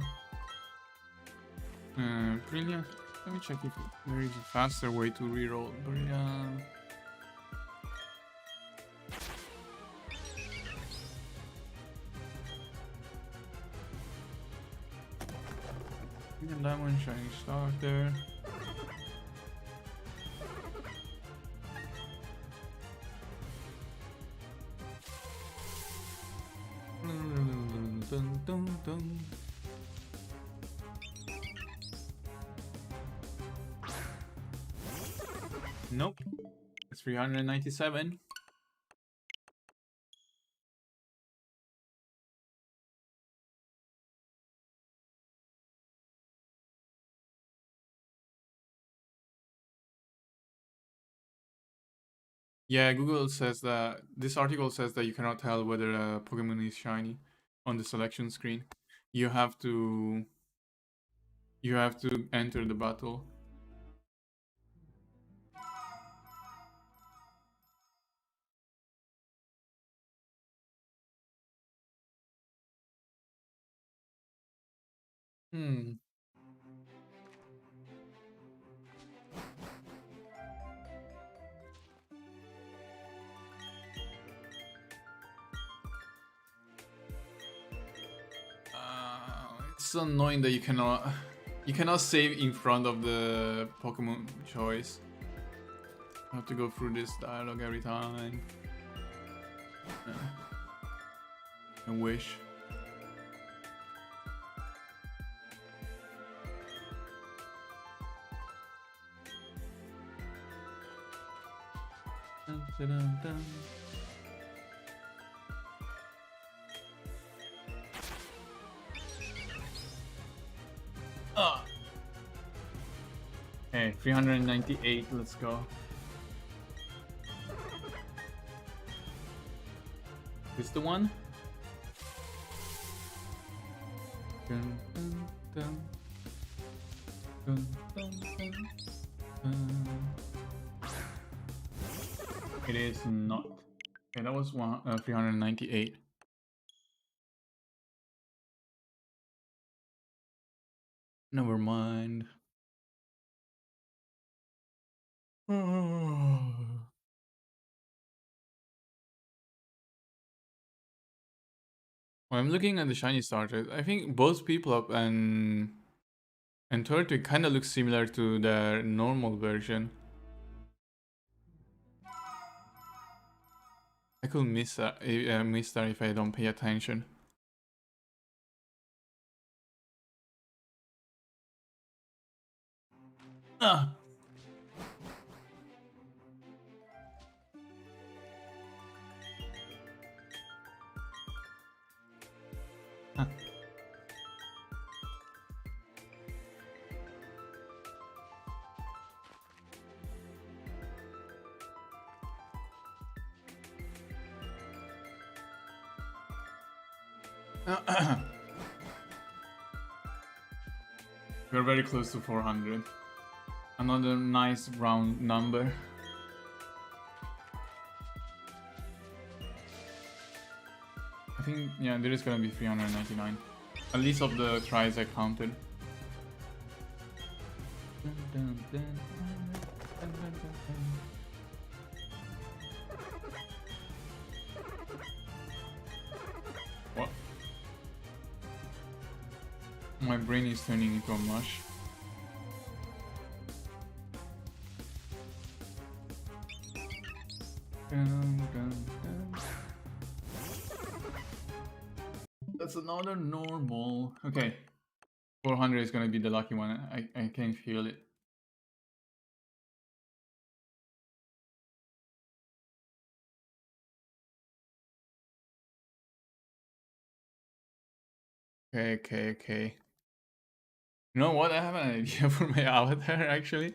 Brilliant. Let me check if there is a faster way to reroll. Brilliant. Diamond shining starter. Nope. It's 397. Yeah, Google says that this article says that you cannot tell whether a Pokemon is shiny on the selection screen. You have to enter the battle. It's annoying that you cannot save in front of the Pokemon choice. I have to go through this dialogue every time. I wish. Dun, dun, dun, dun. Okay, 398, let's go. This the one? Dun, dun, dun. Dun, dun, dun. It is not. Okay, that was 398. Never mind. I'm looking at the shiny starters. I think both People Up and Turtwig kind of look similar to their normal version. I could miss that if I don't pay attention. Ah. Huh. We're very close to 400. Another nice round number. I think, yeah, there is gonna be 399. At least of the tries I counted. What? My brain is turning into a mush. That's another normal. Okay. 400 is gonna be the lucky one. I can feel it. Okay. You know what? I have an idea for my avatar actually.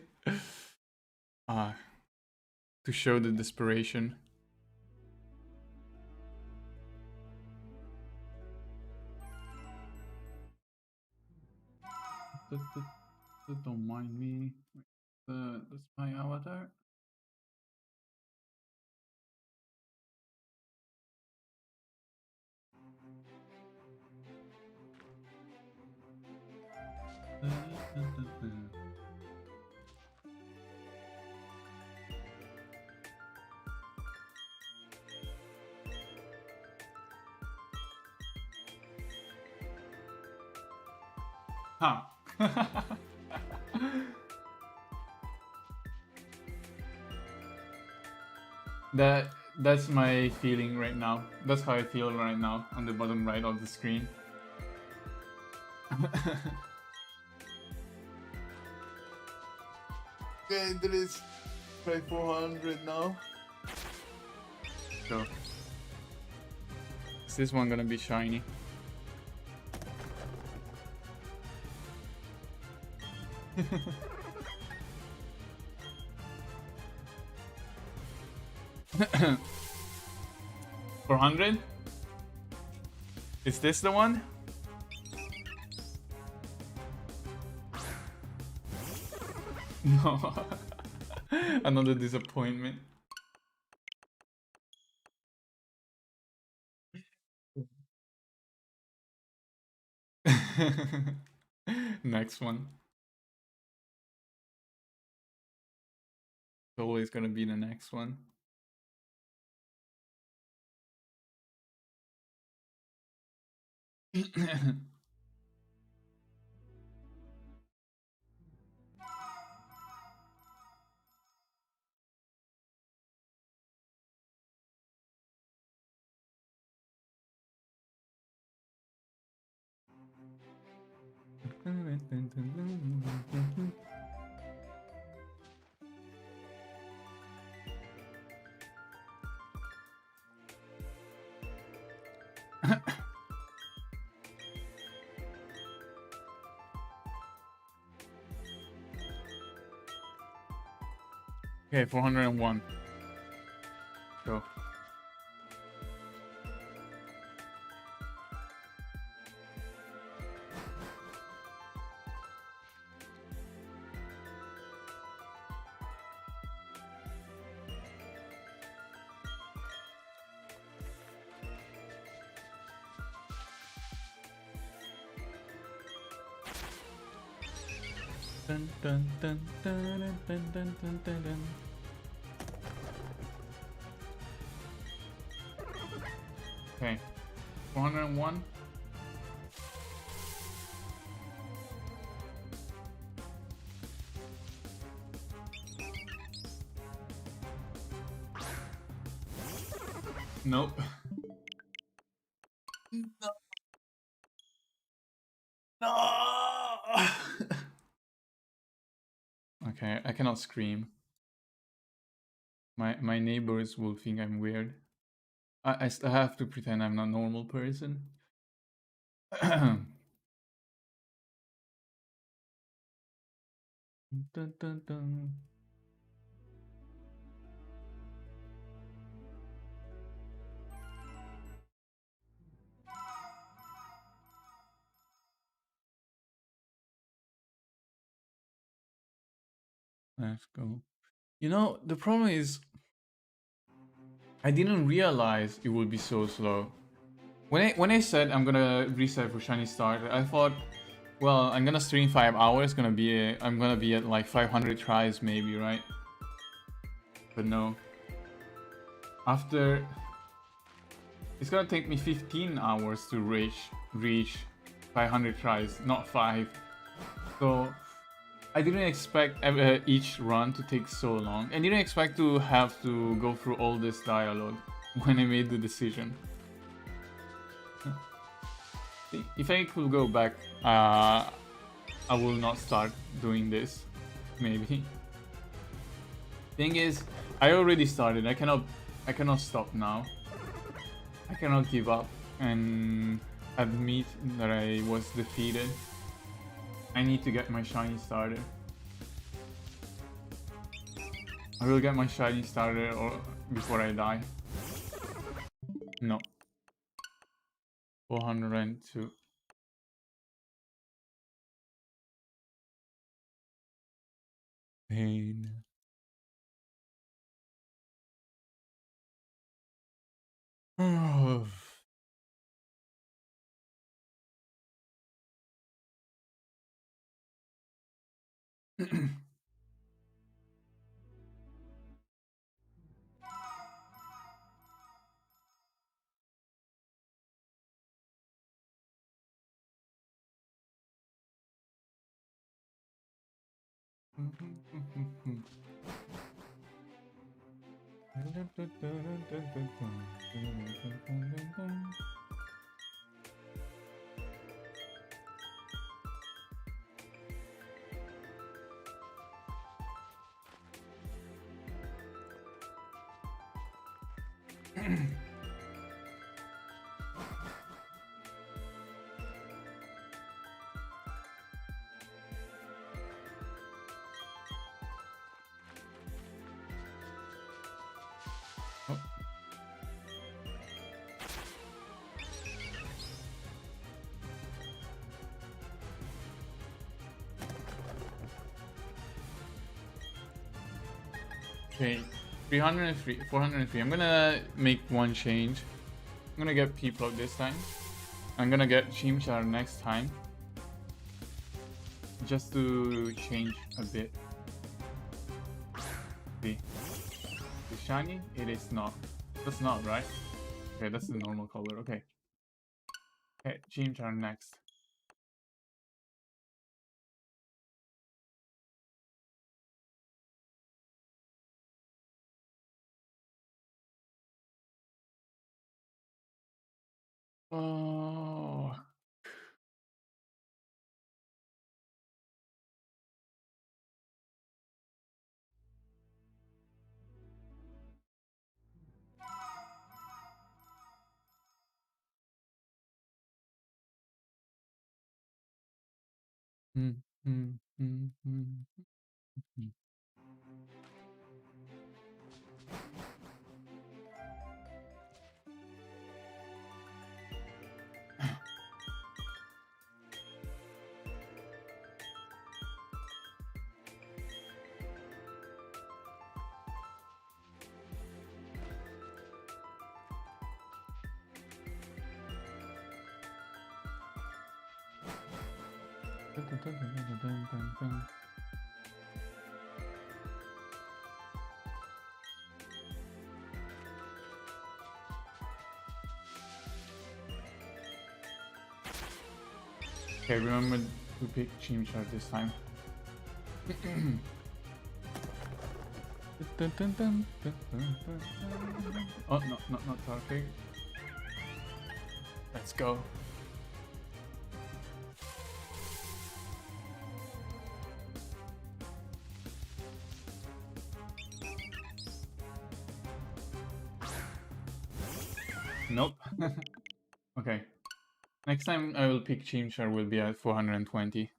To show the desperation. Don't mind me. That's my avatar. Huh. That's my feeling right now. That's how I feel right now on the bottom right of the screen. Okay, there is try 400 now. So is this one gonna be shiny? $400? Is this the one? No. Another disappointment. Next one. It's always gonna be the next one. Okay, 401. Go. Dun, dun, dun, dun, dun, dun, dun, dun, dun, dun. Okay, 401. Nope. No. Okay, I cannot scream. My neighbors will think I'm weird. I still have to pretend I'm not a normal person. Dun, dun, dun. Let's go. You know, the problem is I didn't realize it would be so slow. When I said I'm gonna reset for Shiny Starter, I thought, well, I'm gonna stream 5 hours. I'm gonna be at like 500 tries maybe, right? But no. After, it's gonna take me 15 hours to reach 500 tries, not 5. So I didn't expect each run to take so long. I didn't expect to have to go through all this dialogue when I made the decision. If I could go back, I will not start doing this. Maybe. Thing is, I already started. I cannot stop now. I cannot give up and admit that I was defeated. I need to get my shiny starter. I will get my shiny starter before I die. No. 402. Pain. Oh. Oh. Okay, 303, 403. I'm gonna make one change. I'm gonna get P-Plug this time. I'm gonna get Chimchar next time. Just to change a bit. See. Is shiny? It is not. That's not, right? Okay, that's the normal color. Okay. Okay, Chimchar next. Oh. Mm, mm, mm, mm, mm. Dun, dun, dun, dun, dun, dun, dun, dun. Okay, remember to pick Chimchar this time. Oh, no, not Tarkig. Let's go. Nope. Okay. Next time I will pick Chimchar will be at 420.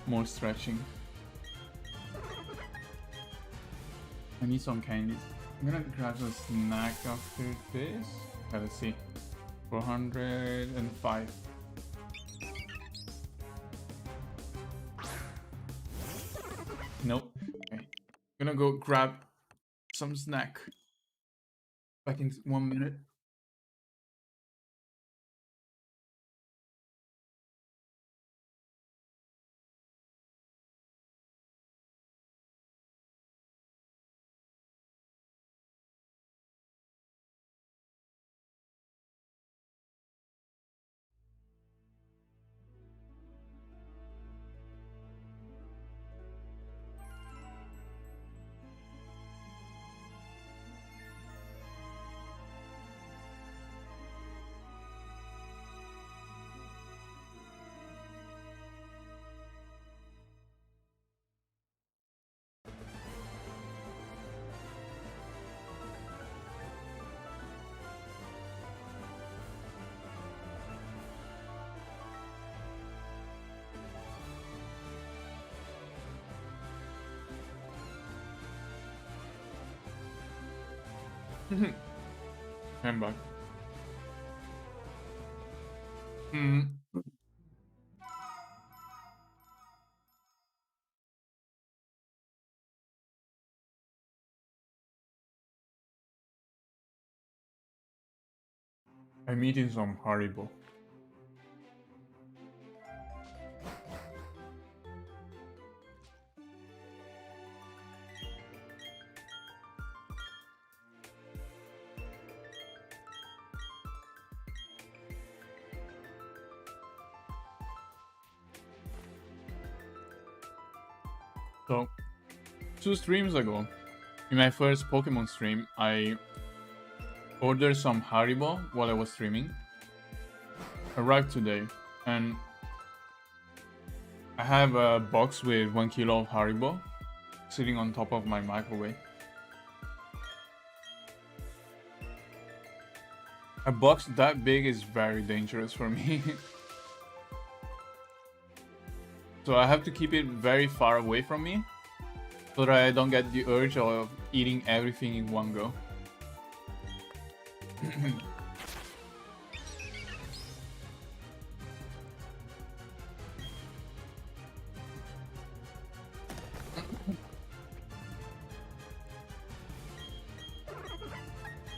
More stretching. I need some candies. I'm gonna grab a snack after this. Okay, let's see. 405. Nope. Okay. Gonna go grab some snack. Back in 1 minute. I'm back. I'm eating some Haribo. So, 2 streams ago, in my first Pokemon stream, I ordered some Haribo while I was streaming. Arrived today, and I have a box with 1 kilo of Haribo sitting on top of my microwave. A box that big is very dangerous for me. So I have to keep it very far away from me so that I don't get the urge of eating everything in one go.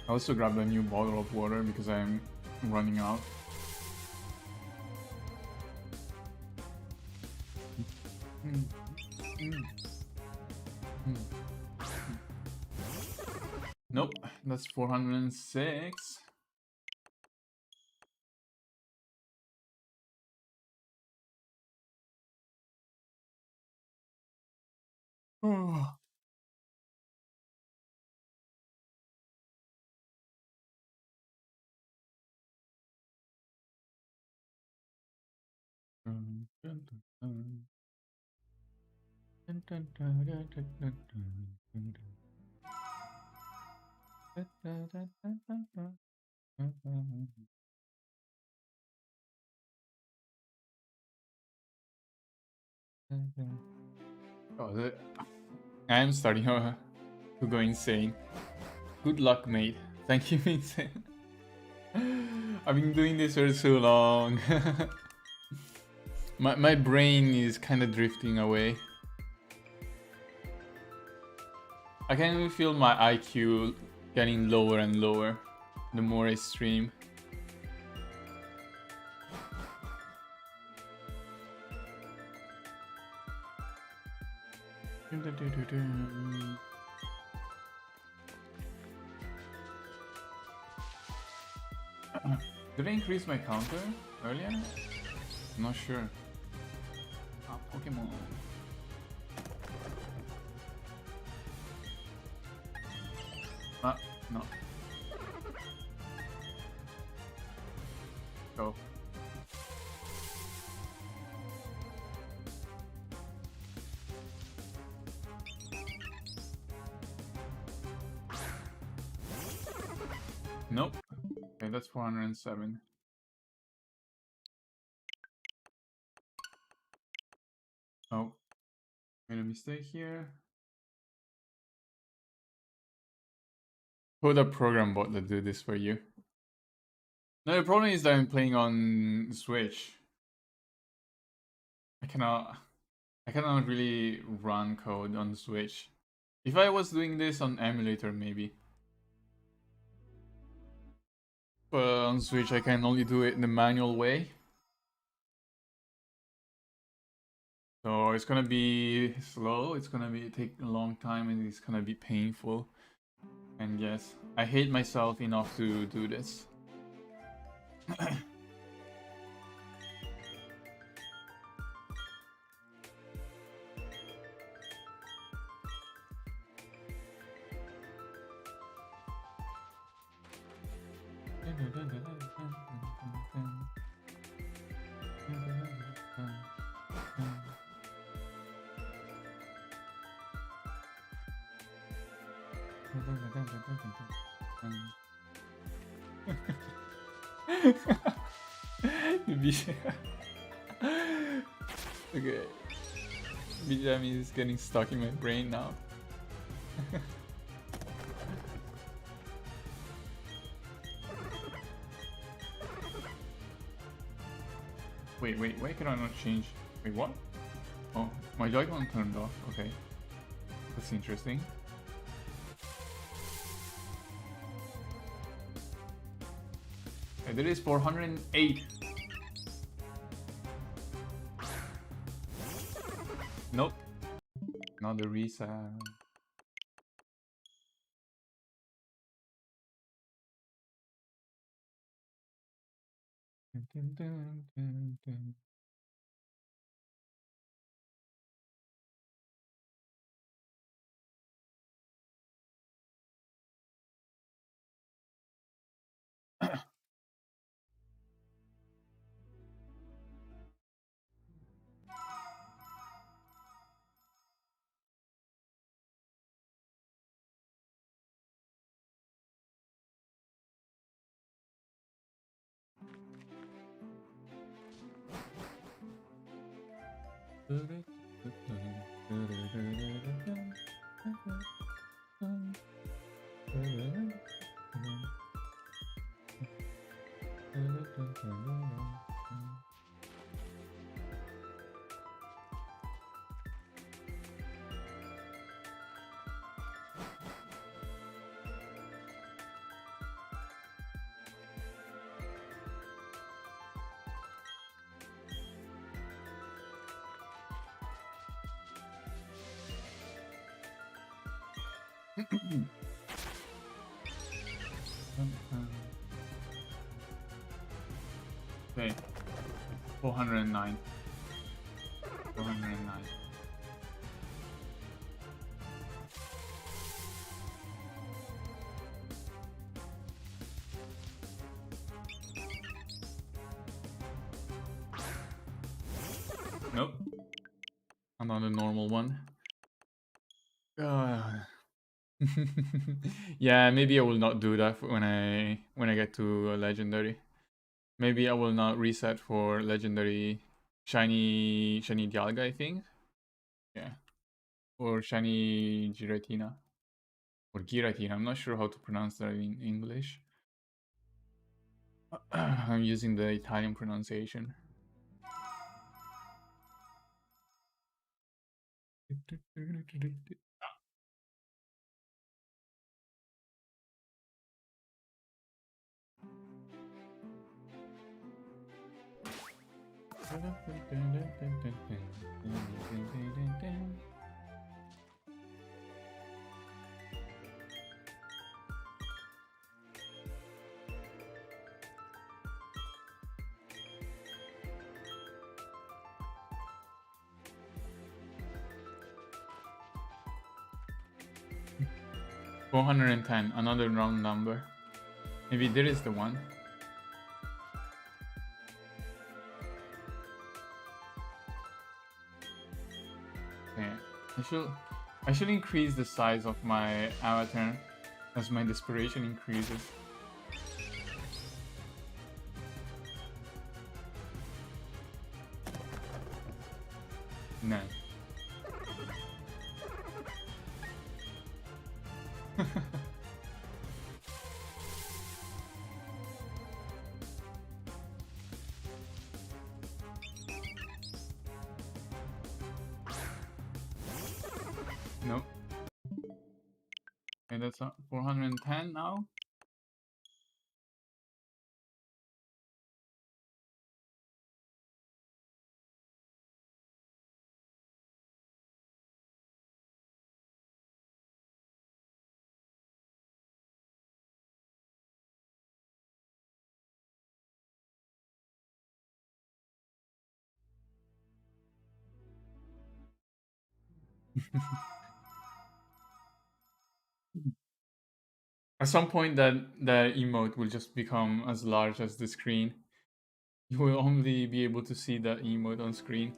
I also grabbed a new bottle of water because I'm running out. Nope, that's 406. Oh. Oh, I am starting to go insane. Good luck, mate. Thank you, Vincent. I've been doing this for so long. my brain is kind of drifting away. I can feel my IQ getting lower and lower the more I stream. Did I increase my counter earlier? I'm not sure. Ah, Pokemon. Ah, no. Go. Nope. Okay, that's 407. Oh, made a mistake here. Put a program bot to do this for you. No, the problem is that I'm playing on Switch. I cannot really run code on Switch. If I was doing this on emulator, maybe. But on Switch, I can only do it in the manual way. So it's gonna be slow, it's gonna take a long time, and it's gonna be painful. And yes, I hate myself enough to do this. Okay. Bijami is getting stuck in my brain now. Wait, why can I not change? Wait, what? Oh, my Joy-Con turned off. Okay. That's interesting. Okay, there is 408. Nope. Not the reset. Okay, 409. 409. another normal one. Yeah, maybe I will not do that when I get to a legendary. Maybe I will not reset for legendary shiny Dialga, I think. Yeah. Or shiny Giratina. Or Giratina. I'm not sure how to pronounce that in English. I'm using the Italian pronunciation. $410, another round number. Maybe there is the one. Okay, I should increase the size of my avatar as my desperation increases. No. Nope. Okay, that's 410 now. At some point that the emote will just become as large as the screen. You will only be able to see the emote on screen.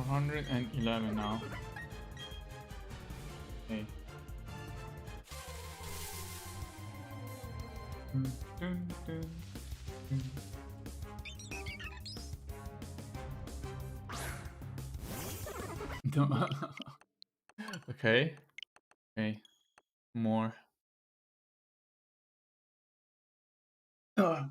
$411 now. Okay. Okay. Okay. More. Oh,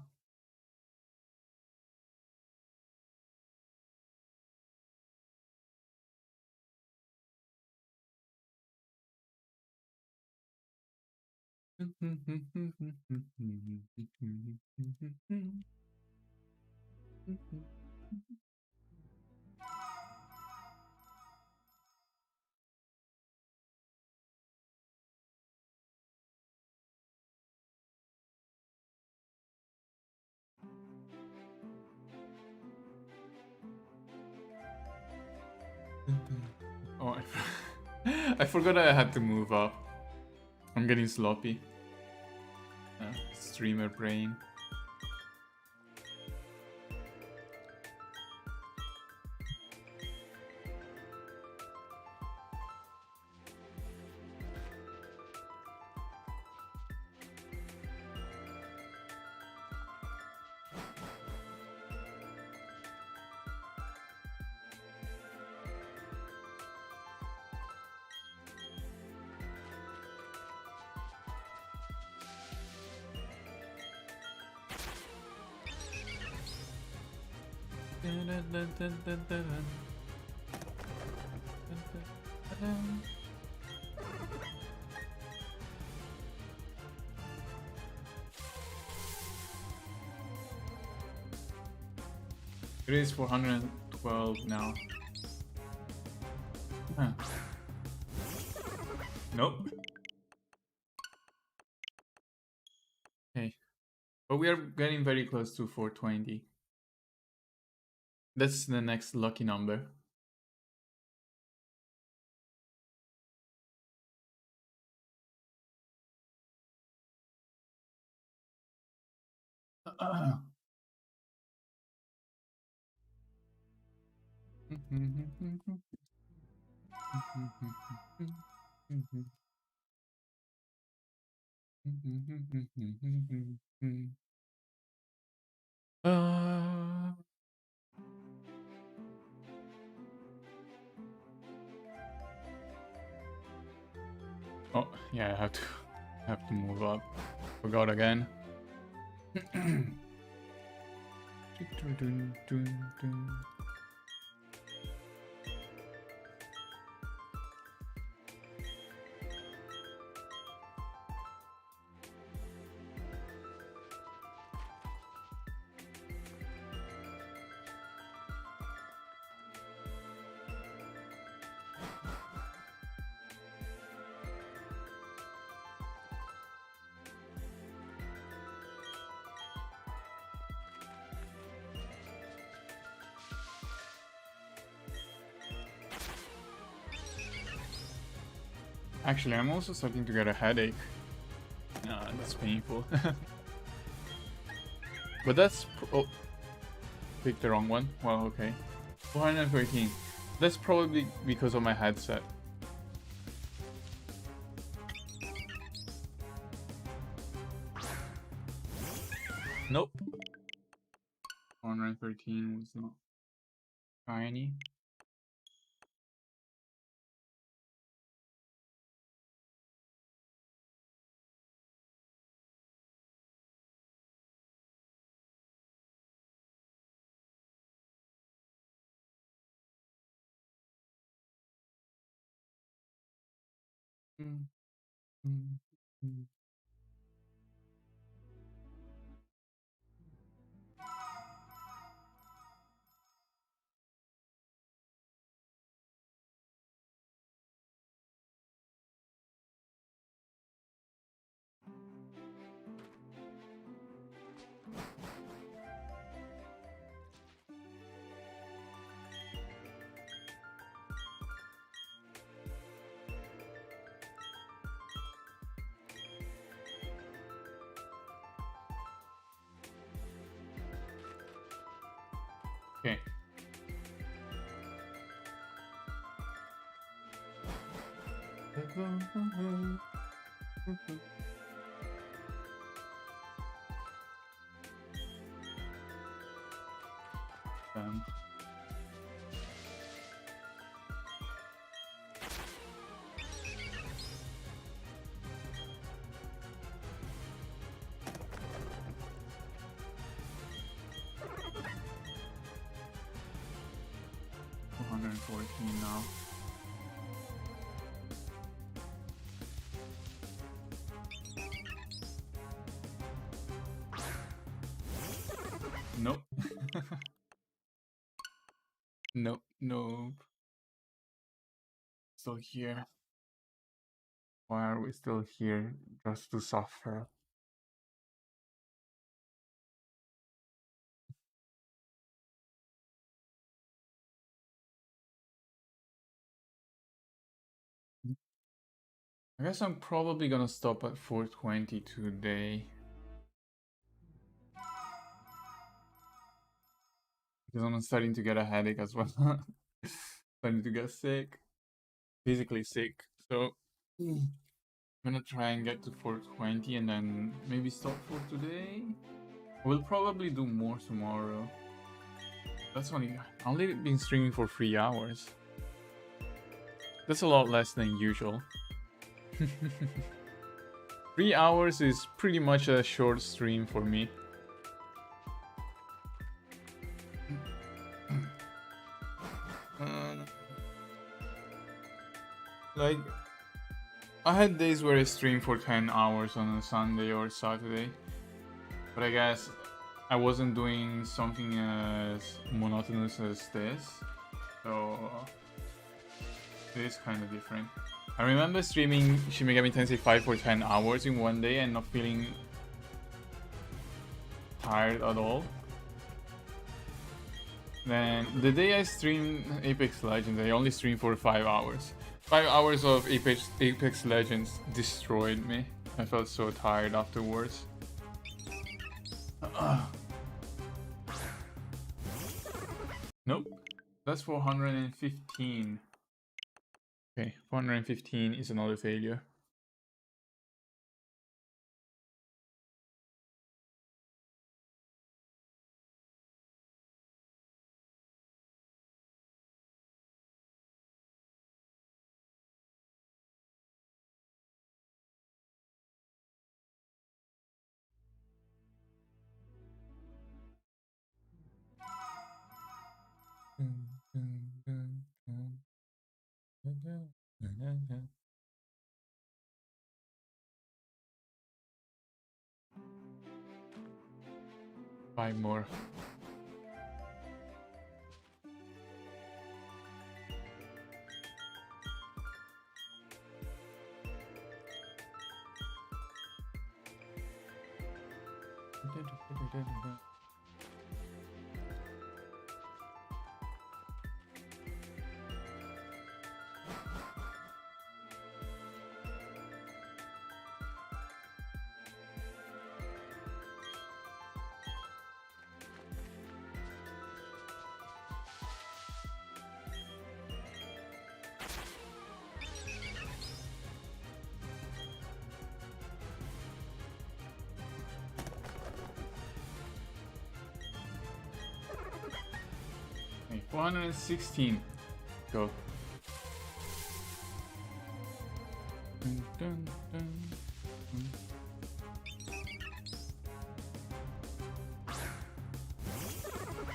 I forgot I had to move up. I'm getting sloppy. Streamer brain. It is 412 now. Huh. Nope. Okay. But we are getting very close to 420. That's the next lucky number. Oh, yeah, I have to move up. Forgot again. Actually, I'm also starting to get a headache. That's painful. But that's... oh, picked the wrong one. Well, okay. 413. That's probably because of my headset. Nope. 413 was not shiny. Okay. Um, now. Nope. Nope. Nope. Still here. Why are we still here? Just to suffer. I guess I'm probably gonna stop at 420 today. Because I'm starting to get a headache as well. Starting to get sick. Physically sick. So I'm gonna try and get to 420 and then maybe stop for today. We'll probably do more tomorrow. That's only been streaming for 3 hours. That's a lot less than usual. 3 hours is pretty much a short stream for me. Like, I had days where I stream for 10 hours on a Sunday or Saturday, but I guess I wasn't doing something as monotonous as this, so it is kind of different. I remember streaming Shin Megami Tensei 5 for 10 hours in one day and not feeling tired at all. Then the day I streamed Apex Legends, I only streamed for 5 hours. 5 hours of Apex Legends destroyed me. I felt so tired afterwards. Nope. That's 415. Okay, 415 is another failure. Five more. Okay, 416. Go. Dun, dun, dun, dun.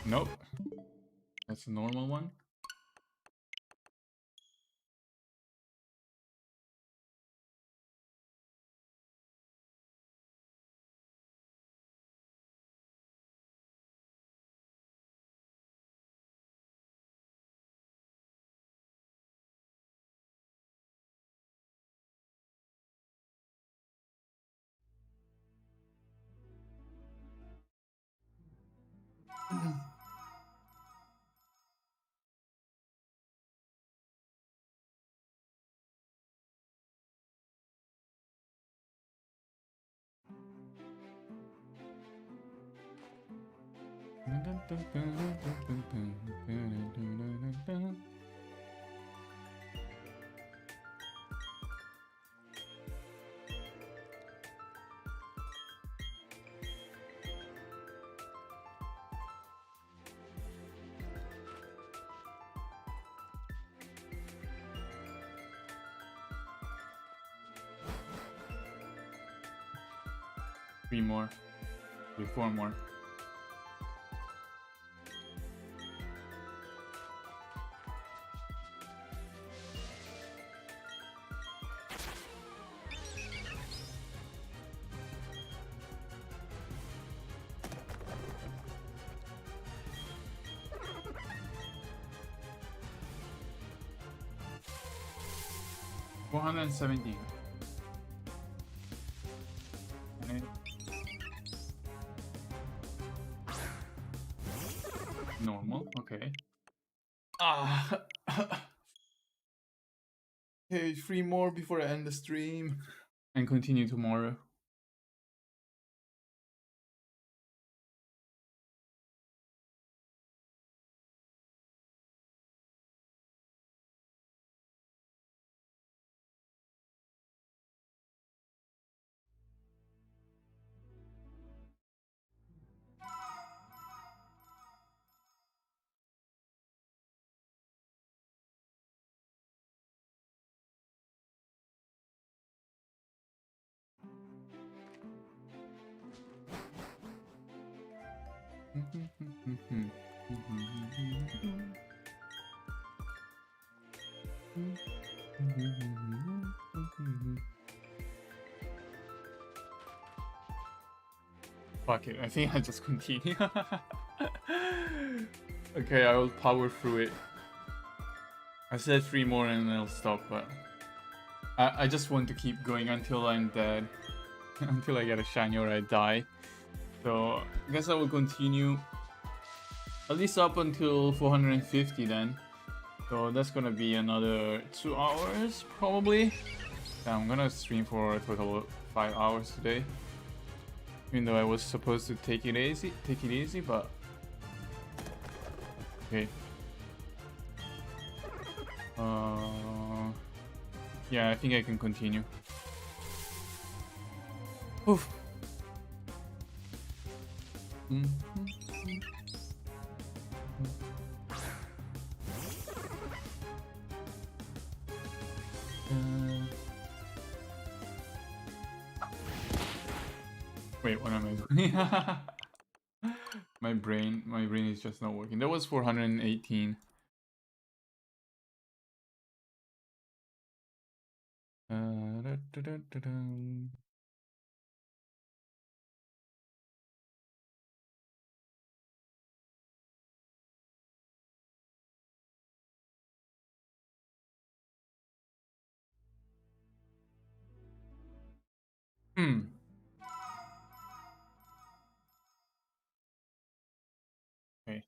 Nope. That's a normal one. Three more. Wait, four more. $417. Normal, okay. Okay, three more before I end the stream and continue tomorrow. Fuck it, I think I'll just continue. Okay, I will power through it. I said 3 more and then I'll stop, but I just want to keep going until I'm dead. Until I get a shiny or I die. So I guess I will continue at least up until 450 then. So that's gonna be another 2 hours probably. Yeah, I'm gonna stream for a total of 5 hours today. Even though I was supposed to take it easy, but okay. Yeah, I think I can continue. Oof. Wait, what am I doing? my brain is just not working. That was 418. Okay,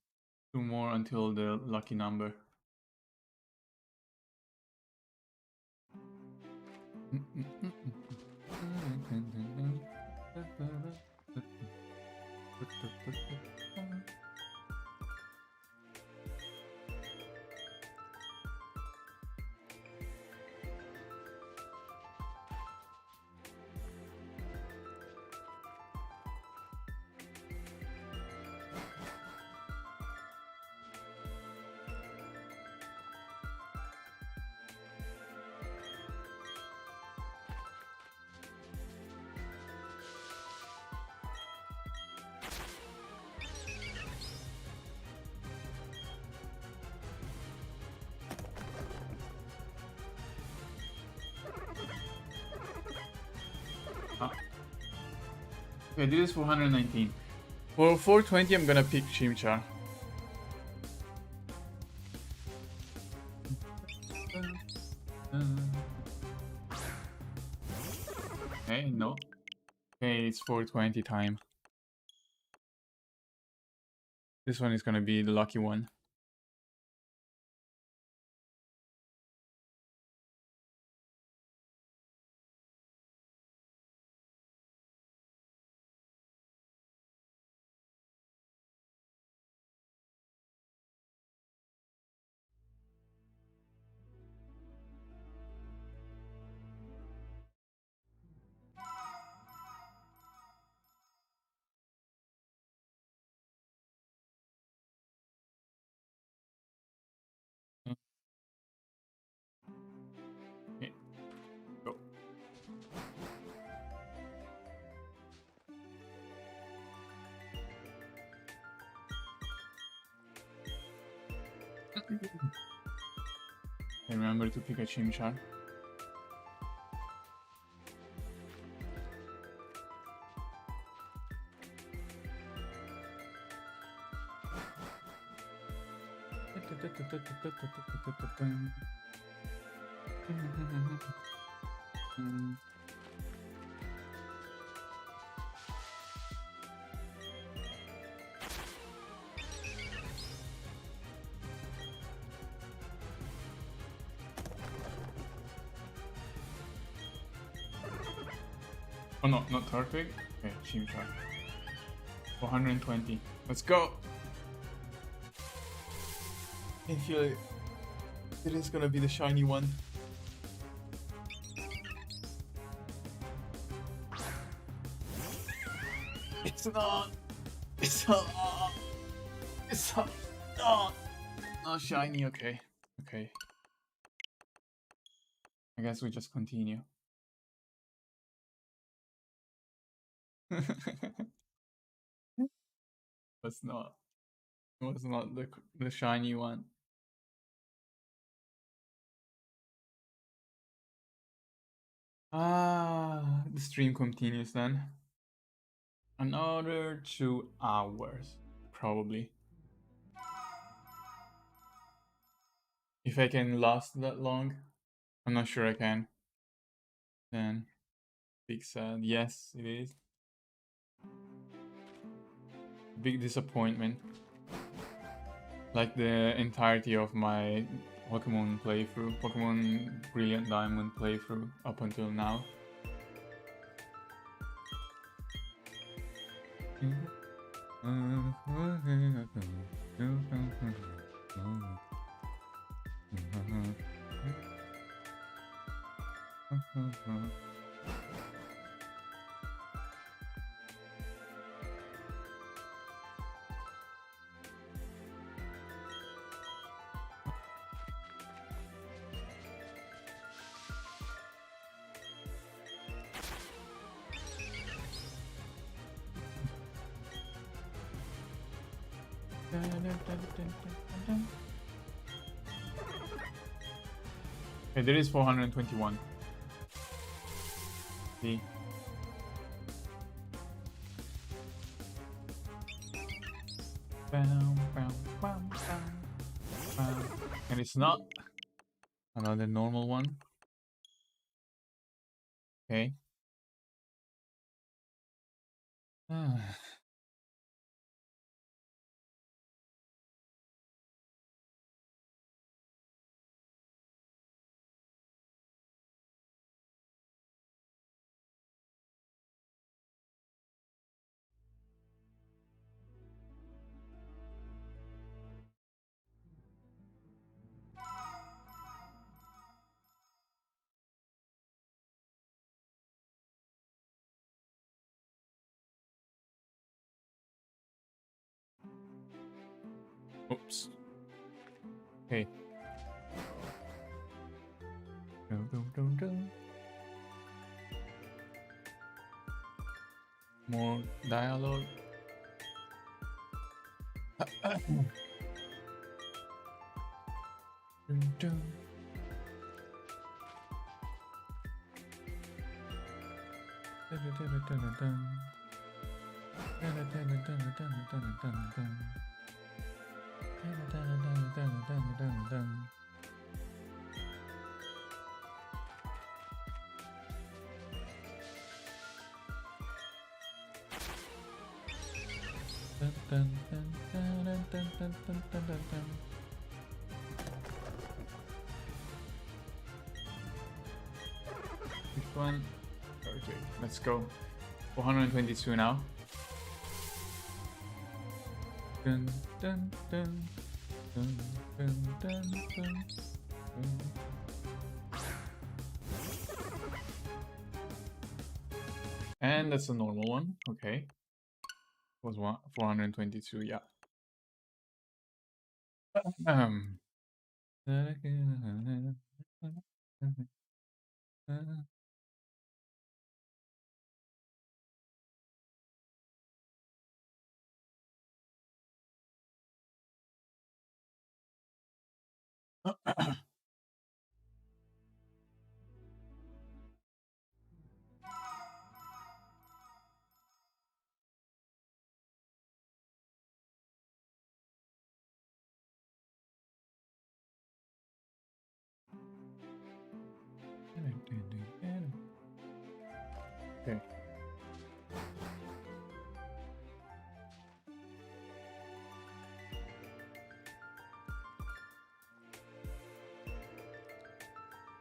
2 more until the lucky number. Okay, this is 419. For 420, I'm gonna pick Chimchar. Okay, no. Okay, it's 420 time. This one is gonna be the lucky one. Okay, go. Okay, remember to pick a Chimchar. Oh no, not Turtwig. Okay, Chimchar. 420. Let's go! I feel it. It is gonna be the shiny one. It's not! It's not! It's not! Not shiny, okay. Okay. I guess we just continue. was not. It was not the shiny one. Ah, the stream continues then. Another 2 hours, probably. If I can last that long. I'm not sure I can. Then, big sad. Yes, it is. Big disappointment. Like the entirety of my Pokemon playthrough, Pokemon Brilliant Diamond playthrough up until now. Okay, there is 421. See? And it's not another normal one. Okay. Oops. Okay. More dialogue. Which one? Okay, let's go. 422 now. Dun, dun, dun, dun, dun, dun, dun, dun. And that's a normal one. Okay. Was 422, yeah. Okay.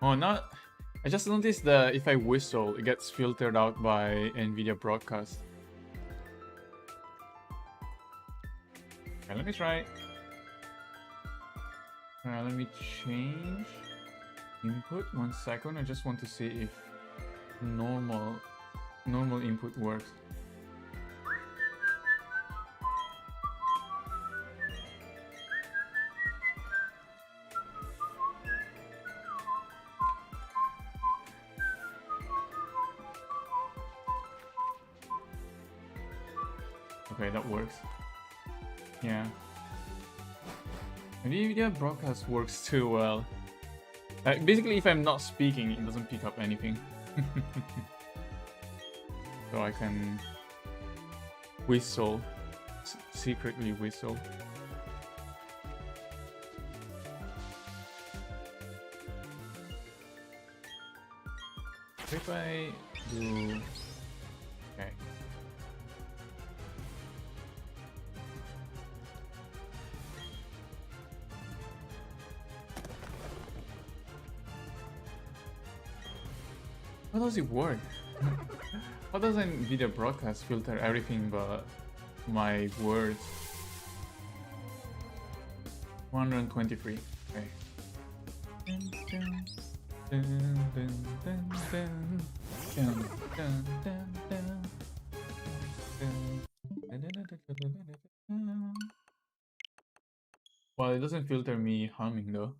Oh, not. I just noticed that if I whistle, it gets filtered out by NVIDIA broadcast. Okay, let me try. Let me change input. 1 second. I just want to see if normal input works. Okay, that works. Yeah. NVIDIA broadcast works too well. Basically, if I'm not speaking, it doesn't pick up anything. So I can whistle. Secretly whistle. If I do... Okay. How does it work? How does NVIDIA broadcast filter everything but my words? 123. Okay. Well, it doesn't filter me humming though.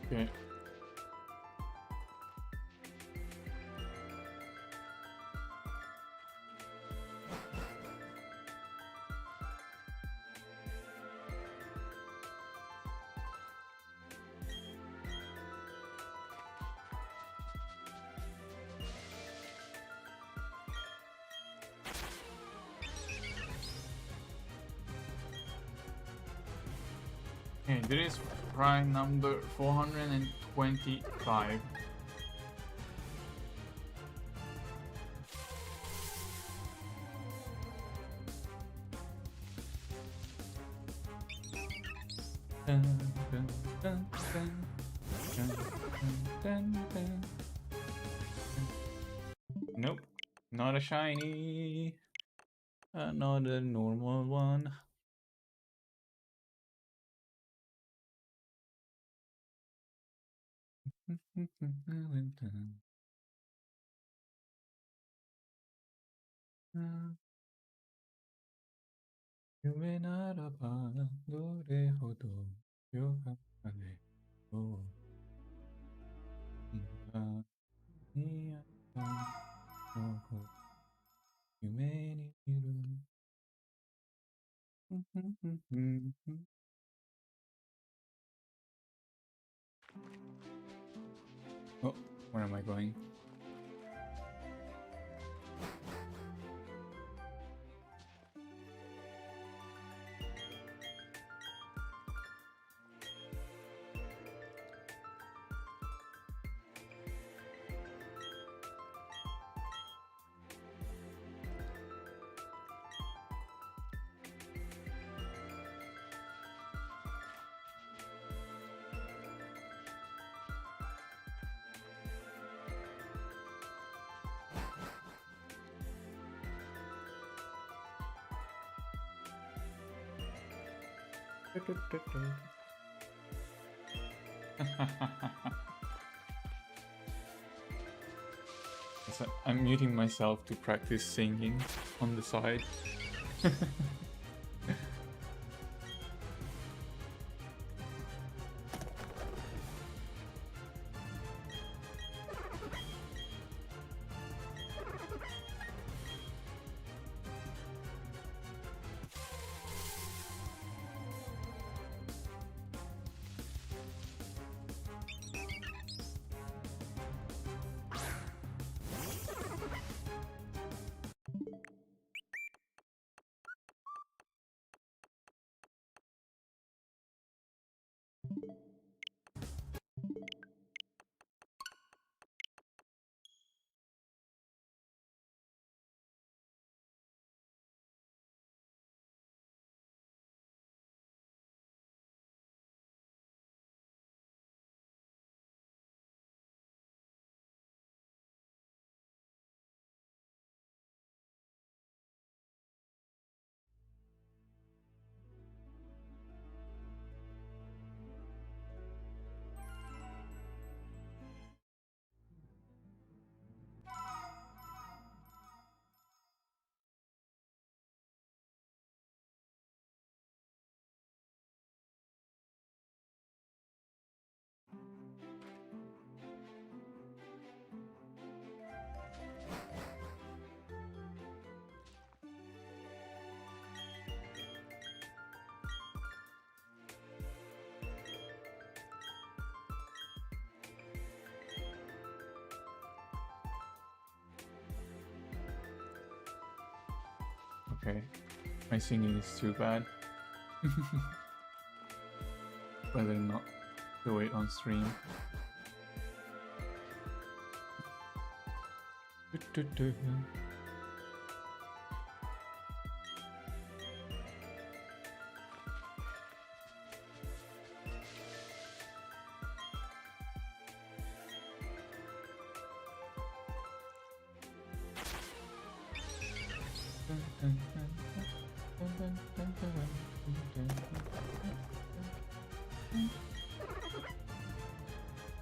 Okay. Okay, there is prime number 425. Nope, not a shiny. Another normal one. Oh, where am I going? So I'm muting myself to practice singing on the side. Okay, my singing is too bad. Rather not do it on stream.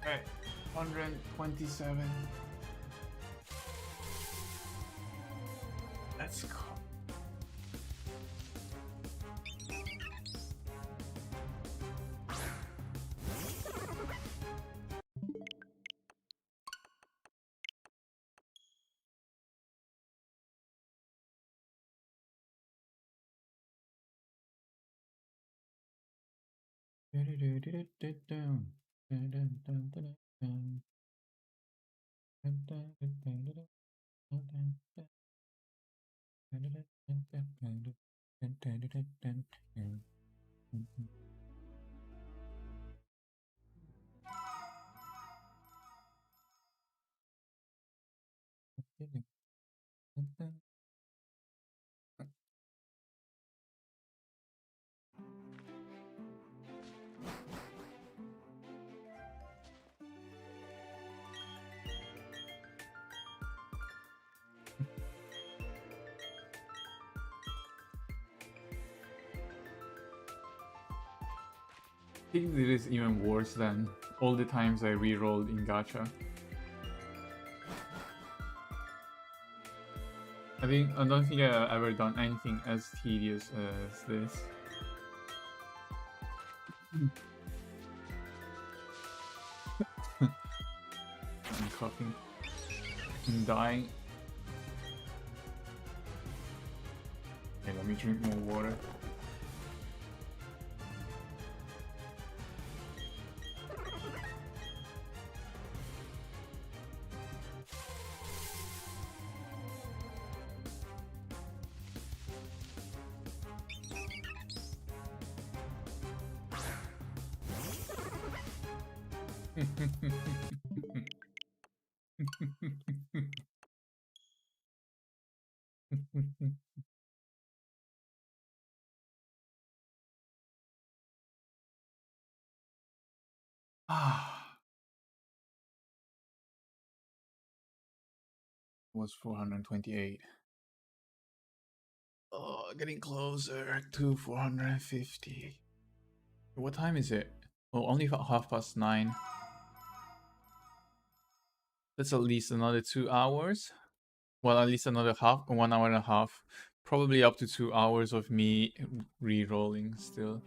Okay, 127. Let's go. I think this is even worse than all the times I re-rolled in gacha. I don't think I've ever done anything as tedious as this. I'm coughing. I'm dying. Okay, let me drink more water. Ah, was 428. Oh, getting closer to 450. What time is it? Oh, only 9:30. That's at least another 2 hours. Well, at least another 1 hour and a half. Probably up to 2 hours of me re-rolling still.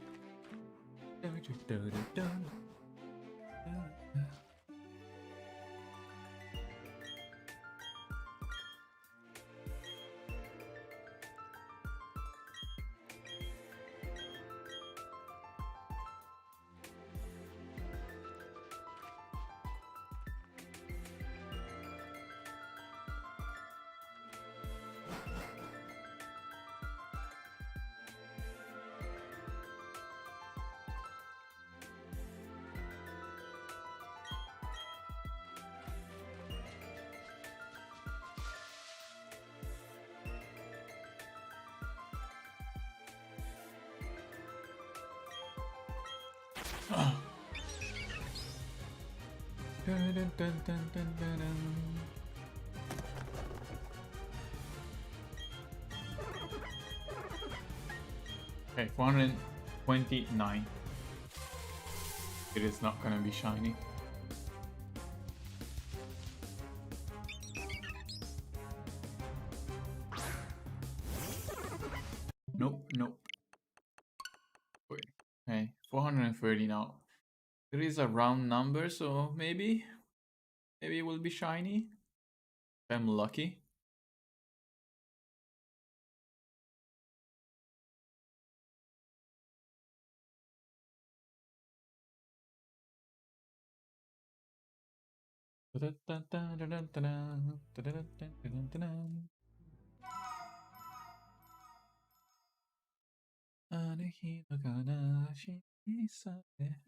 Okay, 429. It is not gonna be shiny. Nope, nope. Wait. Okay, 430 now. It is a round number, so maybe it will be shiny. If I'm lucky. ある日の悲しさで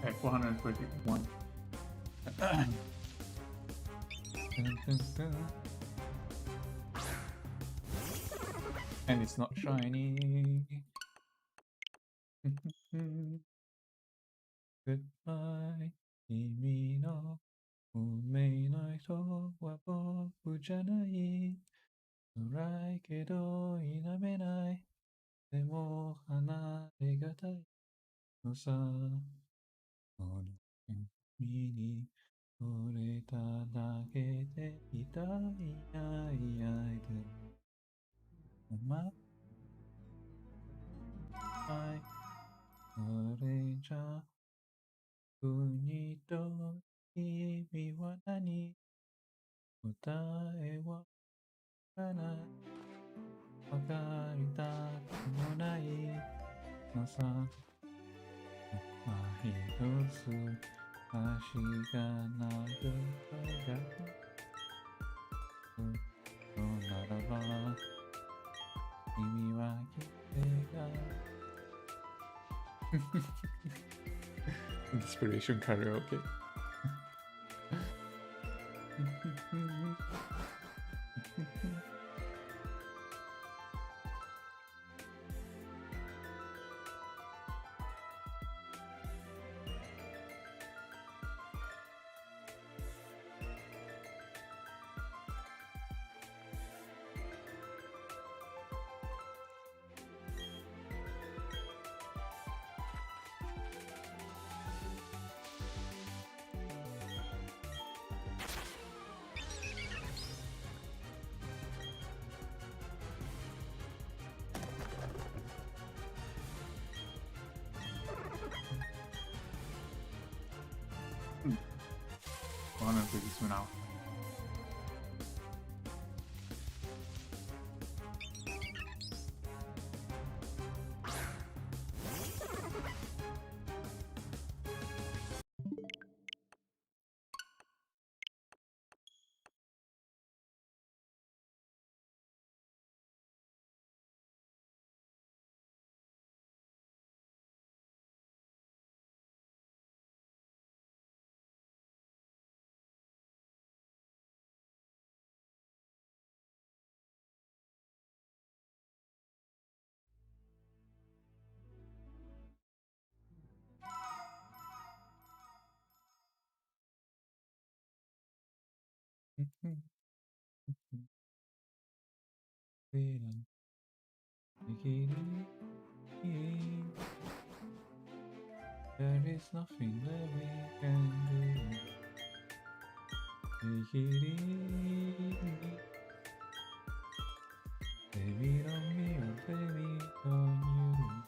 130. Okay, 431. And it's not shiny. Goodbye, 君の運命の人は僕じゃない。辛いけど否めない。でも離れがたいのさ。この君に触れただけで痛いやいやいでまないそれじゃ国と君は何答えはわからないわかりたくもないのさ一つ足がなくがならば君はきてがInspiration karaoke. pretty soon now. There is nothing that we can do. Take it easy. Baby, on me or baby, on you.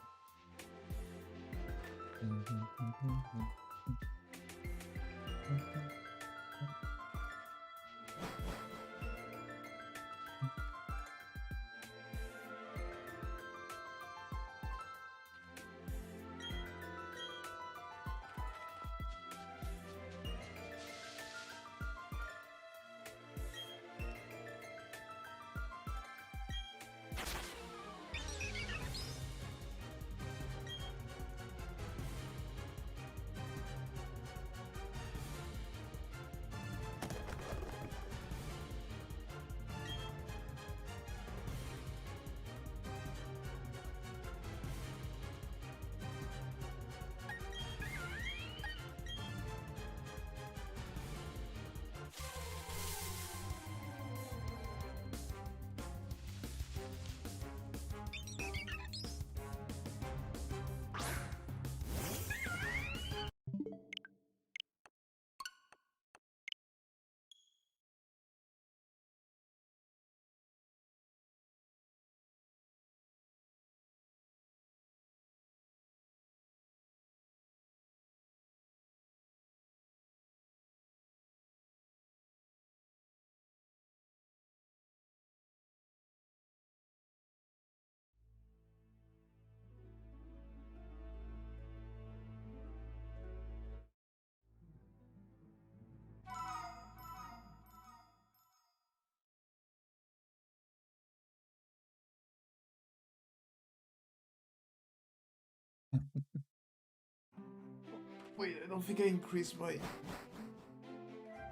Wait, I don't think I increased my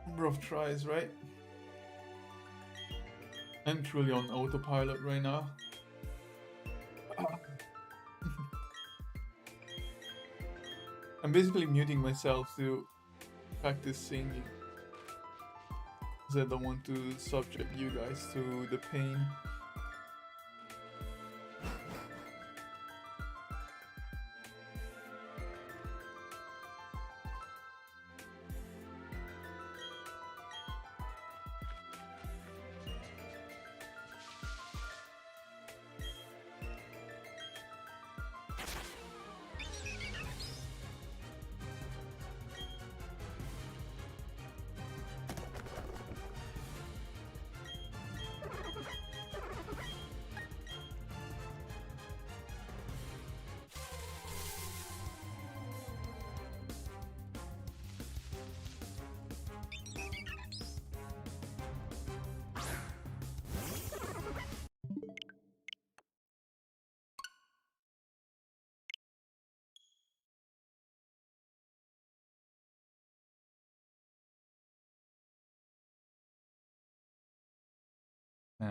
number of tries, right? I'm truly on autopilot right now. I'm basically muting myself to practice singing, because I don't want to subject you guys to the pain.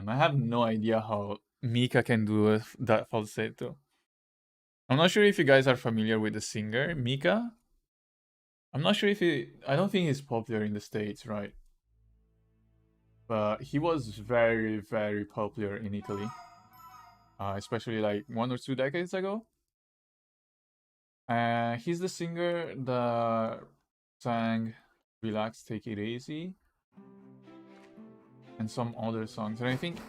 I have no idea how Mika can do that falsetto. I'm not sure if you guys are familiar with the singer, Mika. I'm not sure if I don't think he's popular in the States, right? But he was very, very popular in Italy. Especially like 1 or 2 decades ago. He's the singer that sang Relax, Take It Easy and some other songs. And I think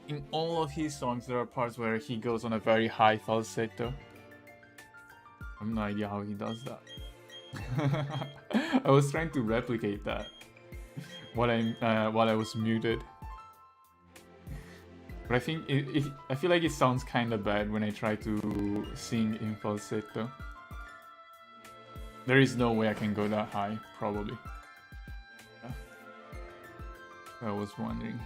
in all of his songs there are parts where he goes on a very high falsetto. I have no idea how he does that. I was trying to replicate that. while I was muted. But I think I feel like it sounds kind of bad when I try to sing in falsetto. There is no way I can go that high, probably. Yeah. I was wondering.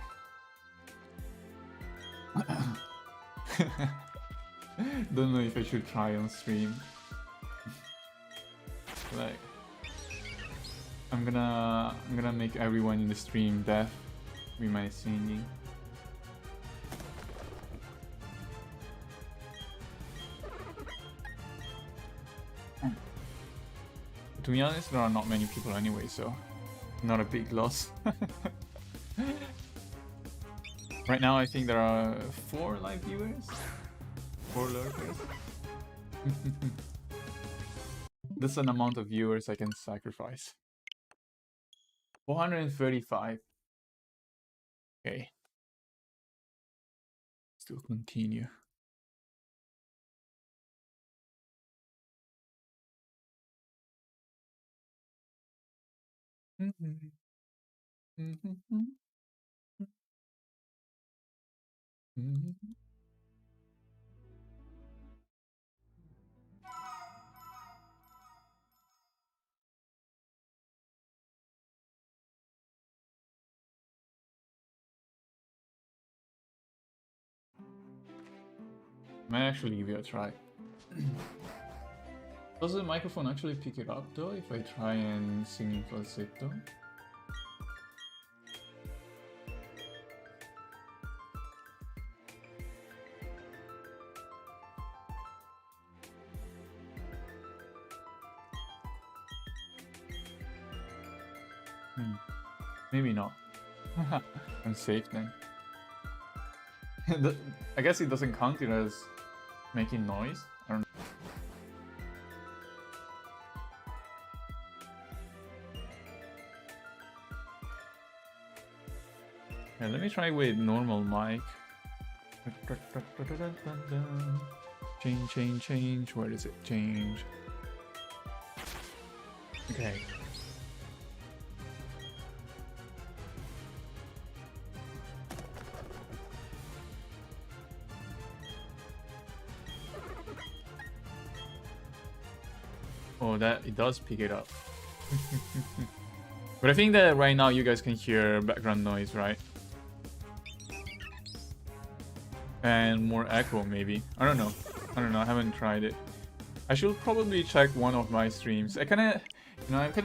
Don't know if I should try on stream. Like, I'm gonna make everyone in the stream deaf with my singing. To be honest, there are not many people anyway, so not a big loss. Right now, I think there are 4 live viewers, 4 lurkers. That's an amount of viewers I can sacrifice. 435. Okay. Still continue. Might actually give it a try. Does the microphone actually pick it up though if I try and sing in falsetto? Maybe not. I'm safe then. I guess it doesn't count it as making noise. I don't know. Yeah, let me try with normal mic. Change. Where is it? Change. Okay. Oh, that it does pick it up. But I think that right now you guys can hear background noise, right? And more echo, maybe. I don't know. I haven't tried it. I should probably check one of my streams. I'm kind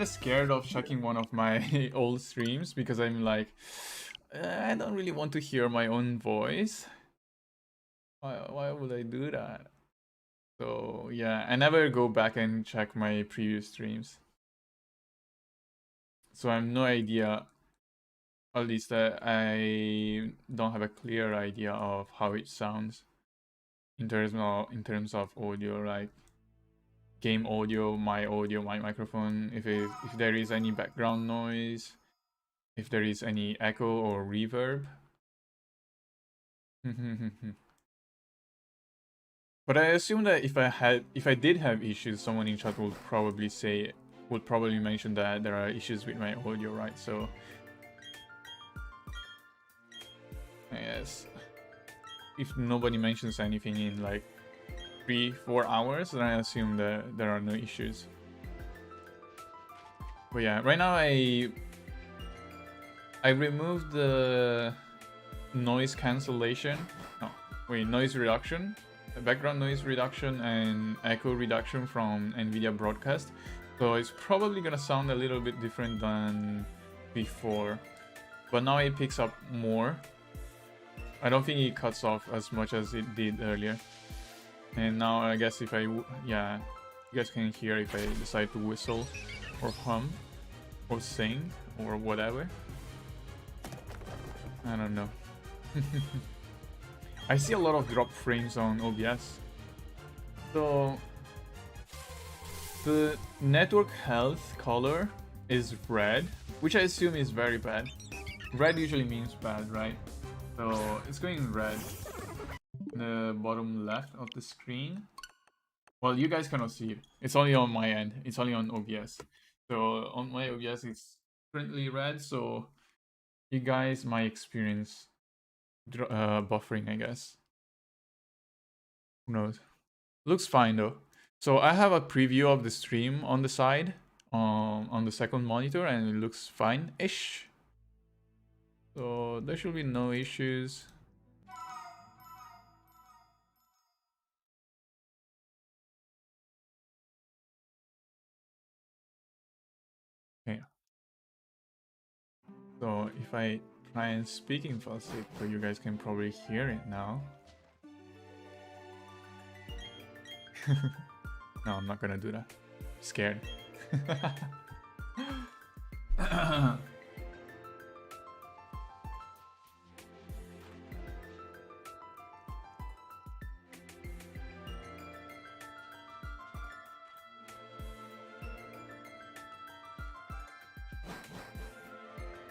of scared of checking one of my old streams because I'm like, I don't really want to hear my own voice. Why would I do that? So yeah, I never go back and check my previous streams. So I have no idea, at least I don't have a clear idea of how it sounds in terms of audio, like game audio, my microphone, if there is any background noise, if there is any echo or reverb. But I assume that if I did have issues, someone in chat would probably mention that there are issues with my audio, right? So yes, if nobody mentions anything in like 3-4 hours, then I assume that there are no issues. But yeah, right now I removed the noise cancellation. Noise reduction, background noise reduction, and echo reduction from NVIDIA Broadcast. So it's probably gonna sound a little bit different than before, but now it picks up more. I don't think it cuts off as much as it did earlier. And now I guess if you guys can hear if I decide to whistle or hum or sing or whatever. I don't know. I see a lot of drop frames on OBS. So the network health color is red, which I assume is very bad. Red usually means bad, right? So it's going red. The bottom left of the screen. Well, you guys cannot see it. It's only on my end. It's only on OBS. So on my OBS, it's currently red. So you guys might experience buffering, I guess. Who knows? Looks fine though. So I have a preview of the stream on the side, on the second monitor, and it looks fine-ish. So there should be no issues. Okay. So if I try and speak in falsetto, so you guys can probably hear it now. No, I'm not gonna do that. I'm scared.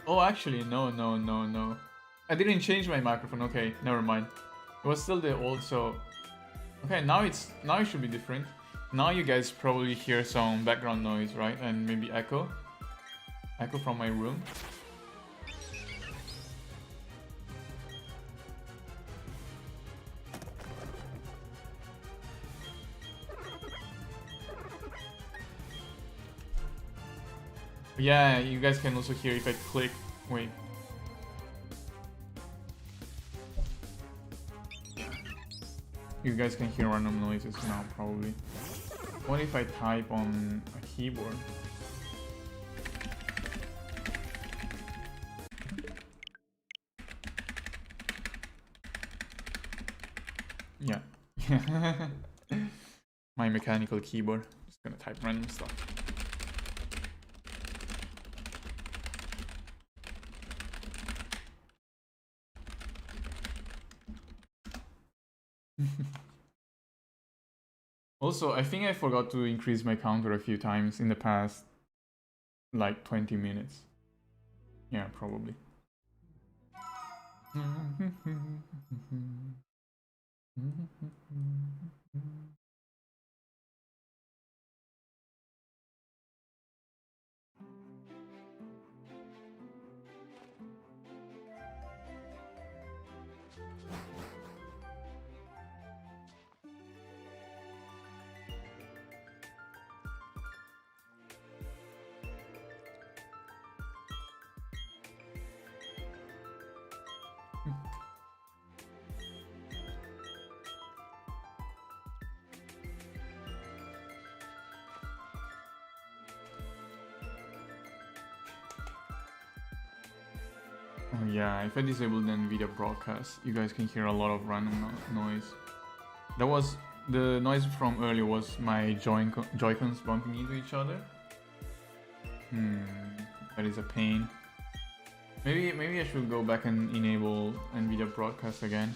Oh, actually, no. I didn't change my microphone. Okay, never mind. It was still the old, so... Okay, now it should be different. Now you guys probably hear some background noise, right? And maybe echo. Echo from my room. Yeah, you guys can also hear if I click. Wait. You guys can hear random noises now, probably. What if I type on a keyboard? Yeah. My mechanical keyboard. Just gonna type random stuff. Also, I think I forgot to increase my counter a few times in the past, like 20 minutes. Yeah, probably. Oh yeah, if I disable the NVIDIA broadcast, you guys can hear a lot of random noise. That was the noise from earlier was my Joy-Cons bumping into each other. That is a pain. Maybe I should go back and enable NVIDIA broadcast again.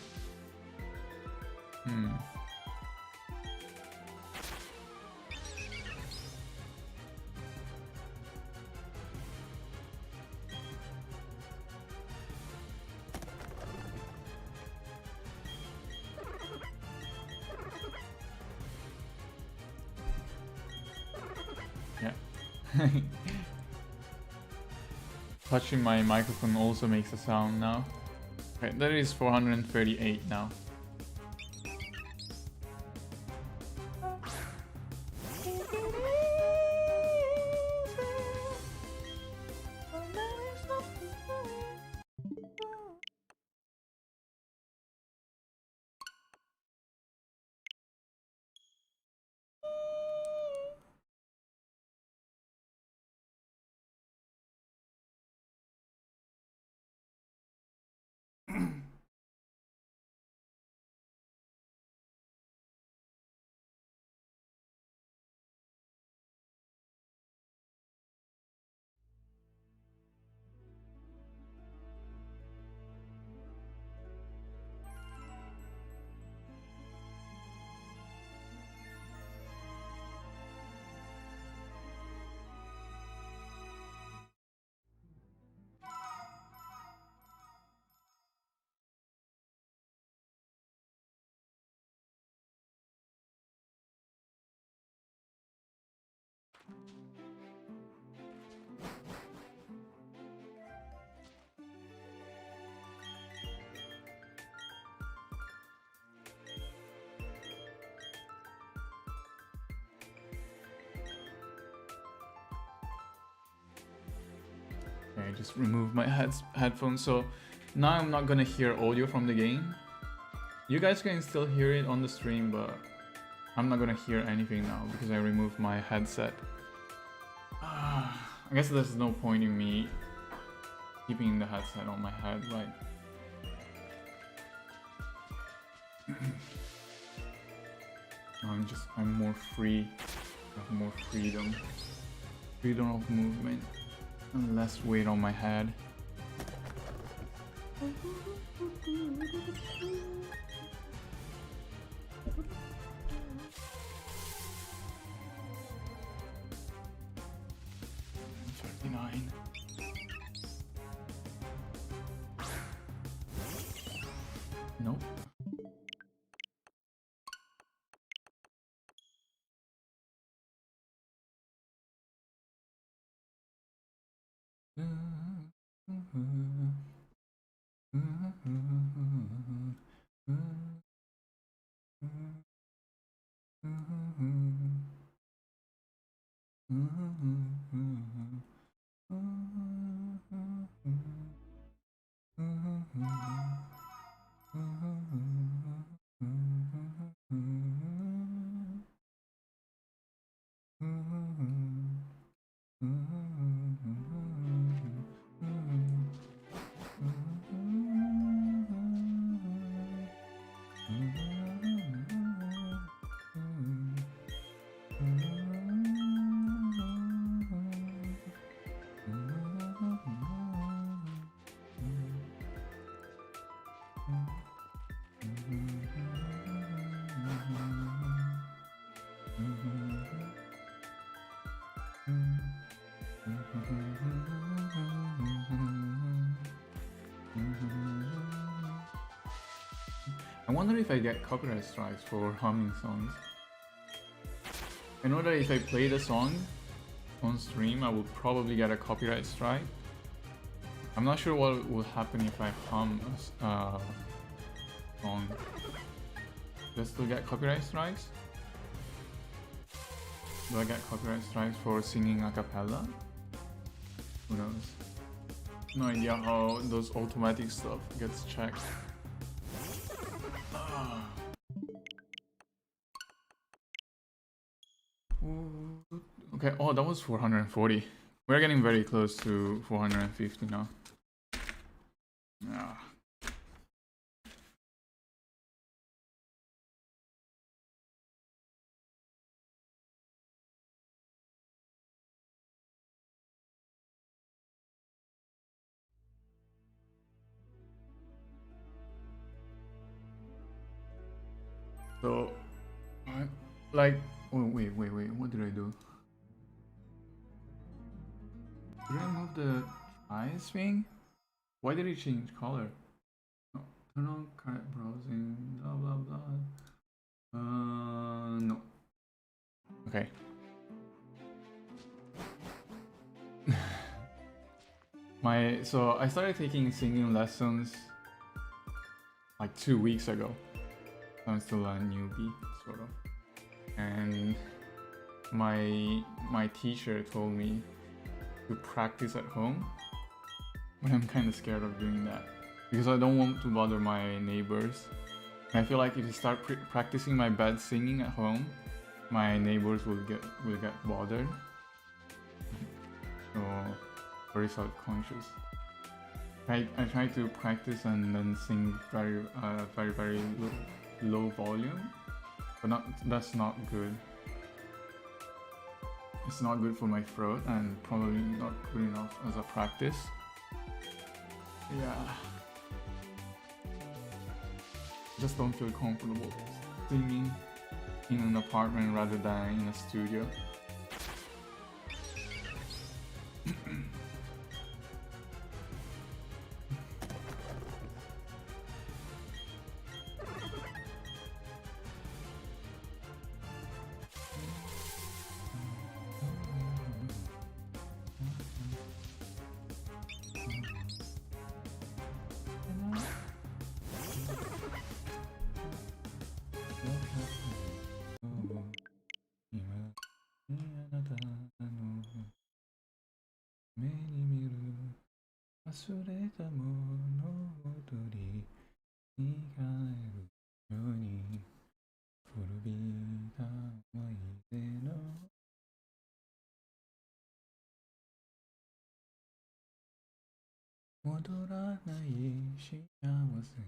Yeah. Touching my microphone also makes a sound now. Okay, that is 438 now. Okay, just remove my headphones. So now I'm not gonna hear audio from the game. You guys can still hear it on the stream, but I'm not gonna hear anything now because I removed my headset. I guess there's no point in me keeping the headset on my head, right? I'm more free. I have more freedom. Freedom of movement. And less weight on my head. Nope. I wonder if I get copyright strikes for humming songs. I know that if I play the song on stream, I will probably get a copyright strike. I'm not sure what will happen if I hum a song. Do I still get copyright strikes? Do I get copyright strikes for singing a cappella? Who knows? No idea how those automatic stuff gets checked. Okay, oh, that was 440. We're getting very close to 450 now. Ah. So, like, oh, wait, what did I do? Did I move the eyes thing? Why did it change color? Oh, turn on current browsing, blah blah blah. No. Okay. So I started taking singing lessons like 2 weeks ago. I'm still a newbie, sort of. And my teacher told me to practice at home, but I'm kind of scared of doing that because I don't want to bother my neighbors. And I feel like if I start practicing my bad singing at home, my neighbors will get bothered. So very self-conscious. I try to practice and then sing very low volume, but that's not good. It's not good for my throat and probably not good enough as a practice. Yeah. Just don't feel comfortable singing in an apartment rather than in a studio. 忘れたものを取りに帰るように古びた思い出の戻らない幸せ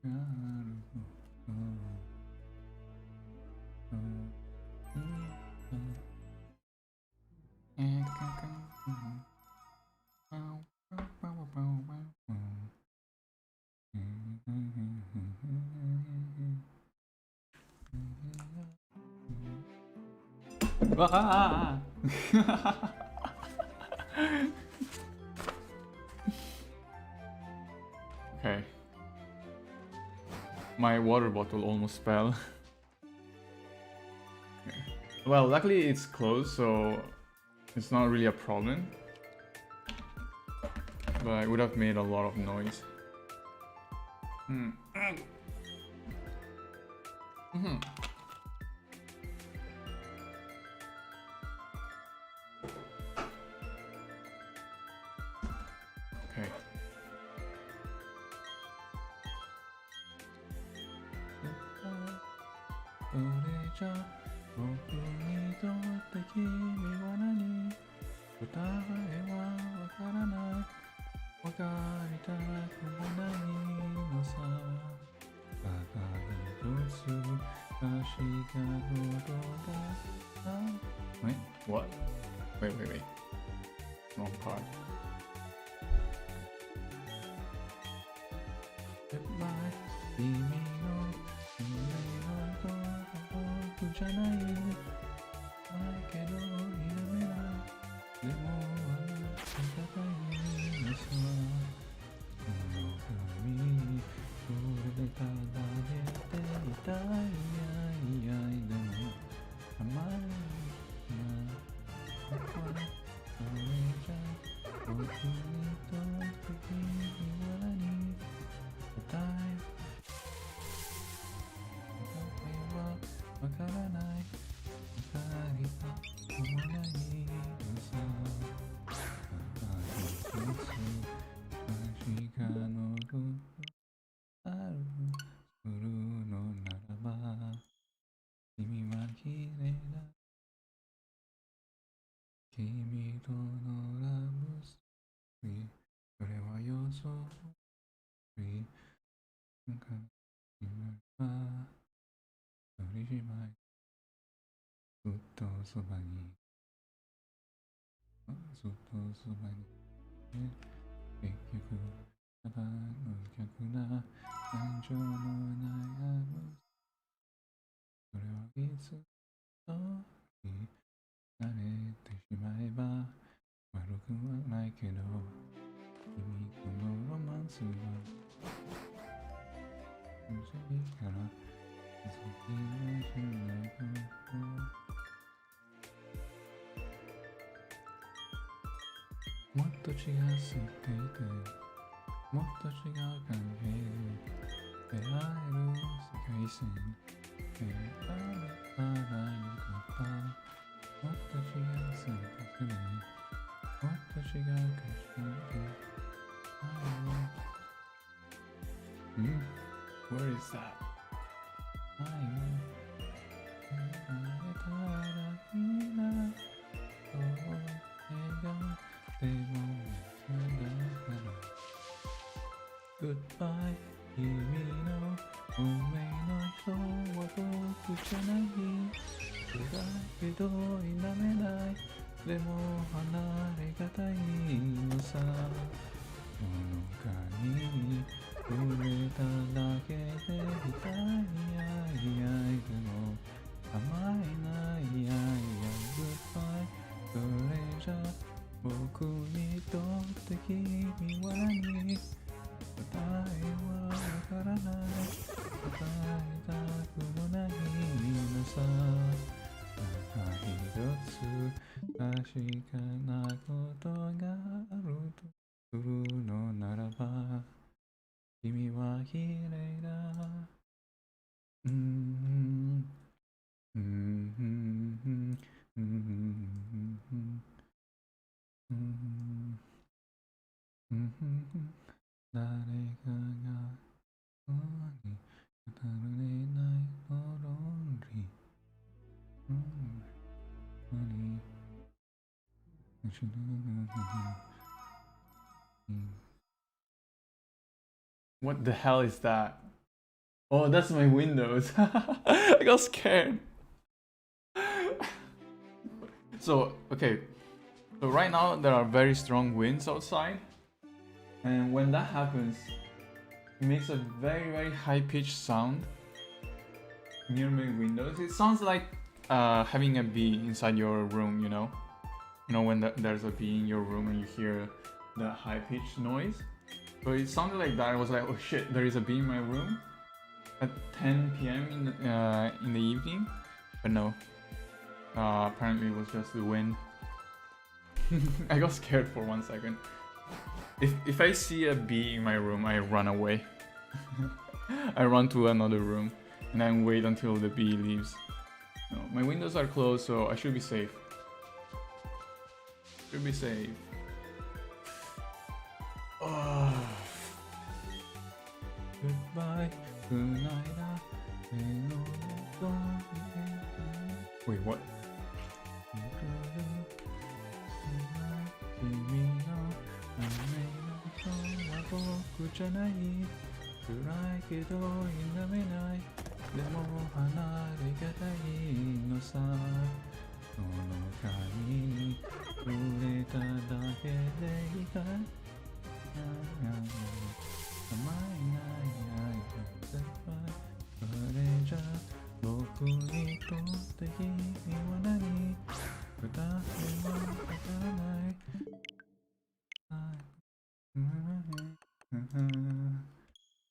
があるわあOkay. My water bottle almost fell. Well, luckily it's closed, so it's not really a problem. But it would have made a lot of noise. Okay. Wait, what? Wait. Wrong part. Where is that? Goodbye, 君の運命の人は僕じゃない。辛いけど否めない。でも離れがたいのさ。ほのかに触れただけで痛いでも甘えないGoodbye それじゃ僕にとって君は何答えはわからない答えたくもないのさただ一つ確かなことがあるとするのならば君は綺麗だ What the hell is that? Oh, that's my windows. I got scared. So, okay. So right now there are very strong winds outside. And when that happens, it makes a very high-pitched sound near my windows. It sounds like having a bee inside your room, you know? You know when there's a bee in your room and you hear the high-pitched noise? So it sounded like that. I was like, oh shit, there is a bee in my room at 10 p.m. in the evening. But no, apparently it was just the wind. I got scared for 1 second. If I see a bee in my room, I run away. I run to another room and I wait until the bee leaves. No, my windows are closed, so I should be safe. Should be safe. Oh. Goodbye, good night. Wait, what?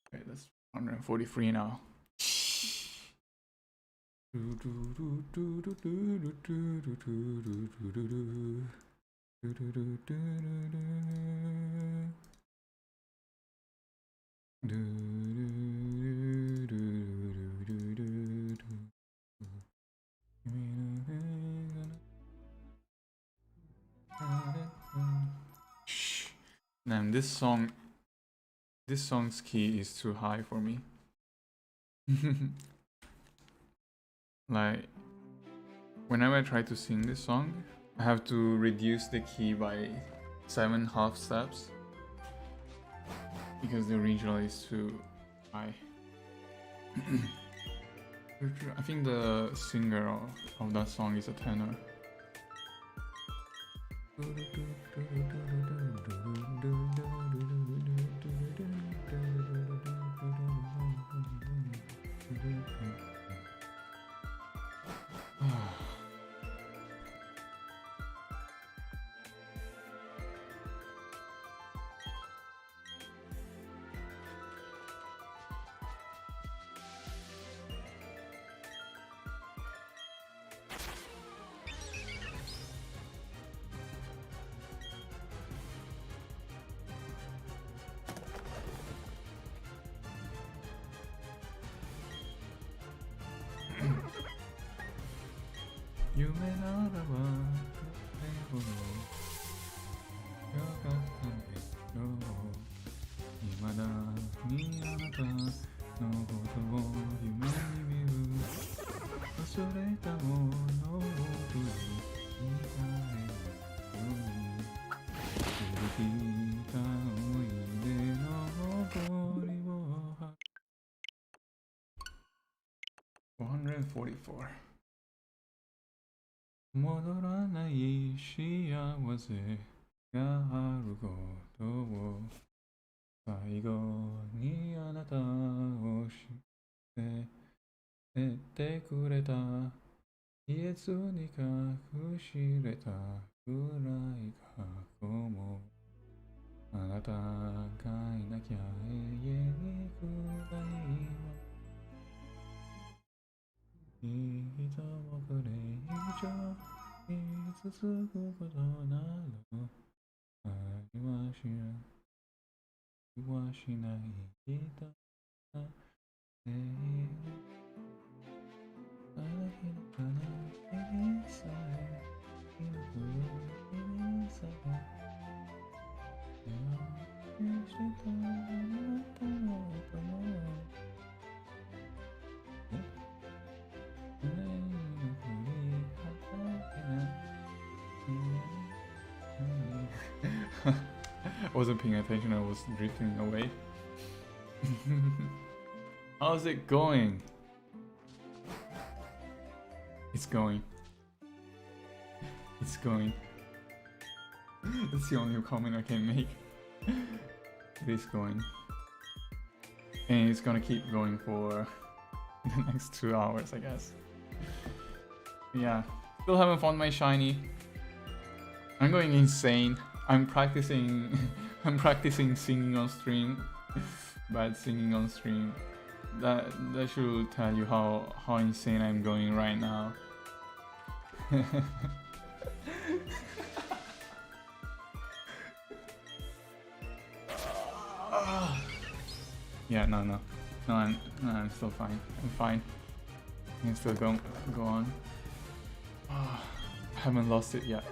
Okay, that's 143 now. Man, this song's key is too high for me. Like, whenever I try to sing this song, I have to reduce the key by 7 half steps because the original is too high. I think the singer of that song is a tenor. $444. 戻らない幸せがあることを最後にあなたを知ってくれた言えずに隠しれたくらい過去もあなたがいなきゃ永遠にくらい人もこれ以上に続くことなどありはしない人だ永遠あの日の彼にさえ今の君にさえ wasn't paying attention, I was drifting away. How's it going? It's going. It's going. That's the only comment I can make. It is going. And it's gonna keep going for the next 2 hours, I guess. Yeah. Still haven't found my shiny. I'm going insane. I'm practicing I'm practicing singing on stream. Bad singing on stream. That should tell you how insane I'm going right now. Yeah, no, I'm still fine. I'm fine. I can still go on. I haven't lost it yet.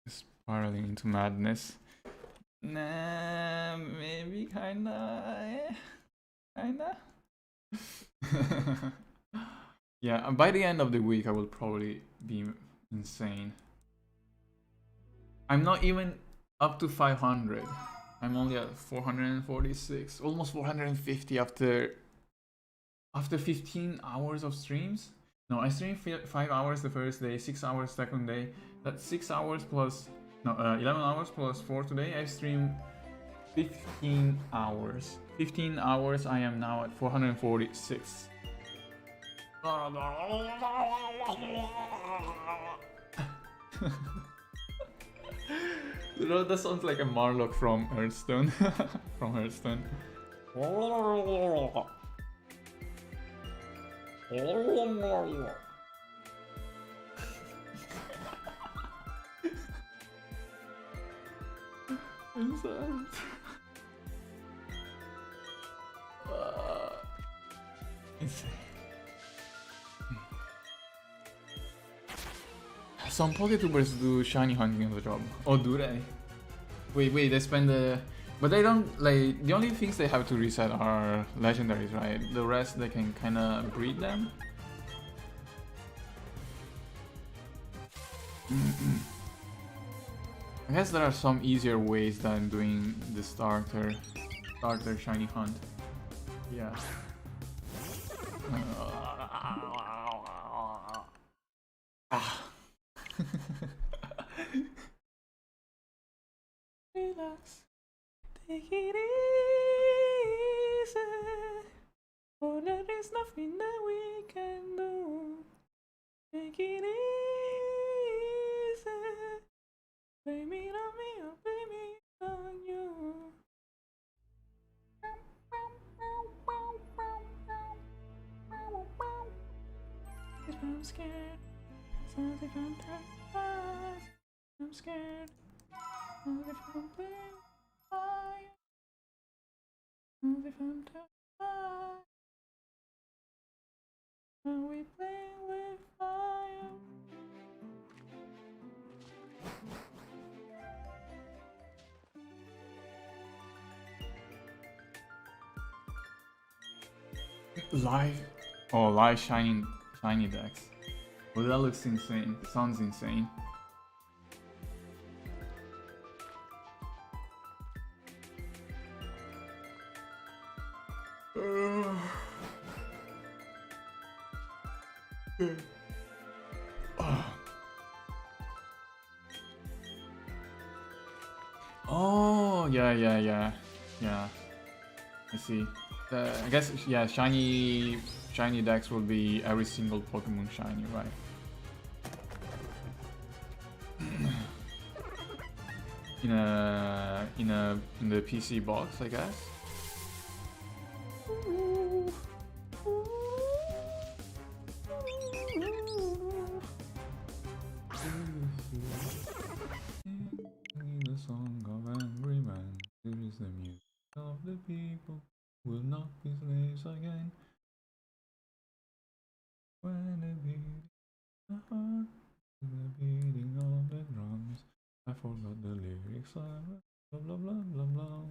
Spiraling into madness. Nah, maybe kinda. Yeah, and by the end of the week I will probably be insane. I'm not even up to 500. I'm only at 446, almost 450 after 15 hours of streams. No, I streamed 5 hours the first day, 6 hours second day. That's 6 hours plus, no, 11 hours plus 4 today. I streamed 15 hours. 15 hours, I am now at 446. You know, that sounds like a Marlock from Hearthstone. From Hearthstone. I'm sorry. Some Poketubers do shiny hunting as a job. Oh, do they? Wait, they spend the... But they don't, like, the only things they have to reset are legendaries, right? The rest, they can kinda breed them. I guess there are some easier ways than doing the starter shiny hunt. Yeah. Relax, take it easy. Oh, there is nothing that we can do. Take it easy. Blame it on me or blame it on you. I'm scared. Sounds like I'm terrified. I'm scared. Sounds like I'm playing fire. Sounds like I'm terrified. Are we playing with fire? Live shiny decks. Well, that looks insane. Sounds insane. Oh, yeah. I see. I guess, yeah, shiny decks will be every single Pokemon shiny, right? In the PC box, I guess. The song of angry man, this is the music of the people, will not be slaves again. When the beat the heart, the beating of the drums, I forgot the lyrics. Blah blah blah blah blah.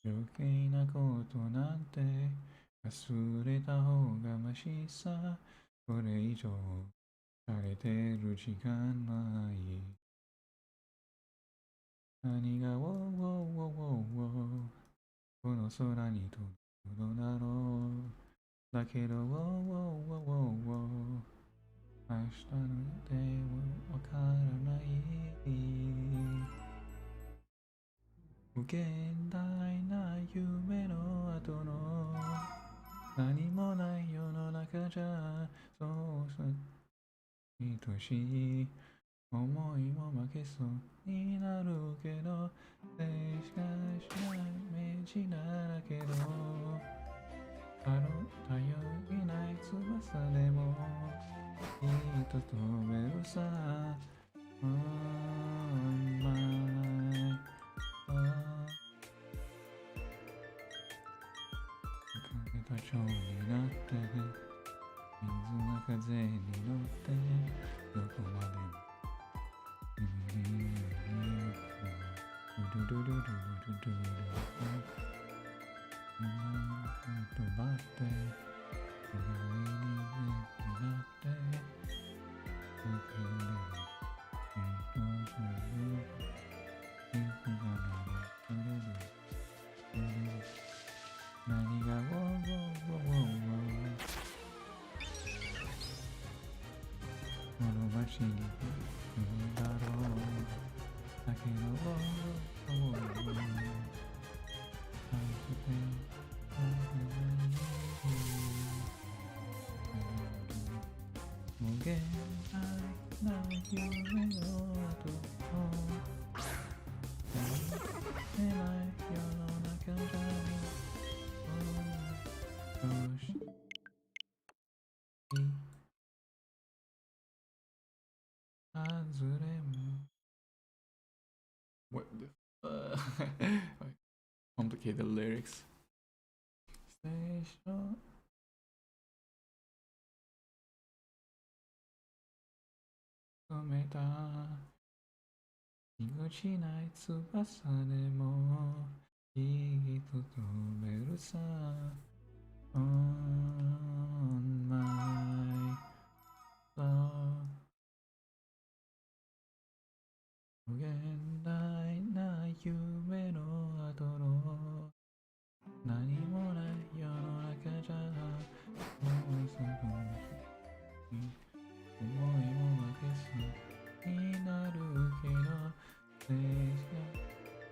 余計なことなんて忘れた方がましさ。これ以上洒れてる時間ない。何がウォーウォーウォーウォーウォーこの空に飛ぶのだろう。だけどウォーウォーウォーウォーウォー明日の予定はわからない。無限大な夢の後の何もない世の中じゃそうさ愛しい思いも負けそうになるけど正しかしない目地だらけど頼りない翼でもきっと飛べるさ On my風と蝶になって水が風に乗ってどこまでもドゥドゥドゥドゥドゥドゥドゥ飛ばって上になって何がウォーウォーウォーウォーこの街に来るだろうだけどウォーウォーウォーウォー無限大な夢の後見えない世の中じゃどうして外れも What the complicated lyrics ステーション止めたぎこちない翼でもきっと飛べるさ On my soul 無限大な夢の後の何もない世の中じゃもうそこに思いも負けそうになるけど正しか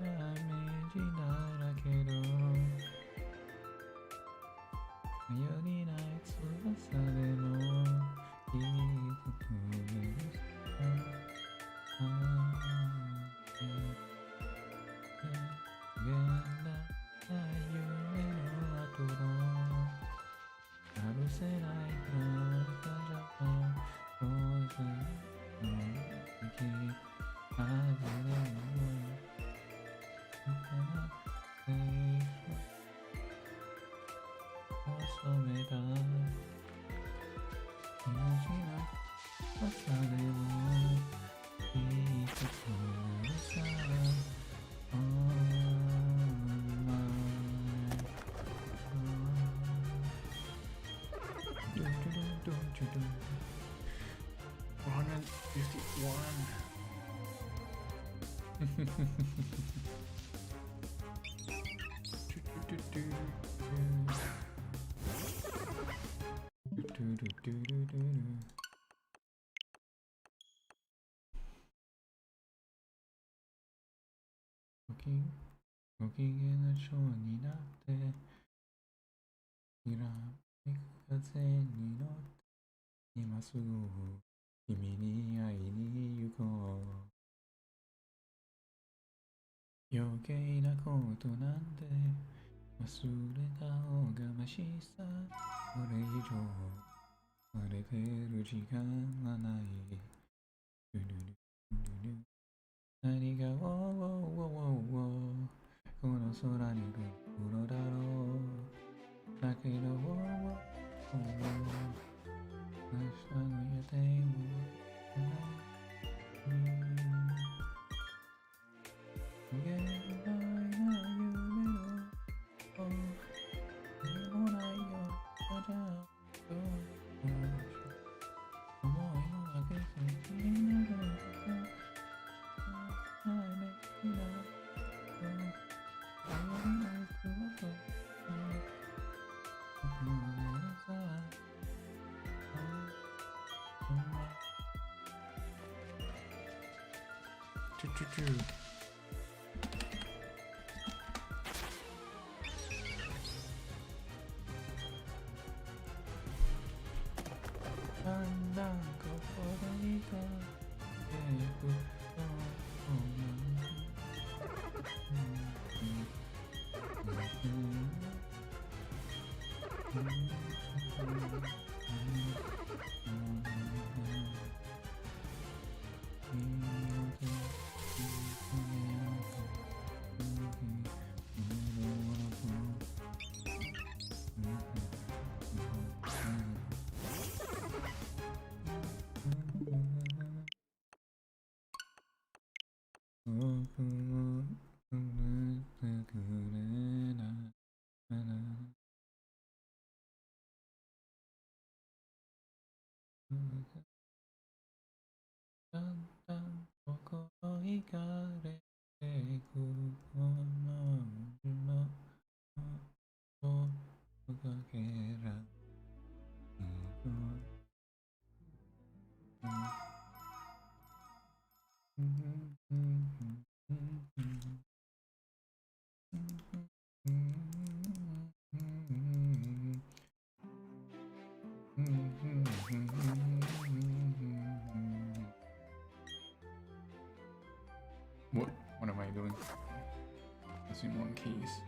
ダメージだらけど頼りない翼でもきっと飛べるさ無限な夢の後の許せない世の中じゃどうせの時外れも染めた気持ちな朝でもきっと飛べるさ On my soul ご機嫌な蝶になってひらめく風に乗って今すぐ君に会いに行こう余計なことなんて忘れた方がましさこれ以上荒れてる時間はない何がウォーウォーウォーウォーウォーこの空に来るのだろうだけどウォーウォーウォーウォー明日の予定も無限大な夢の何もないよじゃどう思いも負けずになるだんだん心にかけていくだんだん心いかれていくこののをかけらWhat am I doing? Pressing one keys.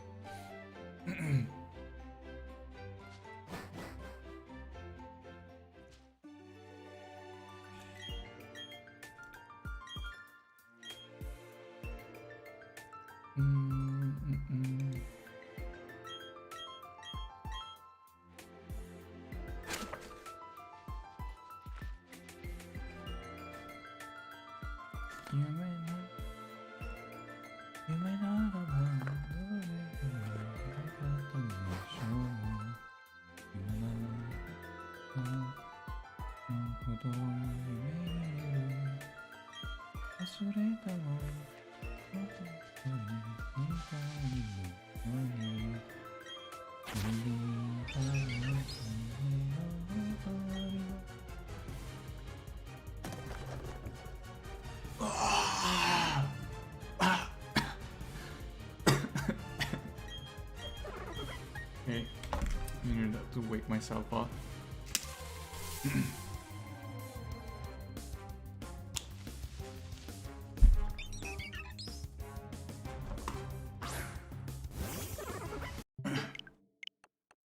Okay, I needed that to wake myself up.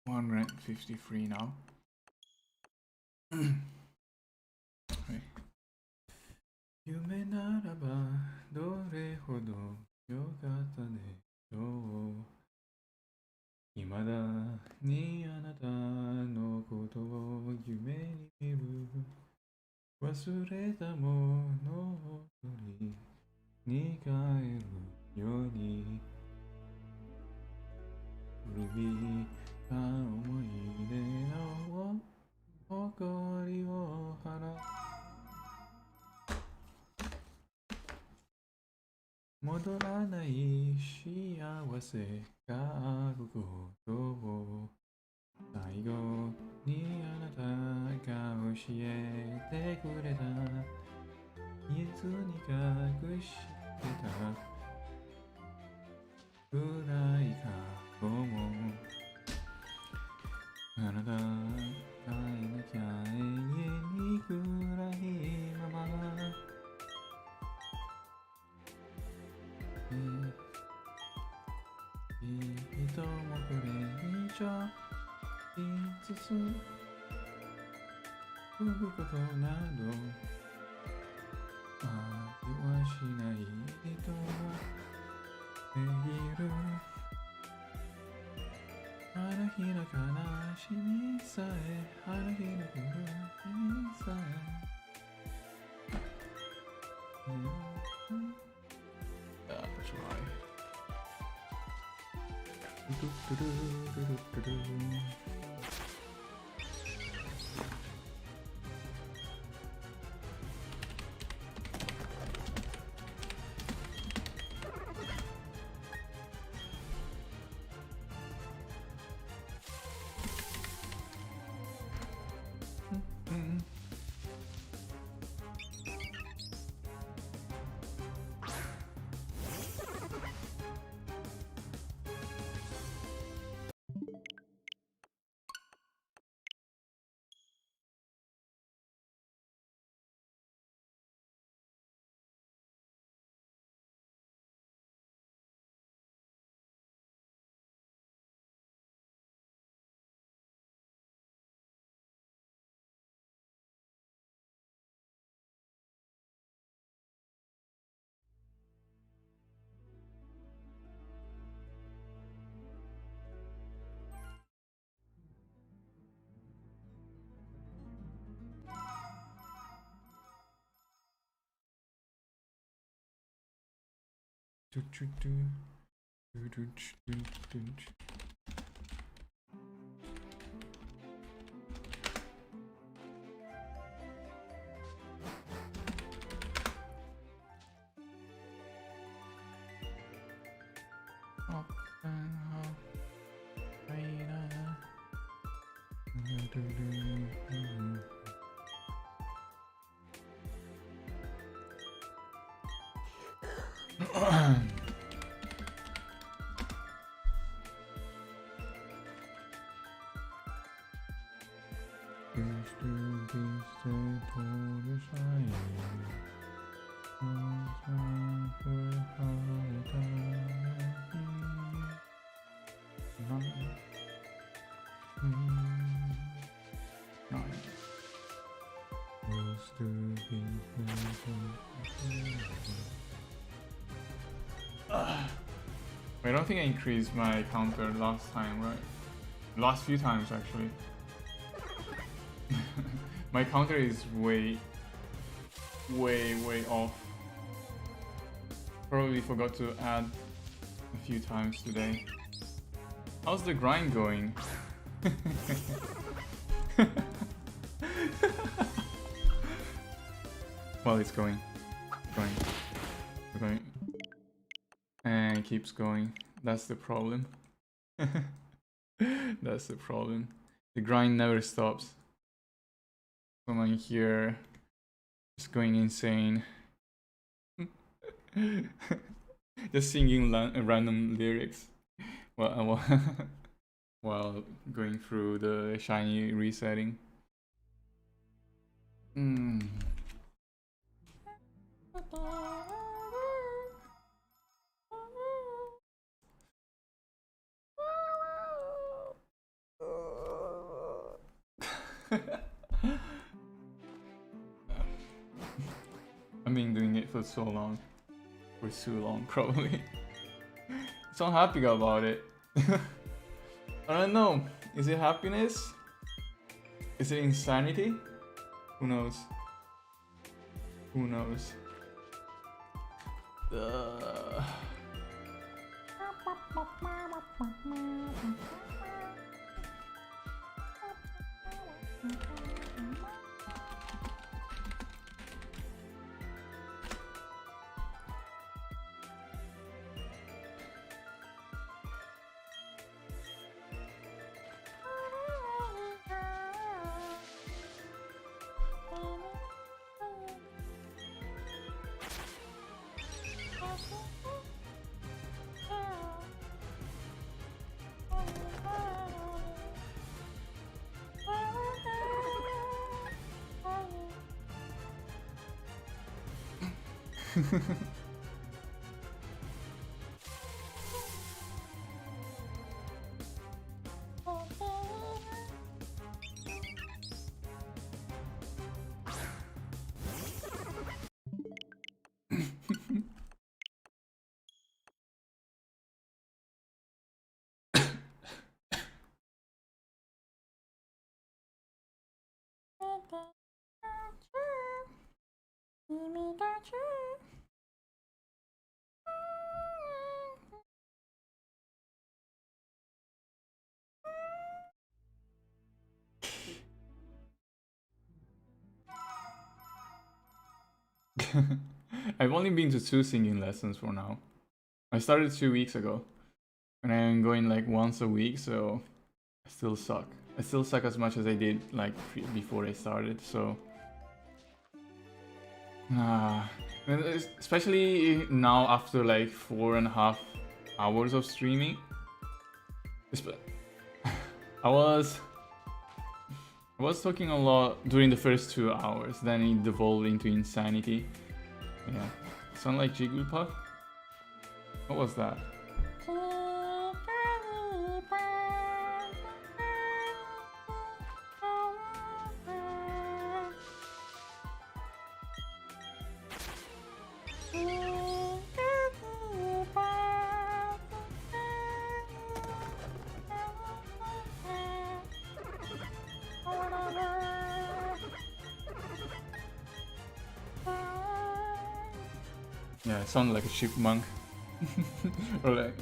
$153 now. Okay. 夢ならばどれほどよかったでしょう。未だにあなたのことを夢に見る。忘れたものを取りに帰るように。古びた思い出の誇りを払う。戻らない幸せがあることを最後にあなたが教えてくれた。言えずに隠してた暗い過去もあなたがいなきゃ永遠に暗いまま。人もこれ以上5つ飛ぶことなどありはしない人はいる。あの日の悲しみさえあの日の苦しみさえThat's right. I don't think I increased my counter last time, right? Last few times actually. My counter is way off. Probably forgot to add a few times today. How's the grind going? Well, it's going. And it keeps going. That's the problem. That's the problem. The grind never stops. Someone here is going insane. Just singing random lyrics while going through the shiny resetting. I've been doing it for so long. For too long, probably. So I'm happy about it. I don't know. Is it happiness? Is it insanity? Who knows? Who knows? I've only been to 2 singing lessons for now. I started 2 weeks ago, and I'm going like once a week, so I still suck. I still suck as much as I did like before I started, so especially now after like 4.5 hours of streaming. I was talking a lot during the first 2 hours, then it devolved into insanity. Yeah, sound like Jigglypuff? What was that? Yeah, it sounded like a chipmunk. Or like,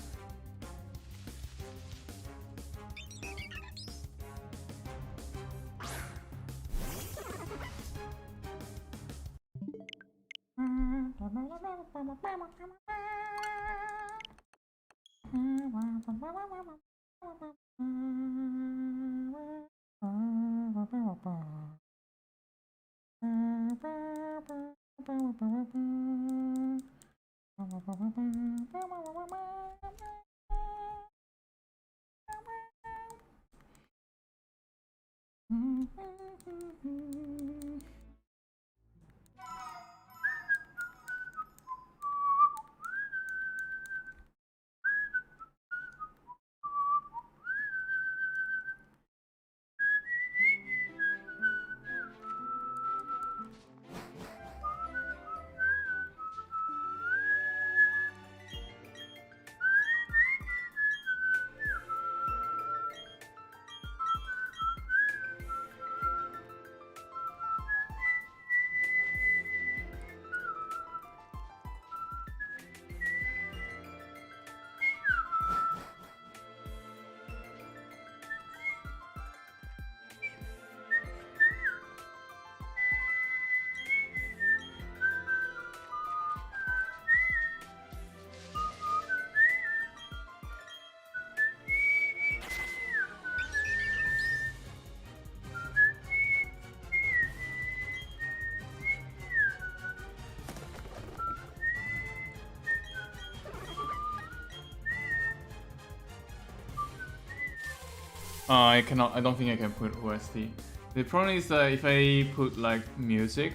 I cannot. I don't think I can put OST. The problem is that if I put like music,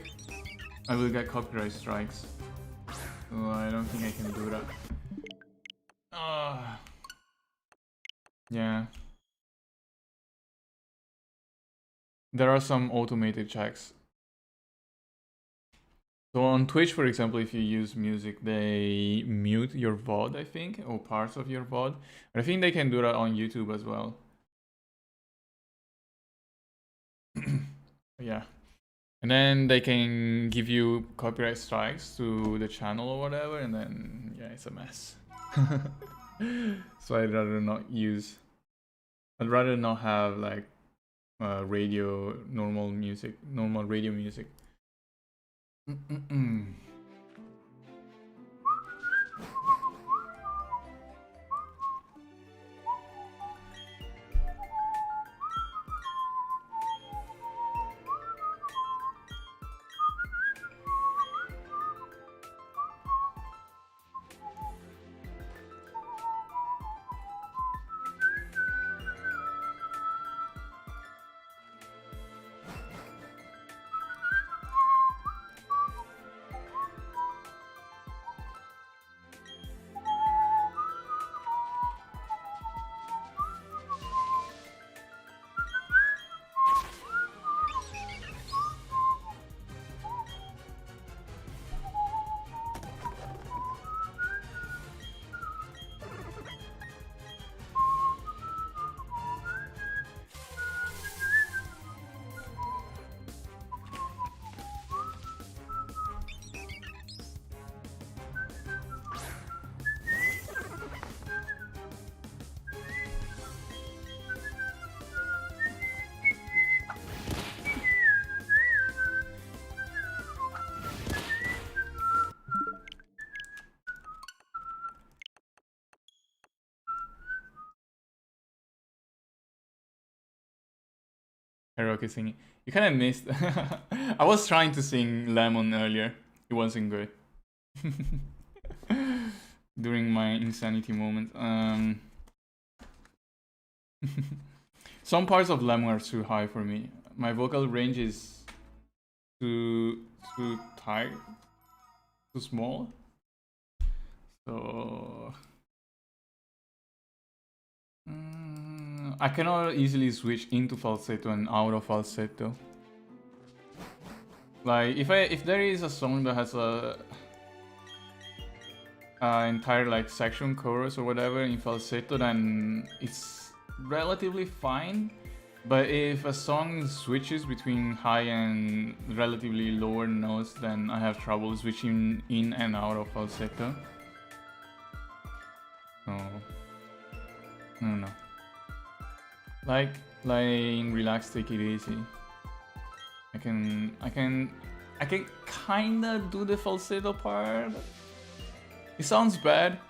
I will get copyright strikes. So I don't think I can do that. Yeah. There are some automated checks. So on Twitch, for example, if you use music, they mute your VOD, I think, or parts of your VOD. But I think they can do that on YouTube as well. Yeah. And then they can give you copyright strikes to the channel or whatever, and then, yeah, it's a mess. So I'd rather not use... I'd rather not have, like, normal radio music. Karaoke singing. You kind of missed. I was trying to sing Lemon earlier. It wasn't good. During my insanity moment. Some parts of Lemon are too high for me. My vocal range is too tight, too small. So I cannot easily switch into falsetto and out of falsetto. Like if there is a song that has a entire like section chorus or whatever in falsetto, then it's relatively fine. But if a song switches between high and relatively lower notes, then I have trouble switching in and out of falsetto. I don't know. Like playing relax, take it easy. I can kinda do the falsetto part. It sounds bad.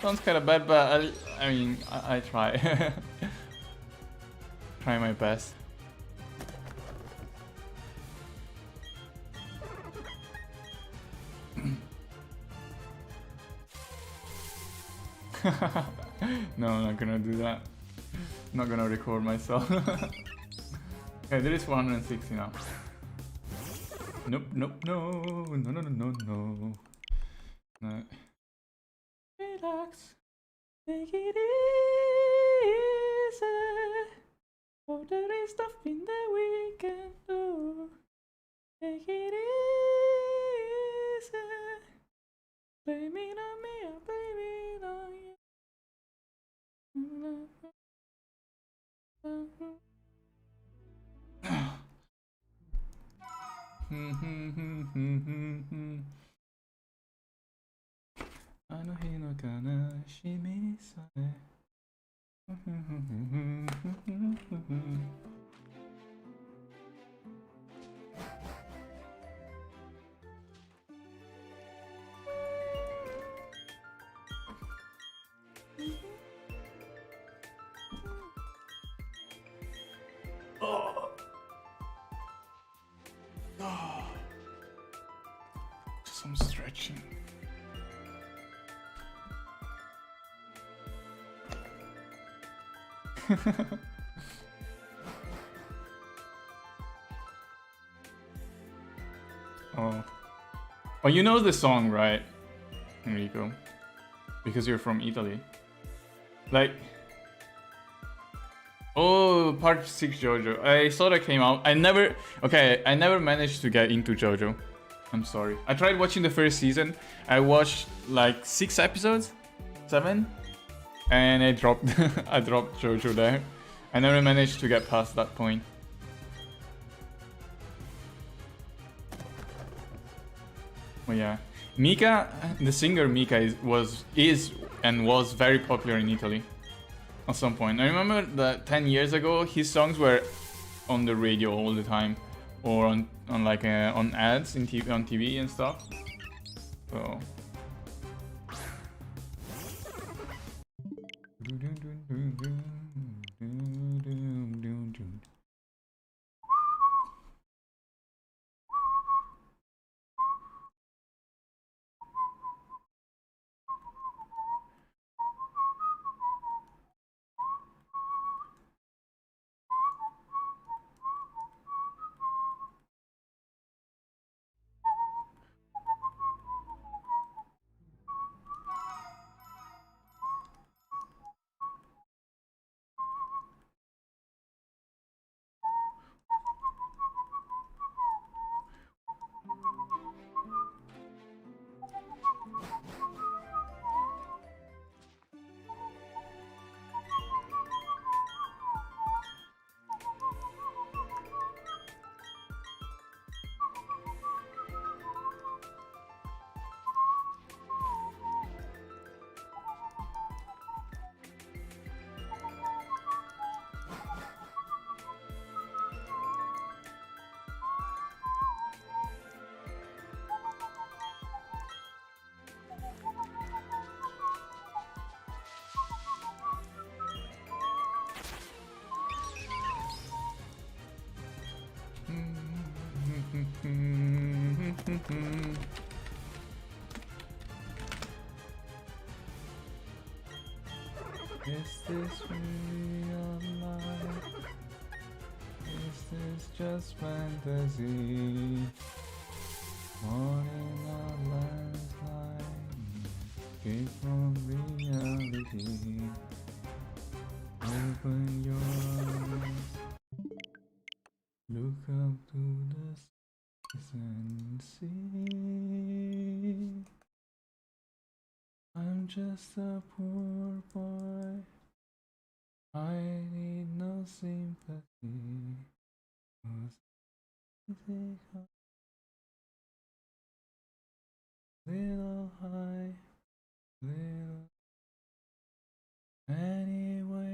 Sounds kinda bad, but I mean I try. Try my best. No, I'm not gonna do that. I'm not gonna record myself. Okay, there is 460 now. Nope, nope, no, no, no, no, no, no. No. Relax, take it easy. Oh, there is nothing that we can do. Take it easy. Blame it on me, or blame it on you. Oh. Oh. Some stretching. Oh. Oh, you know the song, right, Enrico? Because you're from Italy. Like... Oh, part 6 JoJo. I saw that came out. I never managed to get into JoJo. I'm sorry. I tried watching the first season. I watched like 6 episodes, 7, and I dropped I dropped JoJo there. I never managed to get past that point. Oh yeah, Mika, the singer Mika was very popular in Italy. At some point, I remember that 10 years ago, his songs were on the radio all the time, or on ads on TV and stuff. So. Is this real life? Is this just fantasy? Morning our landslide, escape from reality. Open your eyes, look up to the skies and see. I'm just a poor boy, I need no sympathy. Little high, little. Anyway,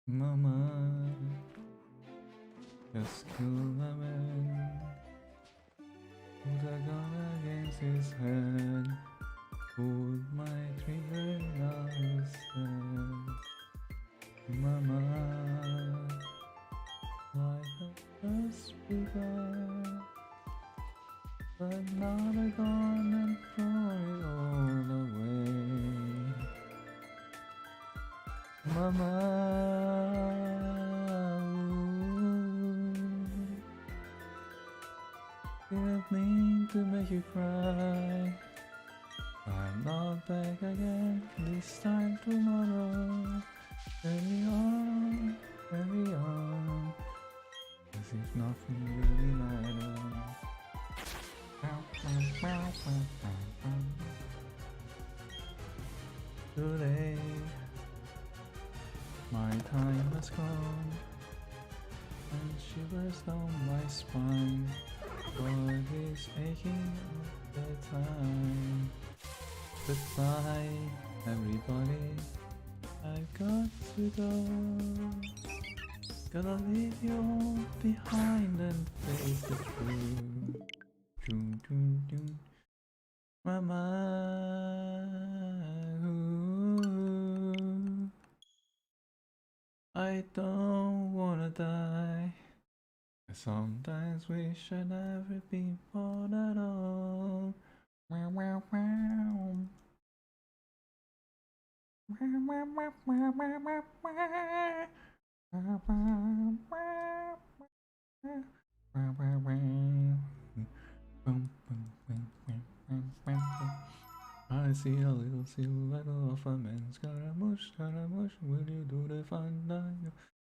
Mama, just kill the man. Put a gun against his head. Pulled my trigger, now he's dead. Mama, life has just begun, but now they're gone and throw it all away. Mama, didn't mean to make you cry. I'm not back again, this time tomorrow. Carry on, as if nothing really matters. Today, my time has come, and shivers down my spine. Body is aching all the time. Goodbye, everybody. I've got to go. Gotta leave you all behind and face the truth. Doom, doom, doom. Mama, I don't wanna die. I sometimes wish I'd never been born at all. Wow, wow, wow. I see a little silhouette of a man. Scaramouche, Scaramouche, will you do the thunder?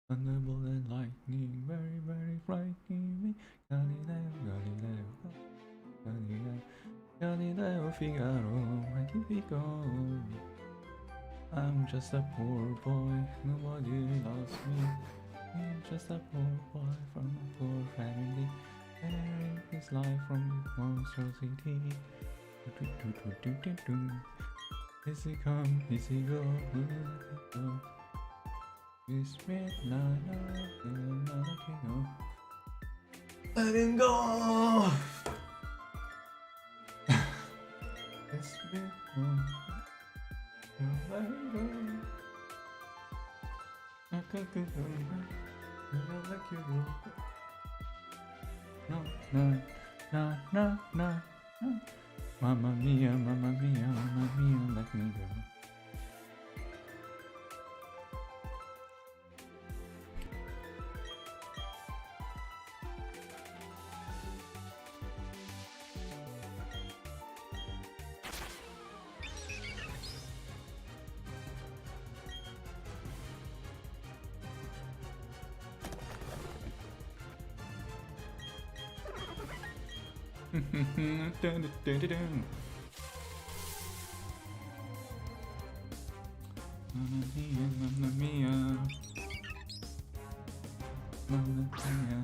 Thunderbolt and lightning, very, very frightening me. Galileo, Galileo, Galileo, Galileo Figaro, Magnifico. I'm just a poor boy, nobody loves me. I'm just a poor boy from a poor family, sharing his life from the monstrosity. Easy come, easy go, this midnight, let him go. This midnight. No. Mamma mia, mamma mia, mamma mia, let me go. Mamma mia, mamma mia, mamma mia,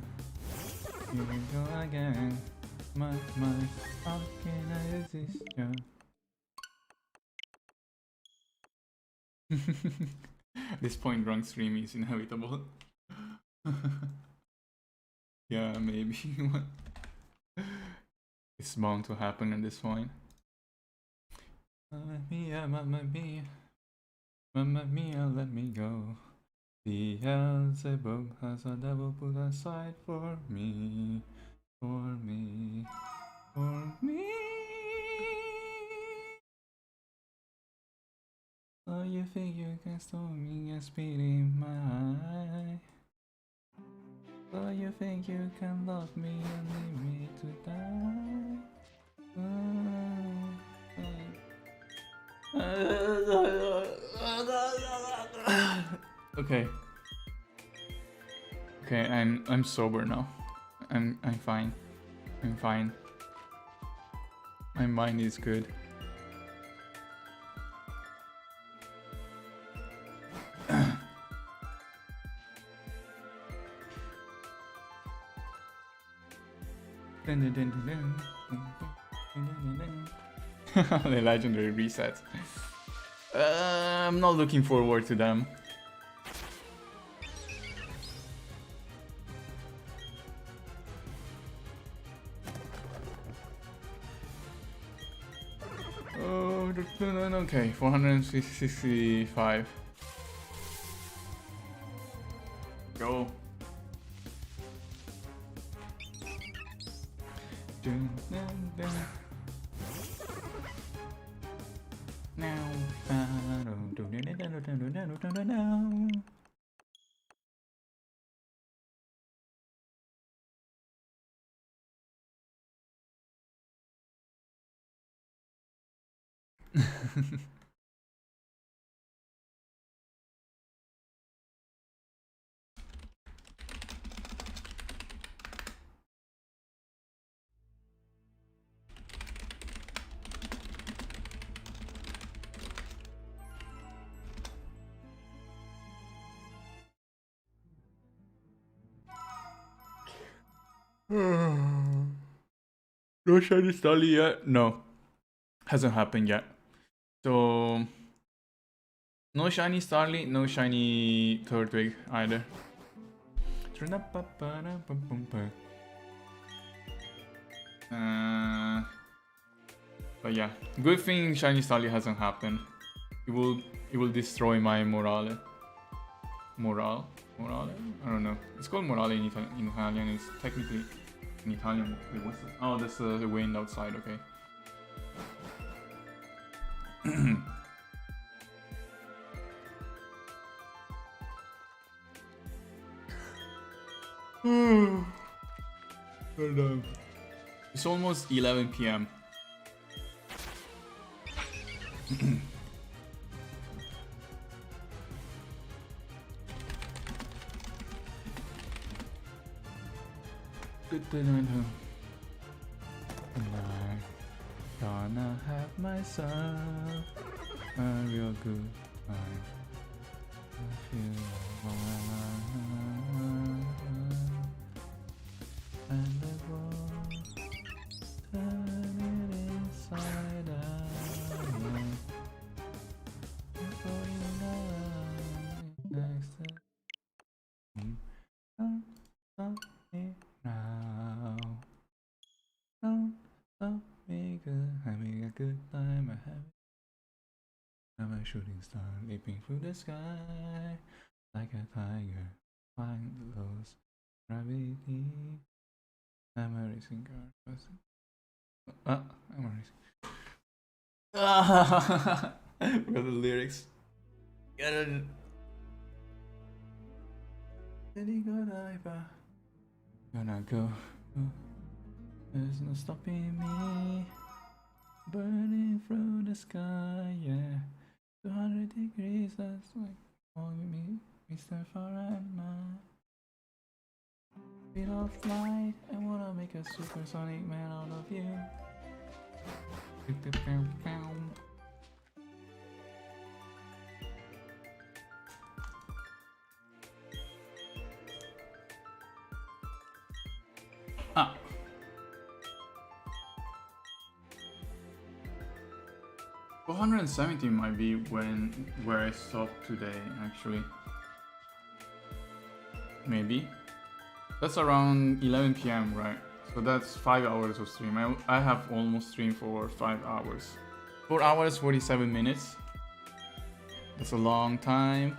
here we go again. My, how can I resist you? This point drunk stream is inevitable. Yeah, maybe. It's bound to happen at this point. Mamma mia, mamma mia, mamma mia, let me go. Beelzebub has a devil put aside for me, for me, for me. So you think you can stop me and spit in my eye? So you think you can love me and leave me to die? Okay. Okay, I'm sober now. I'm fine. I'm fine. My mind is good. The legendary resets. I'm not looking forward to them. Okay, 465. Go. No shiny Starly yet? No. Hasn't happened yet. So no shiny Starly, no shiny Turtwig either. But yeah, good thing shiny Starly hasn't happened. It will destroy my morale. Morale? I don't know. It's called morale in Italian. It's technically in Italian. Wait, what's that? Oh, that's the wind outside. Okay. It's almost 11 p.m. I'm gonna have myself a real good time. I feel and the world turn it inside out. Next don't stop me now. Don't stop me, good. Having a good time. I'm a shooting star leaping through the sky like a tiger flying lows gravity. I'm a racing car. I'm a racing. Forgot the lyrics. Get it. Gonna go. There's no stopping me. Burning through the sky, yeah. 200 degrees, that's like calling me Mr. Foreigner. Speed of light, I wanna make a supersonic man out of you. Ah. 470 might be where I stopped today, actually. Maybe. That's around 11 p.m, right? So that's 5 hours of stream. I have almost streamed for 5 hours. 4 hours, 47 minutes. That's a long time.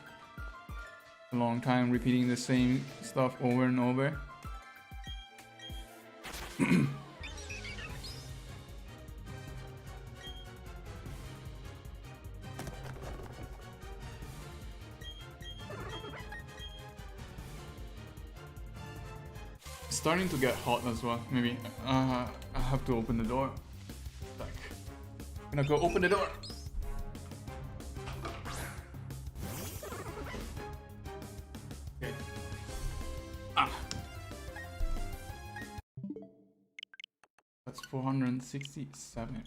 A long time repeating the same stuff over and over. Starting to get hot as well. Maybe I have to open the door. Like, I'm gonna go open the door. Okay. That's 467.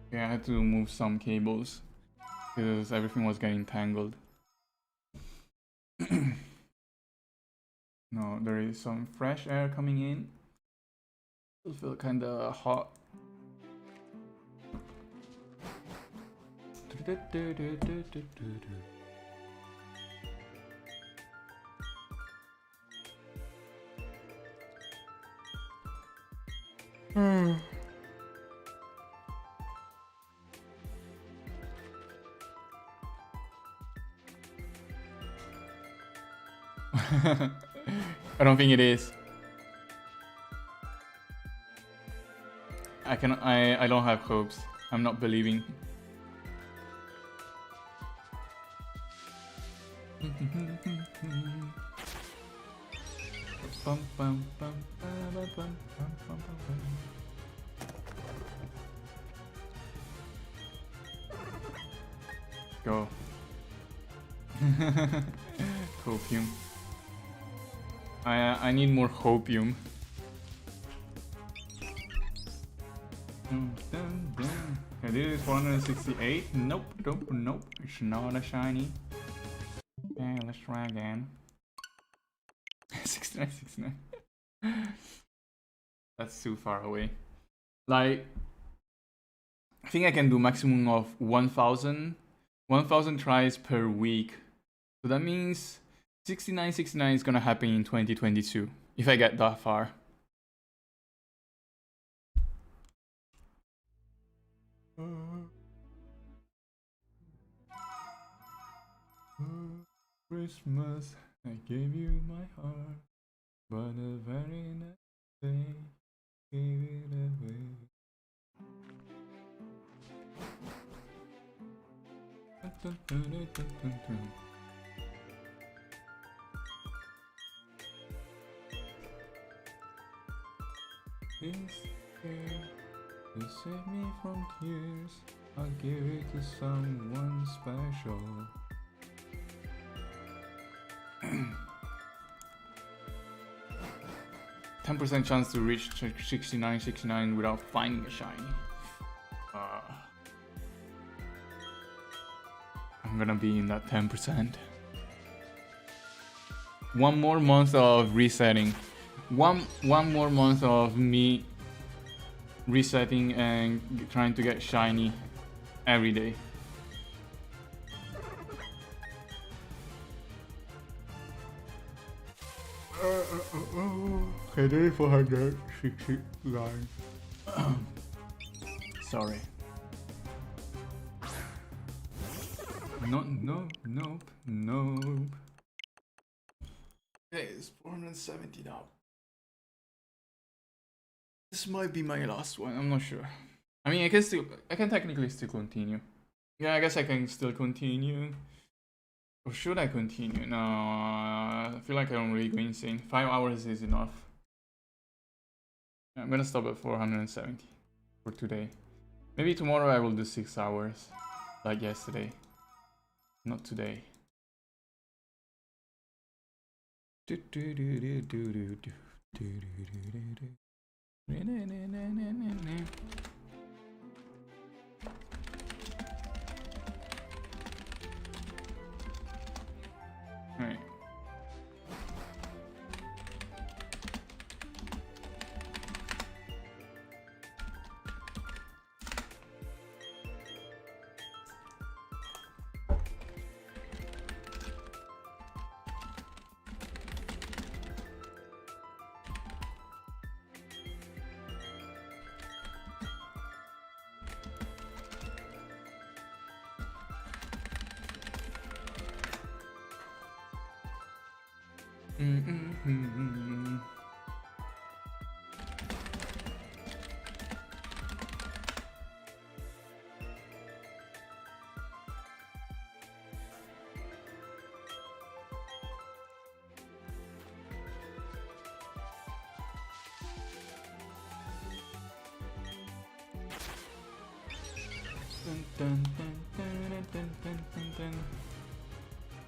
Okay, I had to move some cables because everything was getting tangled. No, there is some fresh air coming in. I feel kinda hot. I don't think it is. I don't have hopes. I'm not believing. Go. Hopium. I need more hopium. Okay, this is 468. Nope. It's not a shiny. Okay, let's try again. 69. That's too far away. Like, I think I can do maximum of 1,000 tries per week. So that means 69 is gonna happen in 2022 if I get that far. Christmas, I gave you my heart, but the very next day, gave it away. This year, to save me from tears, I'll give it to someone special. 10% chance to reach 69 without finding a shiny. I'm gonna be in that 10%. One more month of resetting. One more month of me resetting and trying to get shiny every day. Okay, there is 469. Sorry. Nope. Okay, it's 470 now. This might be my last one, I'm not sure. I mean, I can technically still continue. Yeah, I guess I can still continue. Or should I continue? No, I feel like I don't really go insane. 5 hours is enough. I'm gonna stop at 470 for today. Maybe tomorrow I will do 6 hours, like yesterday. Not today. Alright.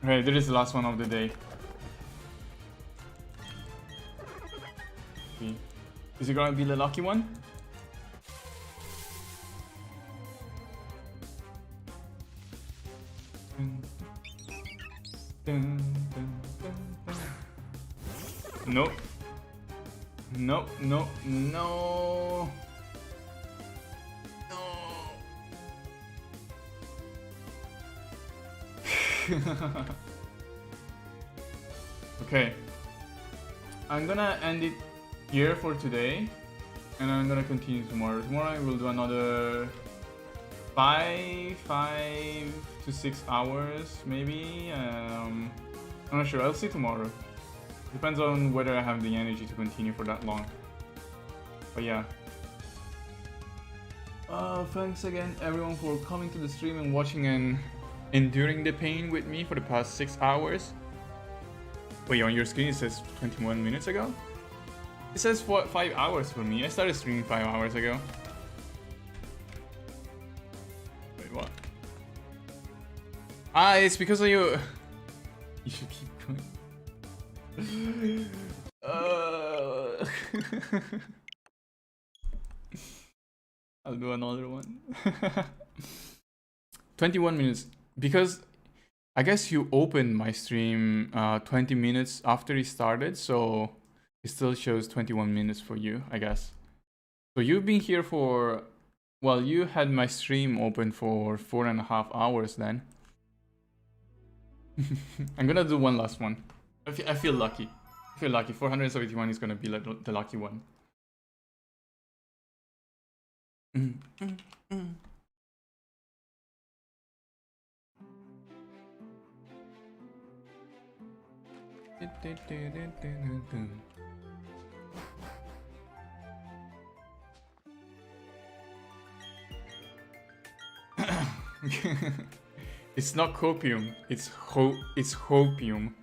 Alright, this is the last one of the day. Is it gonna be the lucky one? Nope. Nope, no, no. No. Okay. I'm gonna end it here for today. And I'm gonna continue tomorrow. Tomorrow I will do another 5 to 6 hours, maybe. I'm not sure. I'll see tomorrow. Depends on whether I have the energy to continue for that long. But yeah. Thanks again, everyone, for coming to the stream and watching and enduring the pain with me for the past 6 hours. Wait, on your screen it says 21 minutes ago? It says 5 hours for me. I started streaming 5 hours ago. Wait, what? Ah, it's because of you. You should keep going. I'll do another one. 21 minutes. Because I guess you opened my stream 20 minutes after it started, so it still shows 21 minutes for you, I guess. So you've been here for, well, you had my stream open for 4.5 hours then. I'm gonna do one last one. I feel lucky. I feel lucky. 471 is gonna be like the lucky one. It's not copium, it's hopium.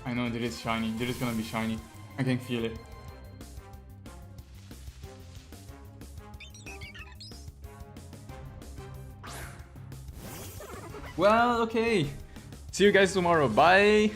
I know there is shiny. There is gonna be shiny. I can feel it. Well, okay. See you guys tomorrow. Bye.